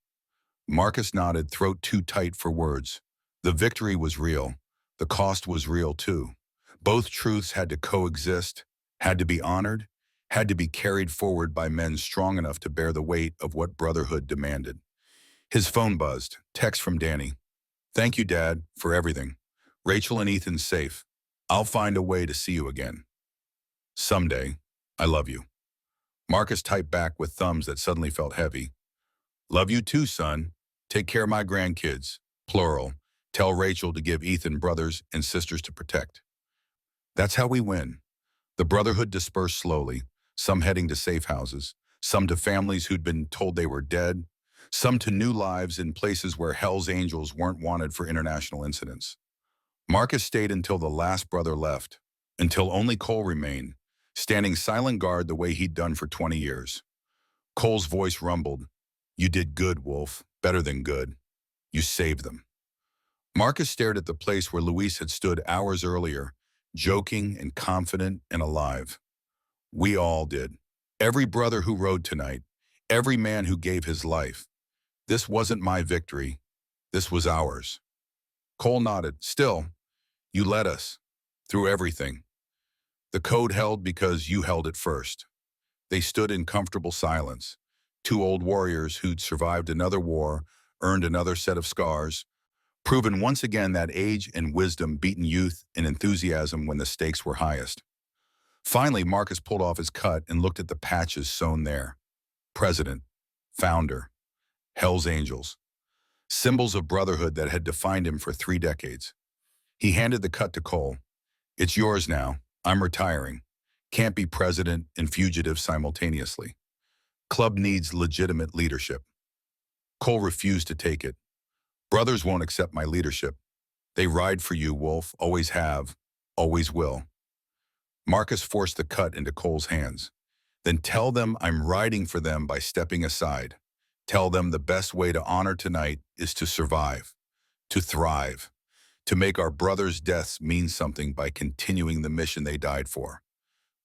Marcus nodded, throat too tight for words. The victory was real. The cost was real too. Both truths had to coexist, had to be honored, had to be carried forward by men strong enough to bear the weight of what brotherhood demanded. His phone buzzed, text from Danny. Thank you, Dad, for everything. Rachel and Ethan's safe. I'll find a way to see you again. Someday. I love you. Marcus typed back with thumbs that suddenly felt heavy. Love you too, son. Take care of my grandkids. Plural. Tell Rachel to give Ethan brothers and sisters to protect. That's how we win. The brotherhood dispersed slowly, some heading to safe houses, some to families who'd been told they were dead, some to new lives in places where Hell's Angels weren't wanted for international incidents. Marcus stayed until the last brother left, until only Cole remained, standing silent guard the way he'd done for 20 years. Cole's voice rumbled. You did good, Wolf, better than good. You saved them. Marcus stared at the place where Luis had stood hours earlier, joking and confident and alive. We all did. Every brother who rode tonight, every man who gave his life. This wasn't my victory. This was ours. Cole nodded. Still, you led us. Through everything. The code held because you held it first. They stood in comfortable silence. 2 old warriors who'd survived another war, earned another set of scars, proven once again that age and wisdom beaten youth and enthusiasm when the stakes were highest. Finally, Marcus pulled off his cut and looked at the patches sewn there. President, founder, Hell's Angels. Symbols of brotherhood that had defined him for 3 decades. He handed the cut to Cole. It's yours now. I'm retiring. Can't be president and fugitive simultaneously. Club needs legitimate leadership. Cole refused to take it. Brothers won't accept my leadership. They ride for you, Wolf. Always have. Always will. Marcus forced the cut into Cole's hands. Then tell them I'm riding for them by stepping aside. Tell them the best way to honor tonight is to survive, to thrive, to make our brothers' deaths mean something by continuing the mission they died for.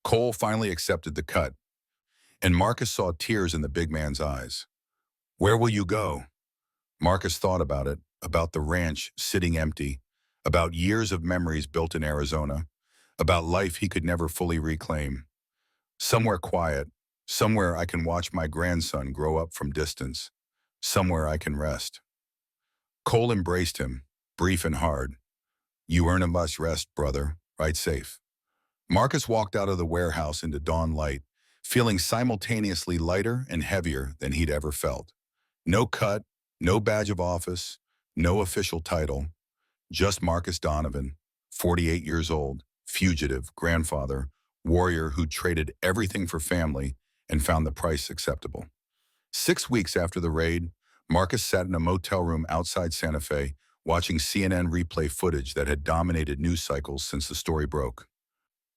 Cole finally accepted the cut, and Marcus saw tears in the big man's eyes. Where will you go? Marcus thought about it, about the ranch sitting empty, about years of memories built in Arizona, about life he could never fully reclaim. Somewhere quiet, somewhere I can watch my grandson grow up from distance, somewhere I can rest. Cole embraced him, brief and hard. You earn a must rest, brother. Ride safe. Marcus walked out of the warehouse into dawn light, feeling simultaneously lighter and heavier than he'd ever felt. No cut, no badge of office, no official title, just Marcus Donovan, 48 years old, fugitive, grandfather, warrior who traded everything for family and found the price acceptable. 6 weeks after the raid, Marcus sat in a motel room outside Santa Fe, watching CNN replay footage that had dominated news cycles since the story broke.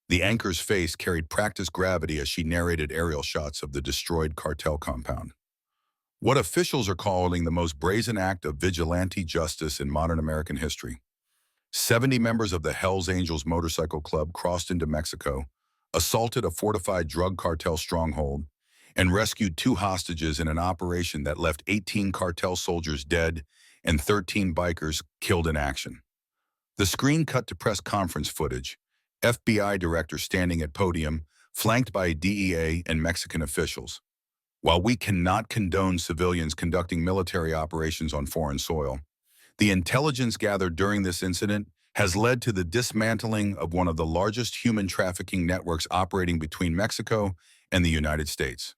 The anchor's face carried practiced gravity as she narrated aerial shots of the destroyed cartel compound. What officials are calling the most brazen act of vigilante justice in modern American history. 70 members of the Hells Angels motorcycle club crossed into Mexico, assaulted a fortified drug cartel stronghold, and rescued 2 hostages in an operation that left 18 cartel soldiers dead and 13 bikers killed in action. The screen cut to press conference footage, FBI director standing at podium, flanked by DEA and Mexican officials. While we cannot condone civilians conducting military operations on foreign soil, the intelligence gathered during this incident has led to the dismantling of one of the largest human trafficking networks operating between Mexico and the United States.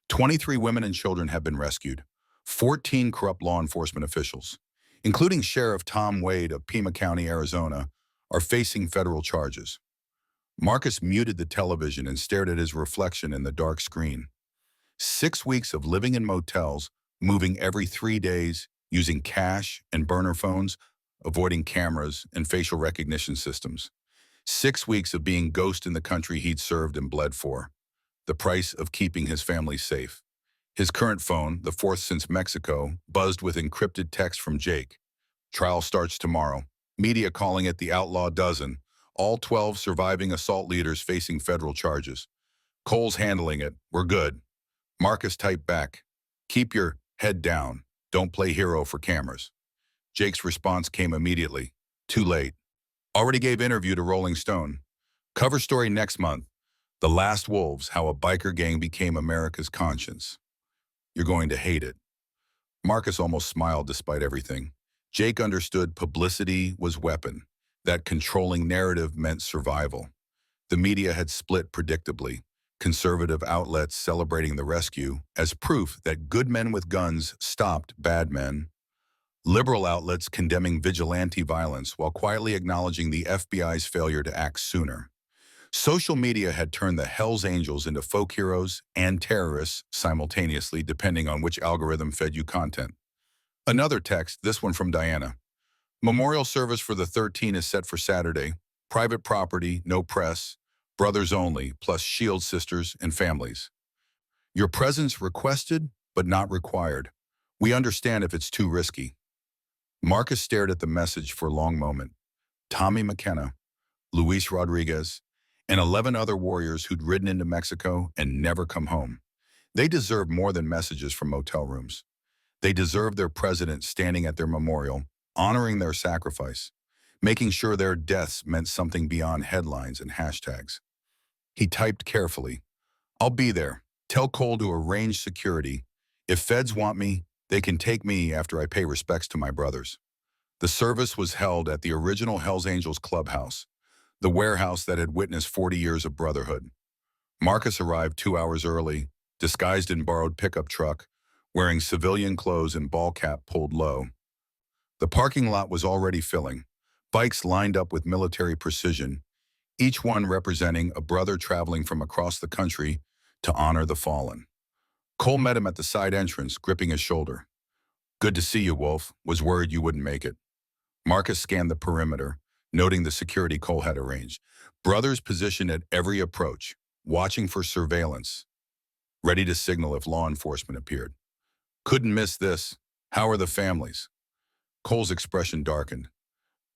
23 women and children have been rescued. 14 corrupt law enforcement officials, including Sheriff Tom Wade of Pima County, Arizona, are facing federal charges. Marcus muted the television and stared at his reflection in the dark screen. 6 weeks of living in motels, moving every 3 days, using cash and burner phones, avoiding cameras and facial recognition systems. 6 weeks of being ghost in the country he'd served and bled for. The price of keeping his family safe. His current phone, the fourth since Mexico, buzzed with encrypted text from Jake. Trial starts tomorrow. Media calling it the outlaw dozen. All 12 surviving assault leaders facing federal charges. Cole's handling it. We're good. Marcus typed back. Keep your head down. Don't play hero for cameras. Jake's response came immediately. Too late. Already gave interview to Rolling Stone. Cover story next month. The Last Wolves, how a biker gang became America's conscience. You're going to hate it. Marcus almost smiled despite everything. Jake understood publicity was weapon. That controlling narrative meant survival. The media had split predictably. Conservative outlets celebrating the rescue as proof that good men with guns stopped bad men. Liberal outlets condemning vigilante violence while quietly acknowledging the FBI's failure to act sooner. Social media had turned the Hells Angels into folk heroes and terrorists simultaneously, depending on which algorithm fed you content. Another text, this one from Diana. Memorial service for the 13 is set for Saturday. Private property, no press, brothers only, plus Shield sisters and families. Your presence requested, but not required. We understand if it's too risky. Marcus stared at the message for a long moment. Tommy McKenna, Luis Rodriguez, and 11 other warriors who'd ridden into Mexico and never come home. They deserve more than messages from motel rooms. They deserve their president standing at their memorial, honoring their sacrifice, making sure their deaths meant something beyond headlines and hashtags. He typed carefully, I'll be there. Tell Cole to arrange security. If feds want me, they can take me after I pay respects to my brothers. The service was held at the original Hells Angels clubhouse, the warehouse that had witnessed 40 years of brotherhood. Marcus arrived 2 hours early, disguised in borrowed pickup truck, wearing civilian clothes and ball cap pulled low. The parking lot was already filling, bikes lined up with military precision, each one representing a brother traveling from across the country to honor the fallen. Cole met him at the side entrance, gripping his shoulder. Good to see you, Wolf. Was worried you wouldn't make it. Marcus scanned the perimeter, noting the security Cole had arranged. Brothers positioned at every approach, watching for surveillance, ready to signal if law enforcement appeared. Couldn't miss this. How are the families? Cole's expression darkened.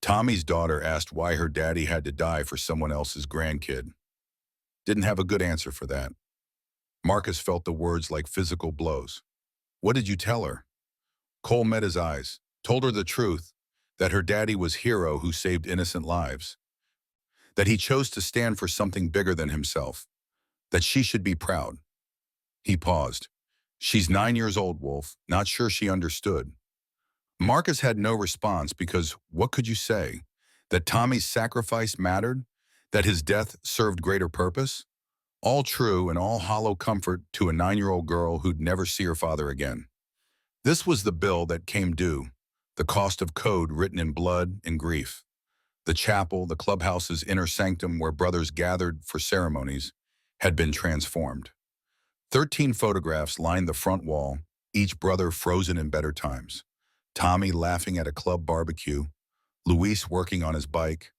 Tommy's daughter asked why her daddy had to die for someone else's grandkid. Didn't have a good answer for that. Marcus felt the words like physical blows. What did you tell her? Cole met his eyes, told her the truth, that her daddy was hero who saved innocent lives, that he chose to stand for something bigger than himself, that she should be proud. He paused. She's 9 years old, Wolf, not sure she understood. Marcus had no response because what could you say? That Tommy's sacrifice mattered? That his death served greater purpose? All true and all hollow comfort to a 9-year-old girl who'd never see her father again. This was the bill that came due, the cost of code written in blood and grief. The chapel, the clubhouse's inner sanctum where brothers gathered for ceremonies, had been transformed. 13 photographs lined the front wall, each brother frozen in better times. Tommy laughing at a club barbecue, Luis working on his bike,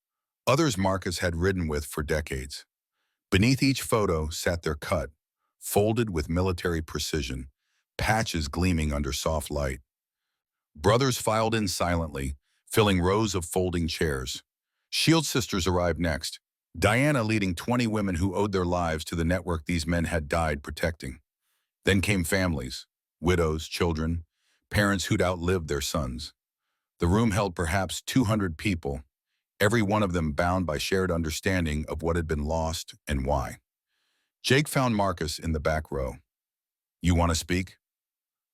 others Marcus had ridden with for decades. Beneath each photo sat their cut, folded with military precision, patches gleaming under soft light. Brothers filed in silently, filling rows of folding chairs. Shield sisters arrived next, Diana leading 20 women who owed their lives to the network these men had died protecting. Then came families, widows, children, parents who'd outlived their sons. The room held perhaps 200 people, every one of them bound by shared understanding of what had been lost and why. Jake found Marcus in the back row. You want to speak?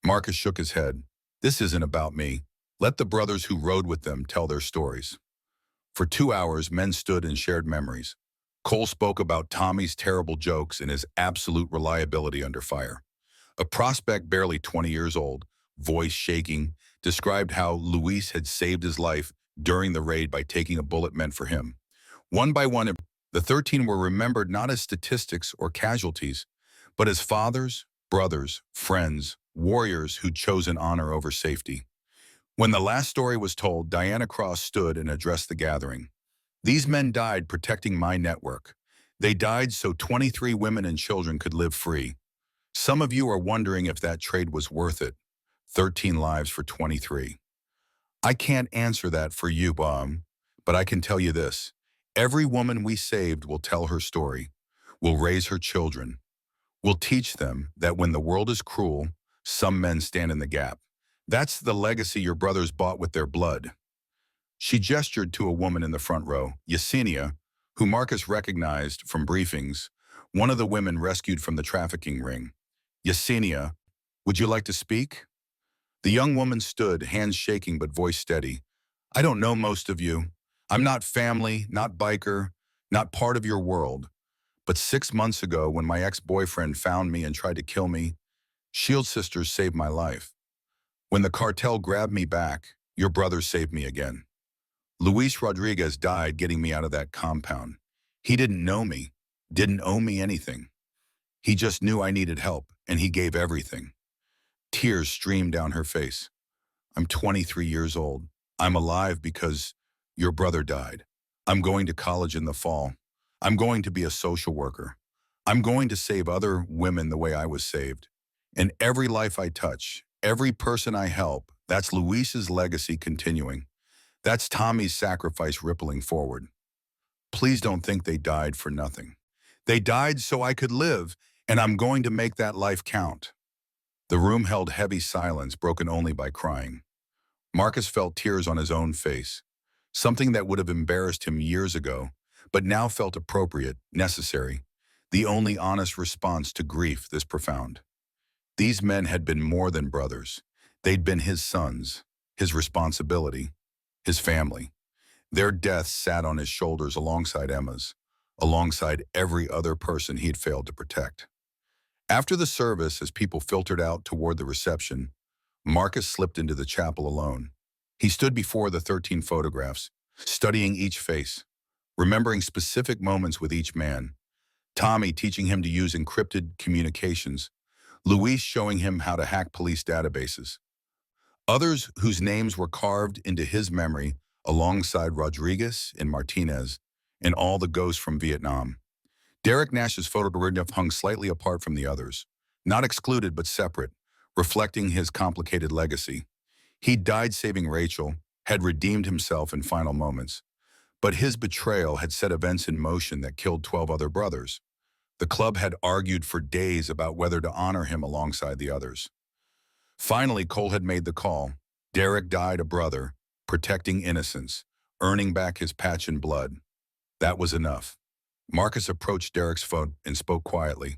Marcus shook his head. This isn't about me. Let the brothers who rode with them tell their stories. For 2 hours, men stood and shared memories. Cole spoke about Tommy's terrible jokes and his absolute reliability under fire. A prospect barely 20 years old, voice shaking, described how Luis had saved his life during the raid by taking a bullet meant for him. One by one, the 13 were remembered not as statistics or casualties, but as fathers, brothers, friends, warriors who'd chosen honor over safety. When the last story was told, Diana Cross stood and addressed the gathering. These men died protecting my network. They died so 23 women and children could live free. Some of you are wondering if that trade was worth it. 13 lives for 23. I can't answer that for you, Baum, but I can tell you this. Every woman we saved will tell her story, will raise her children, will teach them that when the world is cruel, some men stand in the gap. That's the legacy your brothers bought with their blood. She gestured to a woman in the front row, Yesenia, who Marcus recognized from briefings, one of the women rescued from the trafficking ring. Yesenia, would you like to speak? The young woman stood, hands shaking but voice steady. I don't know most of you. I'm not family, not biker, not part of your world. But 6 months ago, when my ex-boyfriend found me and tried to kill me, Shield Sisters saved my life. When the cartel grabbed me back, your brothers saved me again. Luis Rodriguez died getting me out of that compound. He didn't know me, didn't owe me anything. He just knew I needed help, and he gave everything. Tears streamed down her face. I'm 23 years old. I'm alive because your brother died. I'm going to college in the fall. I'm going to be a social worker. I'm going to save other women the way I was saved. And every life I touch, every person I help, that's Luis's legacy continuing. That's Tommy's sacrifice rippling forward. Please don't think they died for nothing. They died so I could live, and I'm going to make that life count. The room held heavy silence, broken only by crying. Marcus felt tears on his own face, something that would have embarrassed him years ago, but now felt appropriate, necessary, the only honest response to grief this profound. These men had been more than brothers. They'd been his sons, his responsibility, his family. Their deaths sat on his shoulders alongside Emma's, alongside every other person he had failed to protect. After the service, as people filtered out toward the reception, Marcus slipped into the chapel alone. He stood before the 13 photographs, studying each face, remembering specific moments with each man. Tommy teaching him to use encrypted communications, Luis showing him how to hack police databases. Others whose names were carved into his memory alongside Rodriguez and Martinez and all the ghosts from Vietnam. Derek Nash's photograph hung slightly apart from the others, not excluded but separate, reflecting his complicated legacy. He died saving Rachel, had redeemed himself in final moments, but his betrayal had set events in motion that killed 12 other brothers. The club had argued for days about whether to honor him alongside the others. Finally, Cole had made the call. Derek died a brother, protecting innocence, earning back his patch in blood. That was enough. Marcus approached Derek's phone and spoke quietly.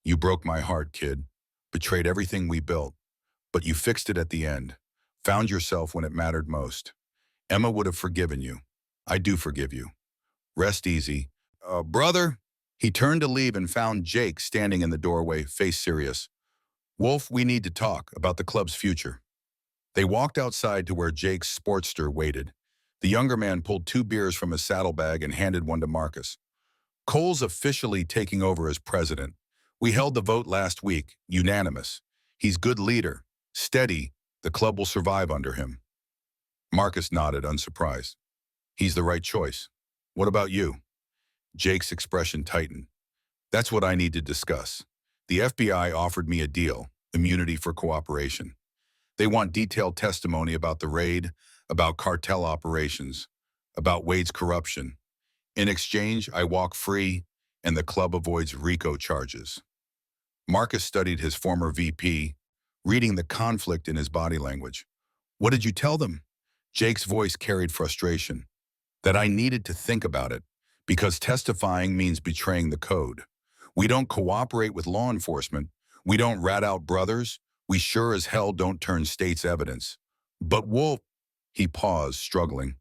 You broke my heart, kid. Betrayed everything we built. But you fixed it at the end. Found yourself when it mattered most. Emma would have forgiven you. I do forgive you. Rest easy. Brother? He turned to leave and found Jake standing in the doorway, face serious. Wolf, we need to talk about the club's future. They walked outside to where Jake's Sportster waited. The younger man pulled 2 beers from his saddlebag and handed one to Marcus. Cole's officially taking over as president. We held the vote last week, unanimous. He's good leader, steady. The club will survive under him. Marcus nodded, unsurprised. He's the right choice. What about you? Jake's expression tightened. That's what I need to discuss. The FBI offered me a deal, immunity for cooperation. They want detailed testimony about the raid, about cartel operations, about Wade's corruption. In exchange, I walk free, and the club avoids RICO charges. Marcus studied his former VP, reading the conflict in his body language. What did you tell them? Jake's voice carried frustration. That I needed to think about it, because testifying means betraying the code. We don't cooperate with law enforcement. We don't rat out brothers. We sure as hell don't turn state's evidence. But Wolf, he paused, struggling.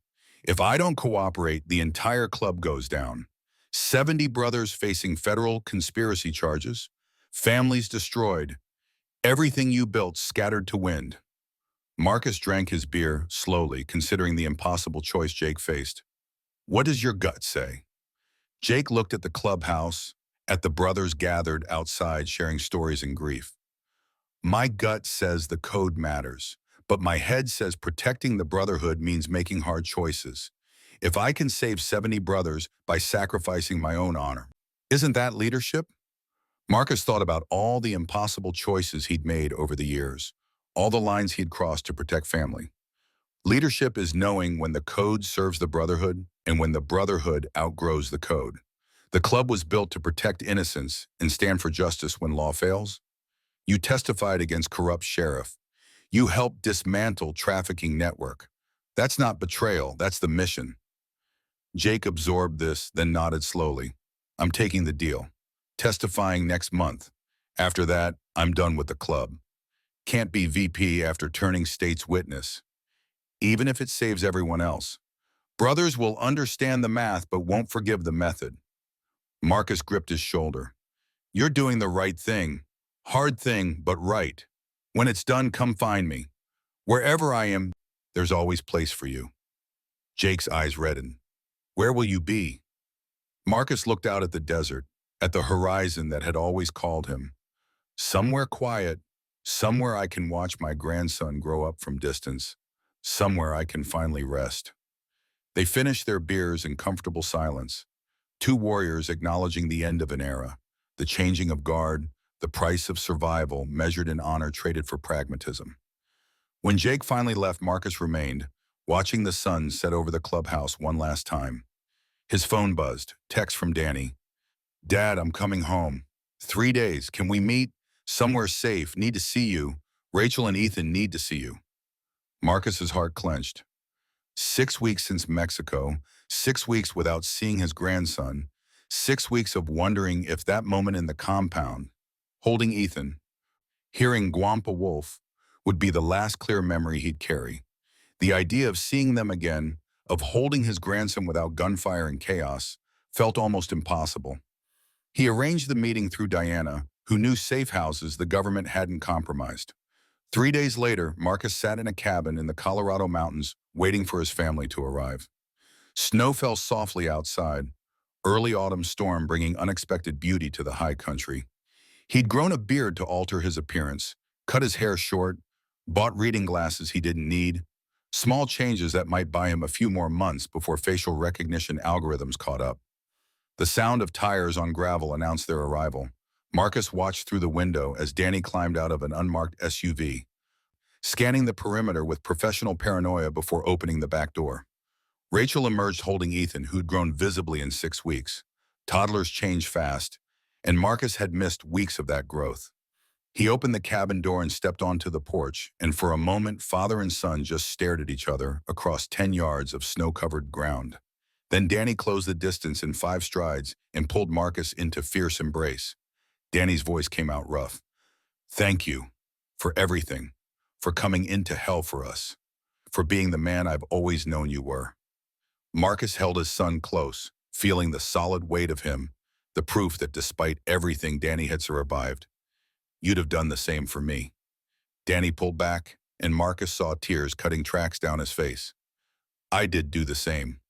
If I don't cooperate, the entire club goes down. 70 brothers facing federal conspiracy charges, families destroyed, everything you built scattered to wind. Marcus drank his beer slowly, considering the impossible choice Jake faced. What does your gut say? Jake looked at the clubhouse, at the brothers gathered outside sharing stories and grief. My gut says the code matters, but my head says protecting the brotherhood means making hard choices. If I can save 70 brothers by sacrificing my own honor, isn't that leadership? Marcus thought about all the impossible choices he'd made over the years, all the lines he'd crossed to protect family. Leadership is knowing when the code serves the brotherhood and when the brotherhood outgrows the code. The club was built to protect innocence and stand for justice when law fails. You testified against corrupt sheriff. You helped dismantle trafficking network. That's not betrayal, that's the mission. Jake absorbed this, then nodded slowly. I'm taking the deal. Testifying next month. After that, I'm done with the club. Can't be VP after turning state's witness. Even if it saves everyone else. Brothers will understand the math but won't forgive the method. Marcus gripped his shoulder. You're doing the right thing. Hard thing, but right. When it's done, come find me. Wherever I am, there's always place for you. Jake's eyes reddened. Where will you be? Marcus looked out at the desert, at the horizon that had always called him. Somewhere quiet, somewhere I can watch my grandson grow up from distance, somewhere I can finally rest. They finished their beers in comfortable silence, two warriors acknowledging the end of an era, the changing of guard, the price of survival measured in honor traded for pragmatism. When Jake finally left, Marcus remained, watching the sun set over the clubhouse one last time. His phone buzzed, text from Danny. Dad, I'm coming home. 3 days, can we meet? Somewhere safe, need to see you. Rachel and Ethan need to see you. Marcus's heart clenched. 6 weeks since Mexico, 6 weeks without seeing his grandson, 6 weeks of wondering if that moment in the compound, holding Ethan, hearing Guampa Wolf, would be the last clear memory he'd carry. The idea of seeing them again, of holding his grandson without gunfire and chaos, felt almost impossible. He arranged the meeting through Diana, who knew safe houses the government hadn't compromised. 3 days later, Marcus sat in a cabin in the Colorado mountains, waiting for his family to arrive. Snow fell softly outside, early autumn storm bringing unexpected beauty to the high country. He'd grown a beard to alter his appearance, cut his hair short, bought reading glasses he didn't need, small changes that might buy him a few more months before facial recognition algorithms caught up. The sound of tires on gravel announced their arrival. Marcus watched through the window as Danny climbed out of an unmarked SUV, scanning the perimeter with professional paranoia before opening the back door. Rachel emerged holding Ethan, who'd grown visibly in 6 weeks. Toddlers change fast, and Marcus had missed weeks of that growth. He opened the cabin door and stepped onto the porch, and for a moment, father and son just stared at each other across 10 yards of snow-covered ground. Then Danny closed the distance in 5 strides and pulled Marcus into fierce embrace. Danny's voice came out rough. Thank you for everything, for coming into hell for us, for being the man I've always known you were. Marcus held his son close, feeling the solid weight of him, the proof that despite everything Danny had survived, you'd have done the same for me. Danny pulled back, and Marcus saw tears cutting tracks down his face. I did do the same.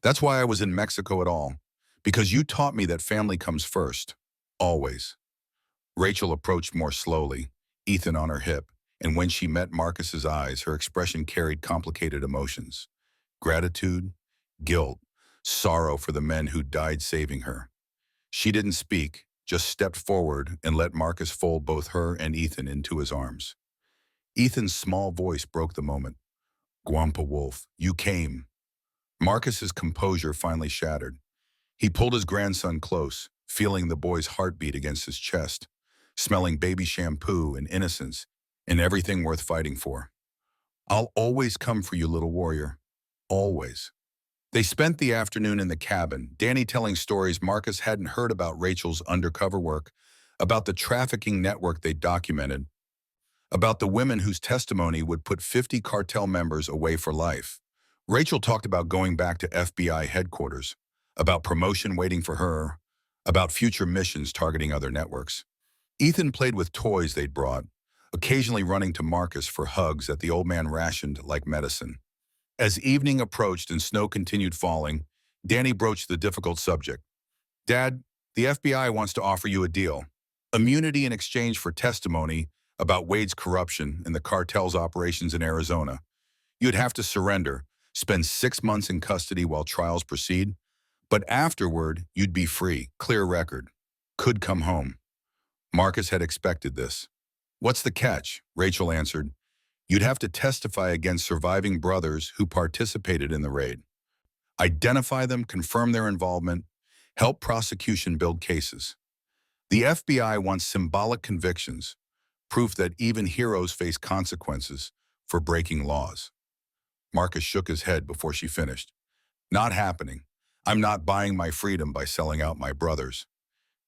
That's why I was in Mexico at all, because you taught me that family comes first, always. Rachel approached more slowly, Ethan on her hip, and when she met Marcus's eyes, her expression carried complicated emotions. Gratitude, guilt, sorrow for the men who died saving her. She didn't speak, just stepped forward and let Marcus fold both her and Ethan into his arms. Ethan's small voice broke the moment. Guampa Wolf, you came. Marcus's composure finally shattered. He pulled his grandson close, feeling the boy's heartbeat against his chest, smelling baby shampoo and innocence and everything worth fighting for. I'll always come for you, little warrior. Always. They spent the afternoon in the cabin, Danny telling stories Marcus hadn't heard about Rachel's undercover work, about the trafficking network they documented, about the women whose testimony would put 50 cartel members away for life. Rachel talked about going back to FBI headquarters, about promotion waiting for her, about future missions targeting other networks. Ethan played with toys they'd brought, occasionally running to Marcus for hugs that the old man rationed like medicine. As evening approached and snow continued falling, Danny broached the difficult subject. Dad, the FBI wants to offer you a deal. Immunity in exchange for testimony about Wade's corruption in the cartel's operations in Arizona. You'd have to surrender, spend 6 months in custody while trials proceed, but afterward, you'd be free, clear record. Could come home. Marcus had expected this. What's the catch? Rachel answered. You'd have to testify against surviving brothers who participated in the raid. Identify them, confirm their involvement, help prosecution build cases. The FBI wants symbolic convictions, proof that even heroes face consequences for breaking laws. Marcus shook his head before she finished. Not happening. I'm not buying my freedom by selling out my brothers.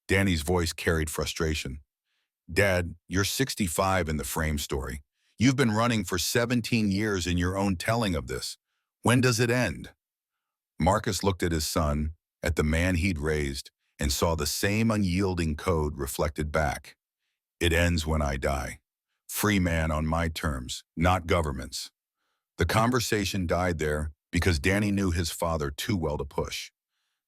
Danny's voice carried frustration. Dad, you're 65 in the frame story. You've been running for 17 years in your own telling of this. When does it end? Marcus looked at his son, at the man he'd raised, and saw the same unyielding code reflected back. It ends when I die. Free man on my terms, not government's. The conversation died there because Danny knew his father too well to push.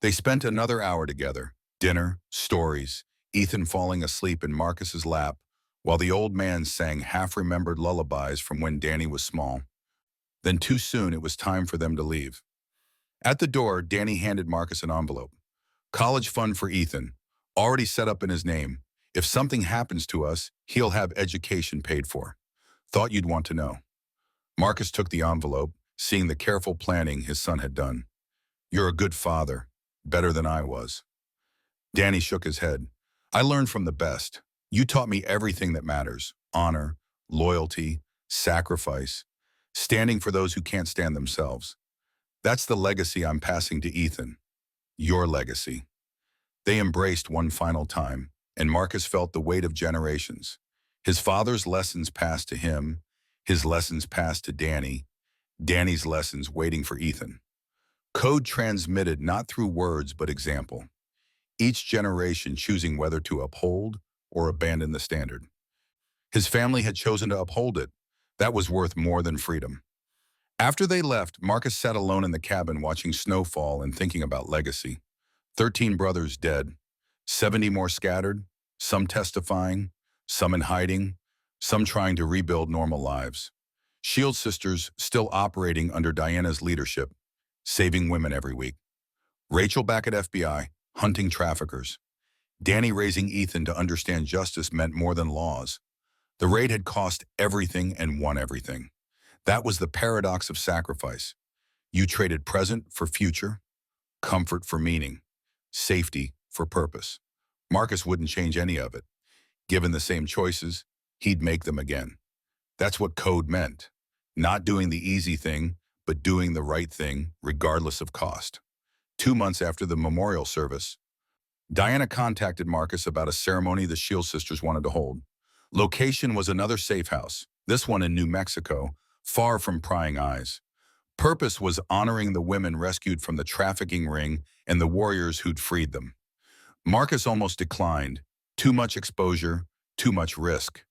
They spent another hour together, dinner, stories, Ethan falling asleep in Marcus's lap, while the old man sang half-remembered lullabies from when Danny was small. Then too soon it was time for them to leave. At the door, Danny handed Marcus an envelope. College fund for Ethan, already set up in his name. If something happens to us, he'll have education paid for. Thought you'd want to know. Marcus took the envelope, seeing the careful planning his son had done. You're a good father, better than I was. Danny shook his head. I learned from the best. You taught me everything that matters: honor, loyalty, sacrifice, standing for those who can't stand themselves. That's the legacy I'm passing to Ethan. Your legacy. They embraced one final time, and Marcus felt the weight of generations. His father's lessons passed to him, his lessons passed to Danny, Danny's lessons waiting for Ethan. Code transmitted not through words but example. Each generation choosing whether to uphold or abandon the standard. His family had chosen to uphold it. That was worth more than freedom. After they left, Marcus sat alone in the cabin watching snow fall and thinking about legacy. 13 brothers dead, 70 more scattered, some testifying, some in hiding, some trying to rebuild normal lives. Shield sisters still operating under Diana's leadership, saving women every week. Rachel back at FBI, hunting traffickers. Danny raising Ethan to understand justice meant more than laws. The raid had cost everything and won everything. That was the paradox of sacrifice. You traded present for future, comfort for meaning, safety for purpose. Marcus wouldn't change any of it. Given the same choices, he'd make them again. That's what code meant. Not doing the easy thing, but doing the right thing, regardless of cost. 2 months after the memorial service, Diana contacted Marcus about a ceremony the Shield sisters wanted to hold. Location was another safe house, this one in New Mexico, far from prying eyes. Purpose was honoring the women rescued from the trafficking ring and the warriors who'd freed them. Marcus almost declined. Too much exposure, too much risk.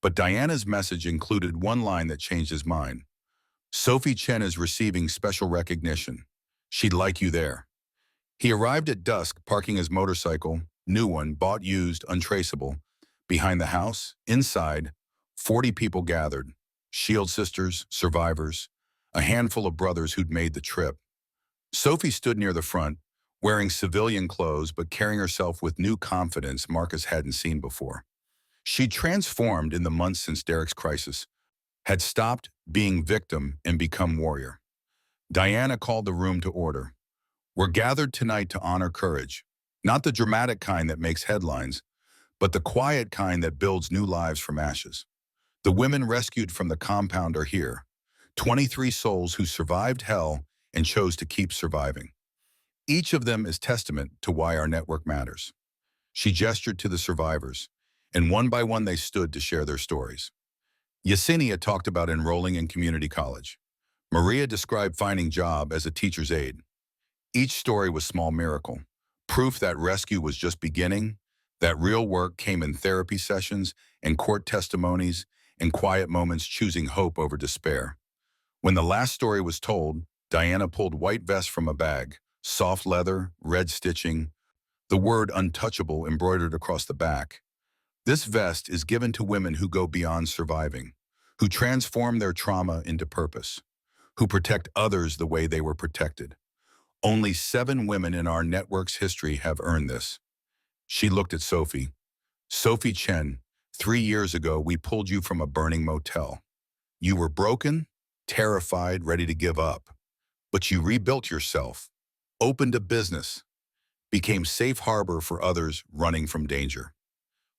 But Diana's message included one line that changed his mind. Sophie Chen is receiving special recognition. She'd like you there. He arrived at dusk, parking his motorcycle, new one, bought used, untraceable. Behind the house, inside, 40 people gathered. Shield sisters, survivors, a handful of brothers who'd made the trip. Sophie stood near the front, wearing civilian clothes but carrying herself with new confidence Marcus hadn't seen before. She'd transformed in the months since Derek's crisis, had stopped being victim and become warrior. Diana called the room to order. We're gathered tonight to honor courage, not the dramatic kind that makes headlines, but the quiet kind that builds new lives from ashes. The women rescued from the compound are here, 23 souls who survived hell and chose to keep surviving. Each of them is testament to why our network matters. She gestured to the survivors, and one by one they stood to share their stories. Yesenia talked about enrolling in community college. Maria described finding job as a teacher's aide. Each story was small miracle, proof that rescue was just beginning, that real work came in therapy sessions and court testimonies and quiet moments choosing hope over despair. When the last story was told, Diana pulled white vest from a bag, soft leather, red stitching, the word untouchable embroidered across the back. This vest is given to women who go beyond surviving, who transform their trauma into purpose, who protect others the way they were protected. Only 7 women in our network's history have earned this. She looked at Sophie. Sophie Chen, 3 years ago, we pulled you from a burning motel. You were broken, terrified, ready to give up. But you rebuilt yourself, opened a business, became safe harbor for others running from danger.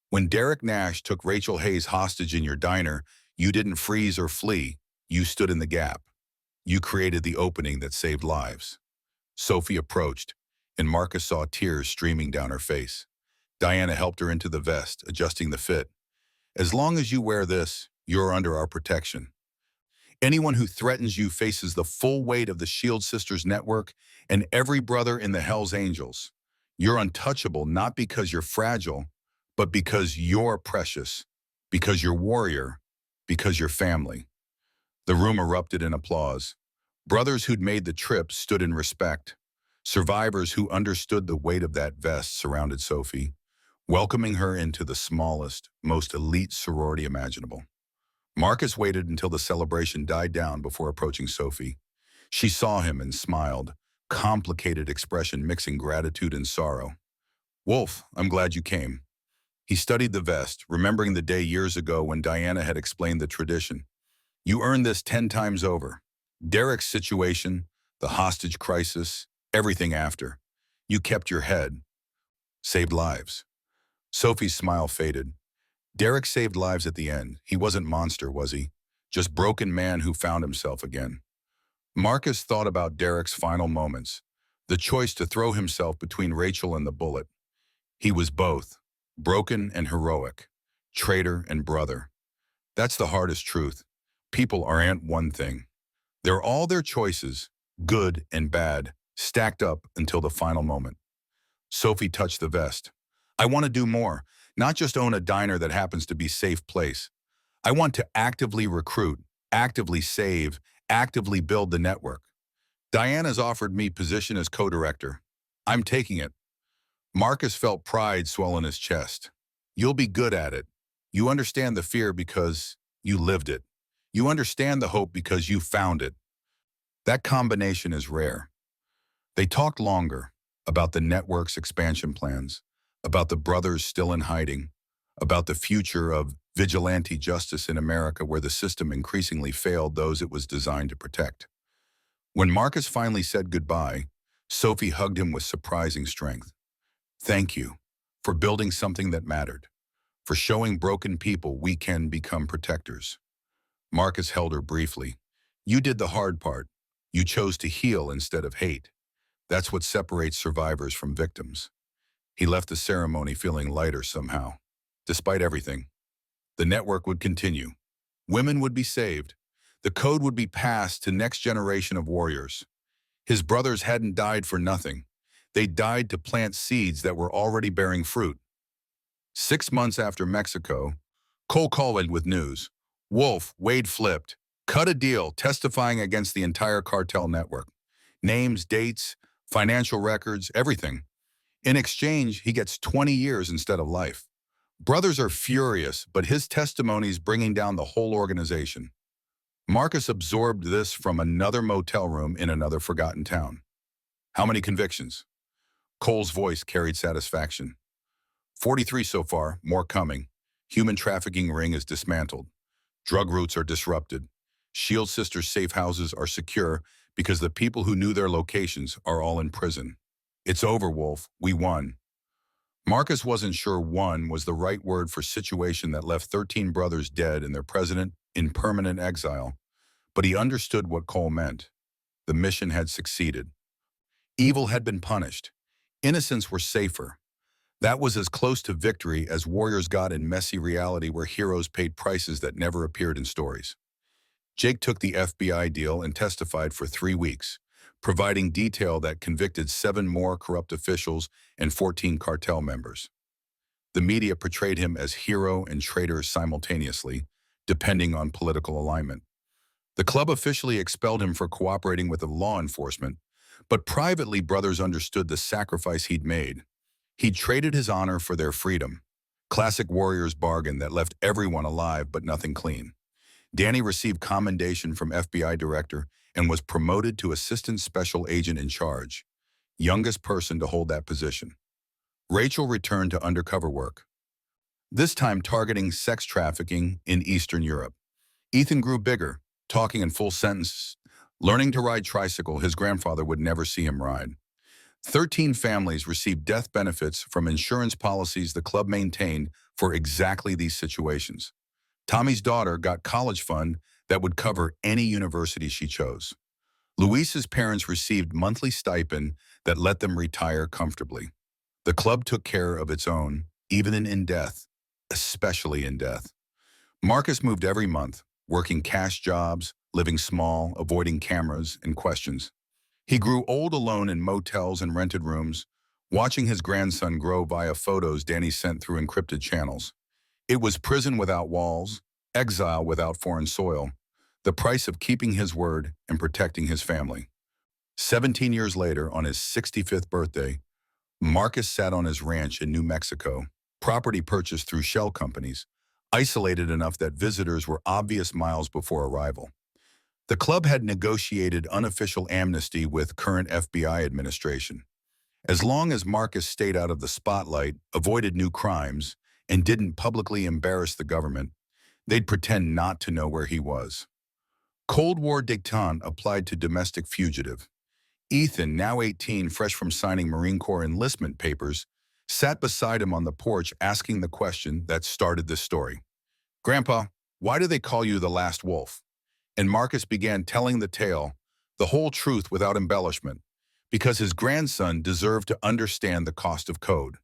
When Derek Nash took Rachel Hayes hostage in your diner, you didn't freeze or flee. You stood in the gap. You created the opening that saved lives. Sophie approached, and Marcus saw tears streaming down her face. Diana helped her into the vest, adjusting the fit. As long as you wear this, you're under our protection. Anyone who threatens you faces the full weight of the Shield Sisters network and every brother in the Hells Angels. You're untouchable not because you're fragile, but because you're precious, because you're warrior, because you're family. The room erupted in applause. Brothers who'd made the trip stood in respect. Survivors who understood the weight of that vest surrounded Sophie, welcoming her into the smallest, most elite sorority imaginable. Marcus waited until the celebration died down before approaching Sophie. She saw him and smiled, complicated expression mixing gratitude and sorrow. "Wolf, I'm glad you came." He studied the vest, remembering the day years ago when Diana had explained the tradition. "You earned this 10 times over. Derek's situation, the hostage crisis, everything after. You kept your head, saved lives." Sophie's smile faded. Derek saved lives at the end. He wasn't monster, was he? Just broken man who found himself again. Marcus thought about Derek's final moments, the choice to throw himself between Rachel and the bullet. He was both, broken and heroic, traitor and brother. That's the hardest truth. People aren't one thing. They're all their choices, good and bad, stacked up until the final moment. Sophie touched the vest. "I want to do more, not just own a diner that happens to be a safe place. I want to actively recruit, actively save, actively build the network. Diana's offered me position as co-director. I'm taking it." Marcus felt pride swell in his chest. "You'll be good at it. You understand the fear because you lived it. You understand the hope because you found it." That combination is rare. They talked longer about the network's expansion plans, about the brothers still in hiding, about the future of vigilante justice in America where the system increasingly failed those it was designed to protect. When Marcus finally said goodbye, Sophie hugged him with surprising strength. "Thank you for building something that mattered, for showing broken people we can become protectors." Marcus held her briefly. "You did the hard part. You chose to heal instead of hate. That's what separates survivors from victims." He left the ceremony feeling lighter somehow. Despite everything, the network would continue. Women would be saved. The code would be passed to next generation of warriors. His brothers hadn't died for nothing. They died to plant seeds that were already bearing fruit. 6 months after Mexico, Cole called with news. "Wolf, Wade flipped. Cut a deal testifying against the entire cartel network. Names, dates, financial records, everything. In exchange, he gets 20 years instead of life." Brothers are furious, but his testimony is bringing down the whole organization. Marcus absorbed this from another motel room in another forgotten town. "How many convictions?" Cole's voice carried satisfaction. 43 so far, more coming. Human trafficking ring is dismantled. Drug routes are disrupted. Shield Sisters safe houses are secure because the people who knew their locations are all in prison. It's over, Wolf. We won. Marcus wasn't sure "won" was the right word for situation that left 13 brothers dead and their president in permanent exile, but he understood what Cole meant. The mission had succeeded. Evil had been punished. Innocents were safer. That was as close to victory as warriors got in messy reality where heroes paid prices that never appeared in stories. Jake took the FBI deal and testified for 3 weeks, providing detail that convicted 7 more corrupt officials and 14 cartel members. The media portrayed him as hero and traitor simultaneously, depending on political alignment. The club officially expelled him for cooperating with the law enforcement, but privately brothers understood the sacrifice he'd made. He'd traded his honor for their freedom. Classic warrior's bargain that left everyone alive but nothing clean. Danny received commendation from FBI director and was promoted to assistant special agent in charge, youngest person to hold that position. Rachel returned to undercover work, this time targeting sex trafficking in Eastern Europe. Ethan grew bigger, talking in full sentences. Learning to ride tricycle his grandfather would never see him ride. 13 families received death benefits from insurance policies the club maintained for exactly these situations. Tommy's daughter got college fund that would cover any university she chose. Luis's parents received monthly stipend that let them retire comfortably. The club took care of its own, even in death, especially in death. Marcus moved every month, working cash jobs, living small, avoiding cameras and questions. He grew old alone in motels and rented rooms, watching his grandson grow via photos Danny sent through encrypted channels. It was prison without walls, exile without foreign soil, the price of keeping his word and protecting his family. 17 years later, on his 65th birthday, Marcus sat on his ranch in New Mexico, property purchased through shell companies, isolated enough that visitors were obvious miles before arrival. The club had negotiated unofficial amnesty with current FBI administration. As long as Marcus stayed out of the spotlight, avoided new crimes, and didn't publicly embarrass the government, they'd pretend not to know where he was. Cold War détente applied to domestic fugitive. Ethan, now 18, fresh from signing Marine Corps enlistment papers, sat beside him on the porch asking the question that started this story. "Grandpa, why do they call you the last wolf?" And Marcus began telling the tale, the whole truth without embellishment, because his grandson deserved to understand the cost of code,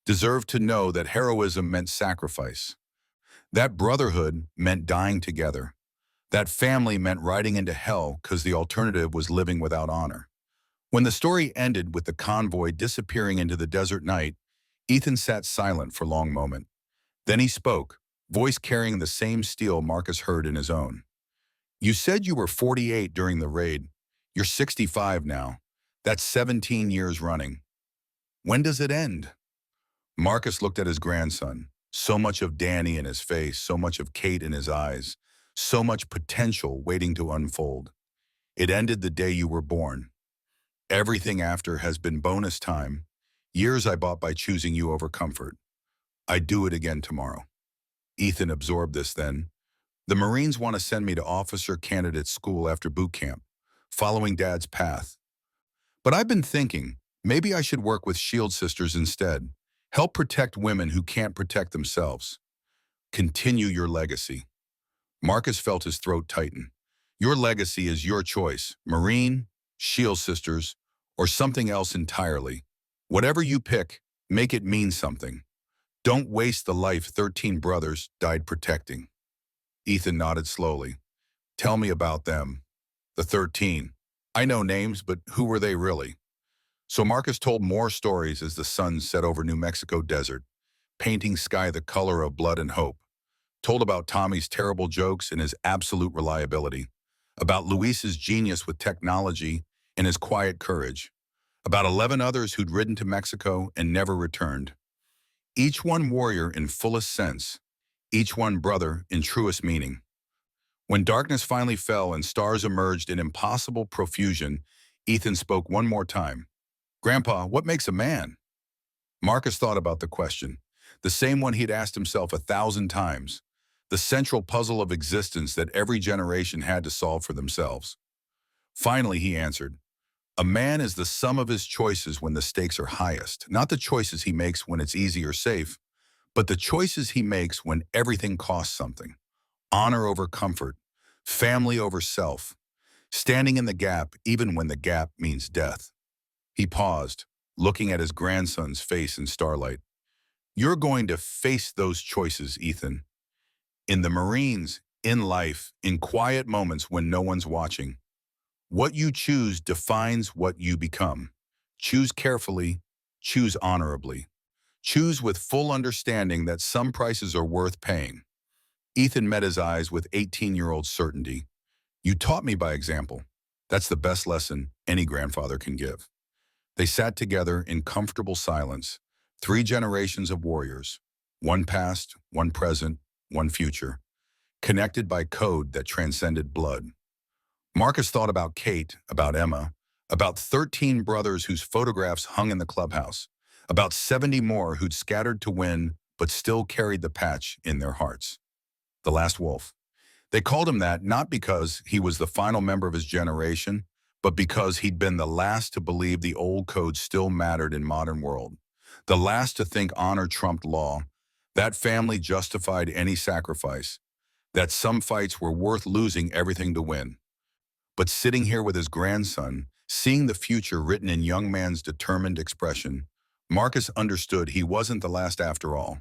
deserved to know that heroism meant sacrifice, that brotherhood meant dying together, that family meant riding into hell because the alternative was living without honor. When the story ended with the convoy disappearing into the desert night, Ethan sat silent for a long moment. Then he spoke, voice carrying the same steel Marcus heard in his own. "You said you were 48 during the raid. You're 65 now. That's 17 years running. When does it end?" Marcus looked at his grandson. So much of Danny in his face, so much of Kate in his eyes, so much potential waiting to unfold. "It ended the day you were born. Everything after has been bonus time. Years I bought by choosing you over comfort. I'd do it again tomorrow." Ethan absorbed this then. "The Marines want to send me to officer candidate school after boot camp, following Dad's path. But I've been thinking, maybe I should work with Shield Sisters instead. Help protect women who can't protect themselves. Continue your legacy." Marcus felt his throat tighten. "Your legacy is your choice. Marine, Shield Sisters, or something else entirely. Whatever you pick, make it mean something. Don't waste the life 13 brothers died protecting." Ethan nodded slowly. "Tell me about them." "The 13. I know names, but who were they really?" So Marcus told more stories as the sun set over New Mexico desert, painting sky the color of blood and hope. Told about Tommy's terrible jokes and his absolute reliability. About Luis's genius with technology and his quiet courage. About 11 others who'd ridden to Mexico and never returned. Each one warrior in fullest sense. Each one brother in truest meaning. When darkness finally fell and stars emerged in impossible profusion, Ethan spoke one more time. "Grandpa, what makes a man?" Marcus thought about the question, the same one he'd asked himself 1,000 times, the central puzzle of existence that every generation had to solve for themselves. Finally, he answered, "A man is the sum of his choices when the stakes are highest, not the choices he makes when it's easy or safe, but the choices he makes when everything costs something. Honor over comfort, family over self, standing in the gap even when the gap means death." He paused, looking at his grandson's face in starlight. "You're going to face those choices, Ethan. In the Marines, in life, in quiet moments when no one's watching. What you choose defines what you become. Choose carefully, choose honorably. Choose with full understanding that some prices are worth paying. Ethan met his eyes with 18-year-old certainty. You taught me by example. That's the best lesson any grandfather can give. They sat together in comfortable silence, 3 generations of warriors, one past, one present, one future, connected by code that transcended blood. Marcus thought about Kate, about Emma, about 13 brothers whose photographs hung in the clubhouse, about 70 more who'd scattered to win but still carried the patch in their hearts. The last wolf. They called him that not because he was the final member of his generation, but because he'd been the last to believe the old code still mattered in modern world. The last to think honor trumped law. That family justified any sacrifice. That some fights were worth losing everything to win. But sitting here with his grandson, seeing the future written in young man's determined expression, Marcus understood he wasn't the last after all.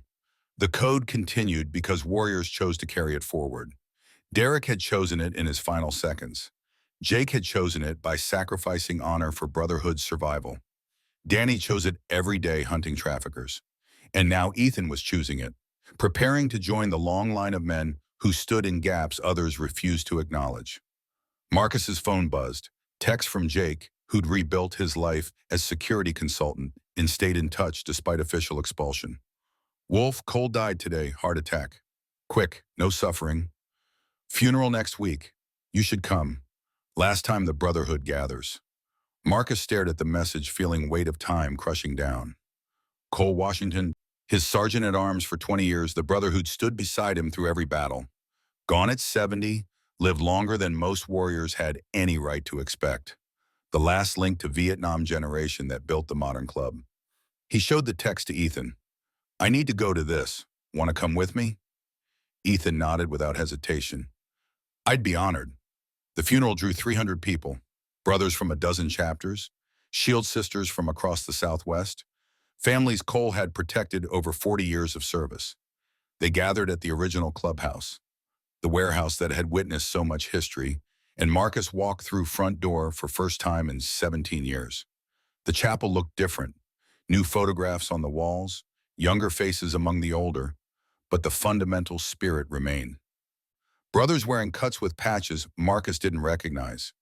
The code continued because warriors chose to carry it forward. Derek had chosen it in his final seconds. Jake had chosen it by sacrificing honor for brotherhood's survival. Danny chose it every day hunting traffickers. And now Ethan was choosing it, preparing to join the long line of men who stood in gaps others refused to acknowledge. Marcus's phone buzzed. Text from Jake, who'd rebuilt his life as security consultant and stayed in touch despite official expulsion. Wolf, Cole died today, heart attack. Quick, no suffering. Funeral next week. You should come. Last time the brotherhood gathers. Marcus stared at the message, feeling weight of time crushing down. Cole Washington, his sergeant-at-arms for 20 years, the brother who'd stood beside him through every battle. Gone at 70, lived longer than most warriors had any right to expect. The last link to Vietnam generation that built the modern club. He showed the text to Ethan. I need to go to this. Want to come with me? Ethan nodded without hesitation. I'd be honored. The funeral drew 300 people, brothers from a dozen chapters, shield sisters from across the Southwest, families Cole had protected over 40 years of service. They gathered at the original clubhouse, the warehouse that had witnessed so much history, and Marcus walked through front door for first time in 17 years. The chapel looked different, new photographs on the walls, younger faces among the older, but the fundamental spirit remained. Brothers wearing cuts with patches Marcus didn't recognize.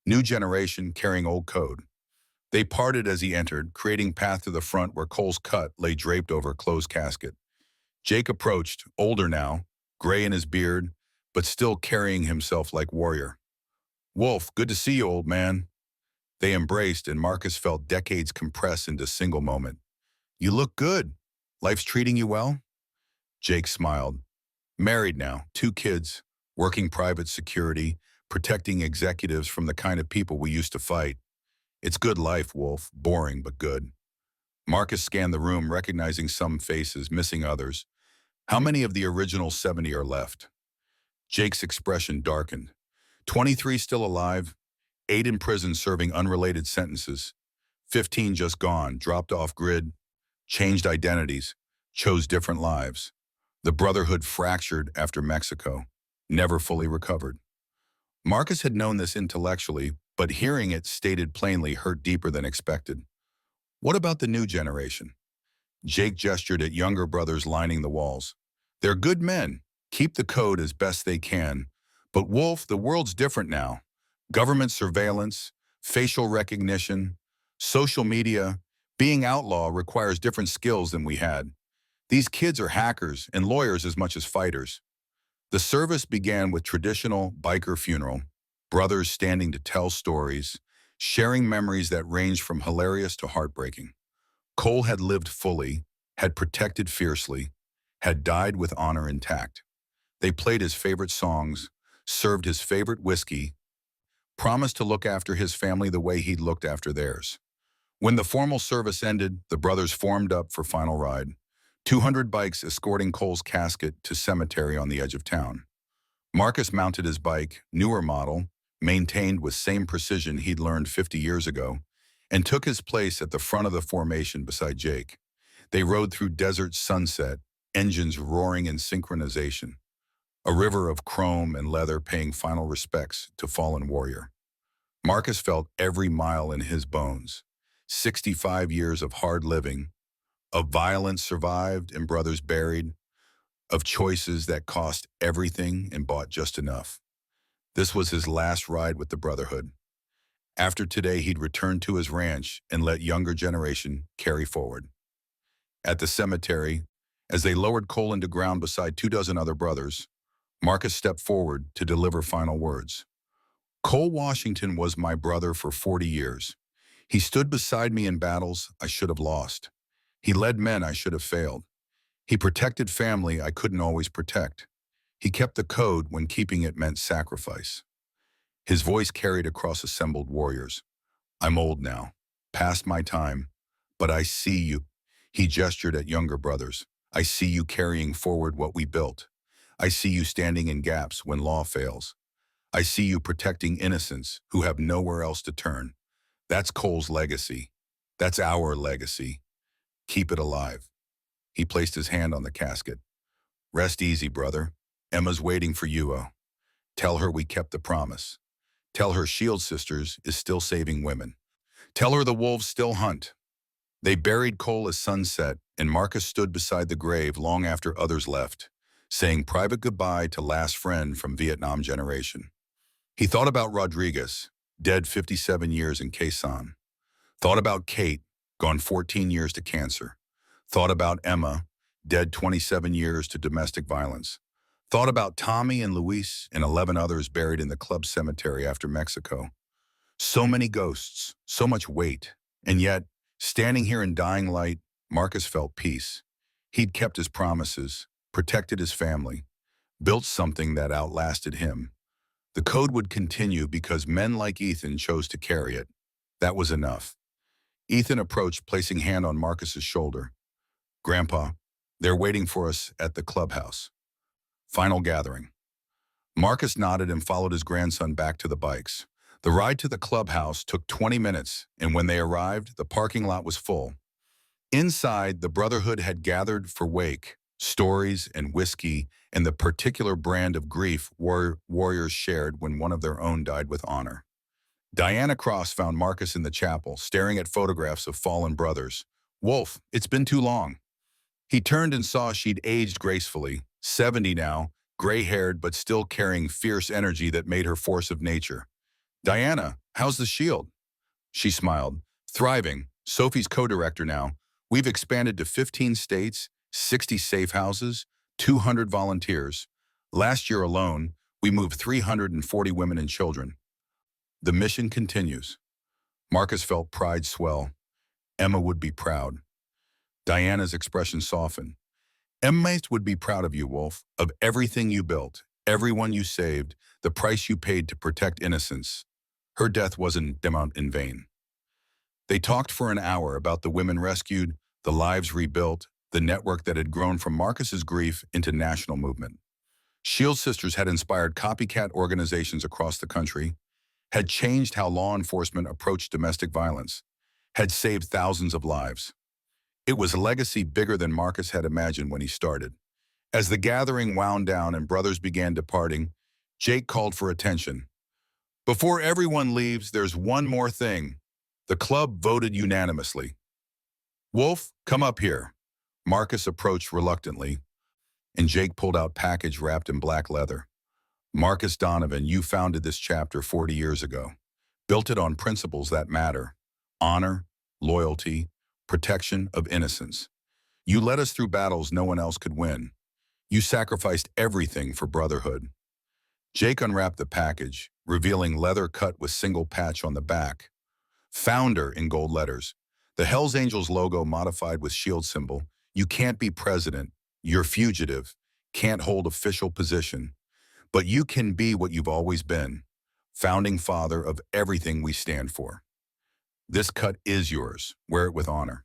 New generation carrying old code. They parted as he entered, creating path to the front where Cole's cut lay draped over a closed casket. Jake approached, older now, gray in his beard, but still carrying himself like warrior. Wolf, good to see you, old man. They embraced, and Marcus felt decades compress into a single moment. You look good. Life's treating you well? Jake smiled. Married now, 2 kids, working private security, protecting executives from the kind of people we used to fight. It's good life, Wolf, boring but good. Marcus scanned the room, recognizing some faces, missing others. How many of the original 70 are left? Jake's expression darkened. 23 still alive, 8 in prison serving unrelated sentences, 15 just gone, dropped off grid, changed identities, chose different lives. The brotherhood fractured after Mexico, never fully recovered. Marcus had known this intellectually, but hearing it stated plainly hurt deeper than expected. What about the new generation? Jake gestured at younger brothers lining the walls. They're good men, keep the code as best they can. But Wolf, the world's different now. Government surveillance, facial recognition, social media, being outlaw requires different skills than we had. These kids are hackers and lawyers as much as fighters. The service began with traditional biker funeral, brothers standing to tell stories, sharing memories that ranged from hilarious to heartbreaking. Cole had lived fully, had protected fiercely, had died with honor intact. They played his favorite songs, served his favorite whiskey, promised to look after his family the way he'd looked after theirs. When the formal service ended, the brothers formed up for final ride. 200 bikes escorting Cole's casket to cemetery on the edge of town. Marcus mounted his bike, newer model, maintained with same precision he'd learned 50 years ago, and took his place at the front of the formation beside Jake. They rode through desert sunset, engines roaring in synchronization. a river of chrome and leather paying final respects to fallen warrior. Marcus felt every mile in his bones. 65 years of hard living, of violence survived and brothers buried, of choices that cost everything and bought just enough. This was his last ride with the Brotherhood. After today, he'd return to his ranch and let younger generation carry forward. At the cemetery, as they lowered Cole into ground beside 24 other brothers, Marcus stepped forward to deliver final words. Cole Washington was my brother for 40 years. He stood beside me in battles I should have lost. He led men I should have failed. He protected family I couldn't always protect. He kept the code when keeping it meant sacrifice. His voice carried across assembled warriors. I'm old now, past my time, but I see you. He gestured at younger brothers. I see you carrying forward what we built. I see you standing in gaps when law fails. I see you protecting innocents who have nowhere else to turn. That's Cole's legacy. That's our legacy. Keep it alive. He placed his hand on the casket. Rest easy, brother. Emma's waiting for you. Tell her we kept the promise. Tell her Shield Sisters is still saving women. Tell her the wolves still hunt. They buried Cole as sunset, and Marcus stood beside the grave long after others left, saying private goodbye to last friend from Vietnam generation. He thought about Rodriguez, dead 57 years in Quezon. Thought about Kate, gone 14 years to cancer. Thought about Emma, dead 27 years to domestic violence. Thought about Tommy and Luis and 11 others buried in the club cemetery after Mexico. So many ghosts, so much weight. And yet, standing here in dying light, Marcus felt peace. He'd kept his promises, protected his family, built something that outlasted him. The code would continue because men like Ethan chose to carry it. That was enough. Ethan approached, placing hand on Marcus's shoulder. Grandpa, they're waiting for us at the clubhouse. Final gathering. Marcus nodded and followed his grandson back to the bikes. The ride to the clubhouse took 20 minutes, and when they arrived, the parking lot was full. Inside, the Brotherhood had gathered for wake, stories and whiskey, and the particular brand of grief warriors shared when one of their own died with honor. Diana Cross found Marcus in the chapel, staring at photographs of fallen brothers. Wolf, it's been too long. He turned and saw she'd aged gracefully, 70 now, gray-haired but still carrying fierce energy that made her force of nature. Diana, how's the Shield? She smiled. Thriving. Sophie's co-director now. We've expanded to 15 states, 60 safe houses, 200 volunteers. Last year alone, we moved 340 women and children. The mission continues. Marcus felt pride swell. Emma would be proud. Diana's expression softened. Emma would be proud of you, Wolf, of everything you built, everyone you saved, the price you paid to protect innocence. Her death wasn't in vain. They talked for an hour about the women rescued, the lives rebuilt, the network that had grown from Marcus's grief into national movement. Shield Sisters had inspired copycat organizations across the country, had changed how law enforcement approached domestic violence, had saved thousands of lives. It was a legacy bigger than Marcus had imagined when he started. As the gathering wound down and brothers began departing, Jake called for attention. Before everyone leaves, there's one more thing. The club voted unanimously. Wolf, come up here. Marcus approached reluctantly, and Jake pulled out package wrapped in black leather. Marcus Donovan, you founded this chapter 40 years ago. Built it on principles that matter. Honor, loyalty, protection of innocence. You led us through battles no one else could win. You sacrificed everything for brotherhood. Jake unwrapped the package, revealing leather cut with single patch on the back. Founder in gold letters. The Hells Angels logo modified with shield symbol. You can't be president. You're fugitive. Can't hold official position. But you can be what you've always been. Founding father of everything we stand for. This cut is yours. Wear it with honor.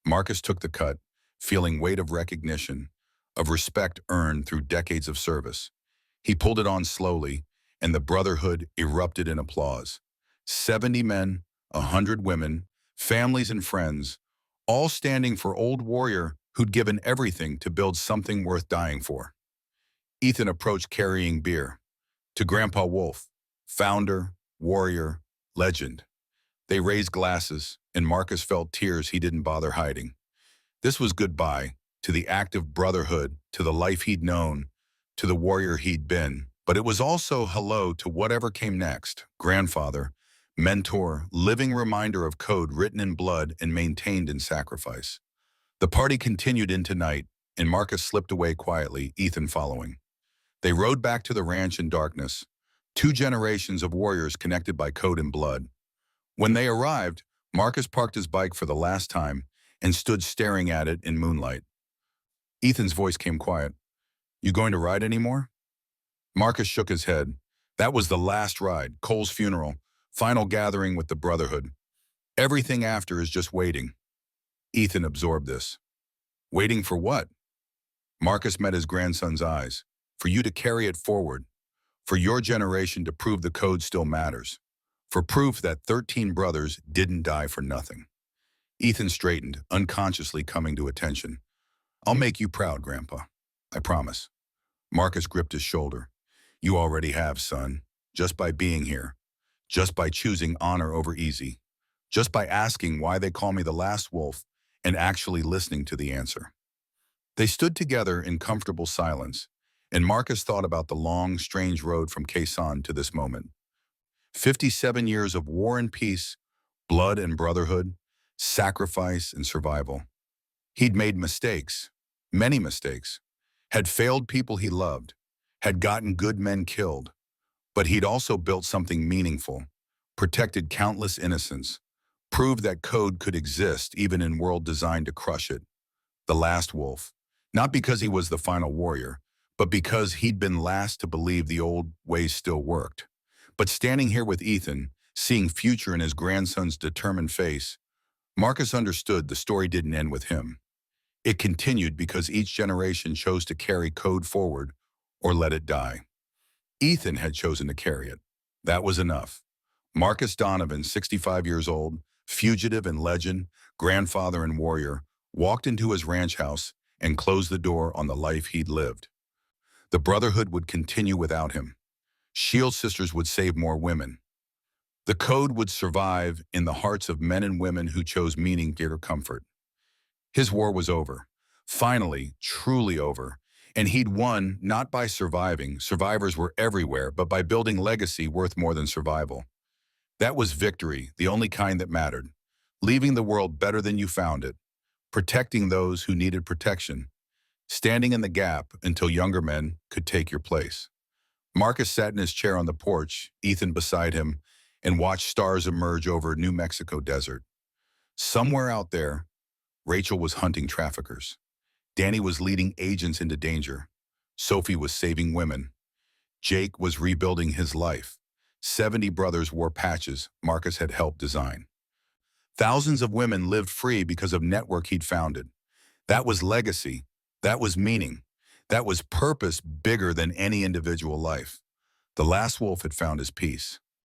Marcus took the cut, feeling weight of recognition, of respect earned through decades of service. He pulled it on slowly, and the brotherhood erupted in applause. 70 men, 100 women, families and friends, all standing for old warrior who'd given everything to build something worth dying for. Ethan approached carrying beer. To Grandpa Wolf, founder, warrior, legend. They raised glasses, and Marcus felt tears he didn't bother hiding. This was goodbye to the active brotherhood, to the life he'd known, to the warrior he'd been. But it was also hello to whatever came next. Grandfather, mentor, living reminder of code written in blood and maintained in sacrifice. The party continued into night, and Marcus slipped away quietly, Ethan following. They rode back to the ranch in darkness, two generations of warriors connected by code and blood. When they arrived, Marcus parked his bike for the last time and stood staring at it in moonlight. Ethan's voice came quiet. "You going to ride anymore?" Marcus shook his head. That was the last ride, Cole's funeral, final gathering with the brotherhood. Everything after is just waiting. Ethan absorbed this. Waiting for what? Marcus met his grandson's eyes. For you to carry it forward. For your generation to prove the code still matters. For proof that 13 brothers didn't die for nothing. Ethan straightened, unconsciously coming to attention. I'll make you proud, Grandpa. I promise. Marcus gripped his shoulder. You already have, son. Just by being here. Just by choosing honor over easy. Just by asking why they call me the last wolf and actually listening to the answer. They stood together in comfortable silence, and Marcus thought about the long, strange road from Quezon to this moment. 57 years of war and peace, blood and brotherhood, sacrifice and survival. He'd made mistakes, many mistakes, had failed people he loved, had gotten good men killed, but he'd also built something meaningful, protected countless innocents, proved that code could exist even in world designed to crush it. The last wolf, not because he was the final warrior, but because he'd been last to believe the old ways still worked. But standing here with Ethan, seeing future in his grandson's determined face, Marcus understood the story didn't end with him. It continued because each generation chose to carry code forward or let it die. Ethan had chosen to carry it. That was enough. Marcus Donovan, 65 years old, fugitive and legend, grandfather and warrior, walked into his ranch house and closed the door on the life he'd lived. The brotherhood would continue without him. Shield Sisters would save more women. The code would survive in the hearts of men and women who chose meaning greater comfort. His war was over. Finally, truly over. And he'd won not by surviving, survivors were everywhere, but by building legacy worth more than survival. That was victory, the only kind that mattered. Leaving the world better than you found it. Protecting those who needed protection. Standing in the gap until younger men could take your place. Marcus sat in his chair on the porch, Ethan beside him, and watched stars emerge over New Mexico desert. Somewhere out there, Rachel was hunting traffickers. Danny was leading agents into danger. Sophie was saving women. Jake was rebuilding his life. 70 brothers wore patches Marcus had helped design. Thousands of women lived free because of network he'd founded. That was legacy. That was meaning. That was purpose bigger than any individual life. The last wolf had found his peace.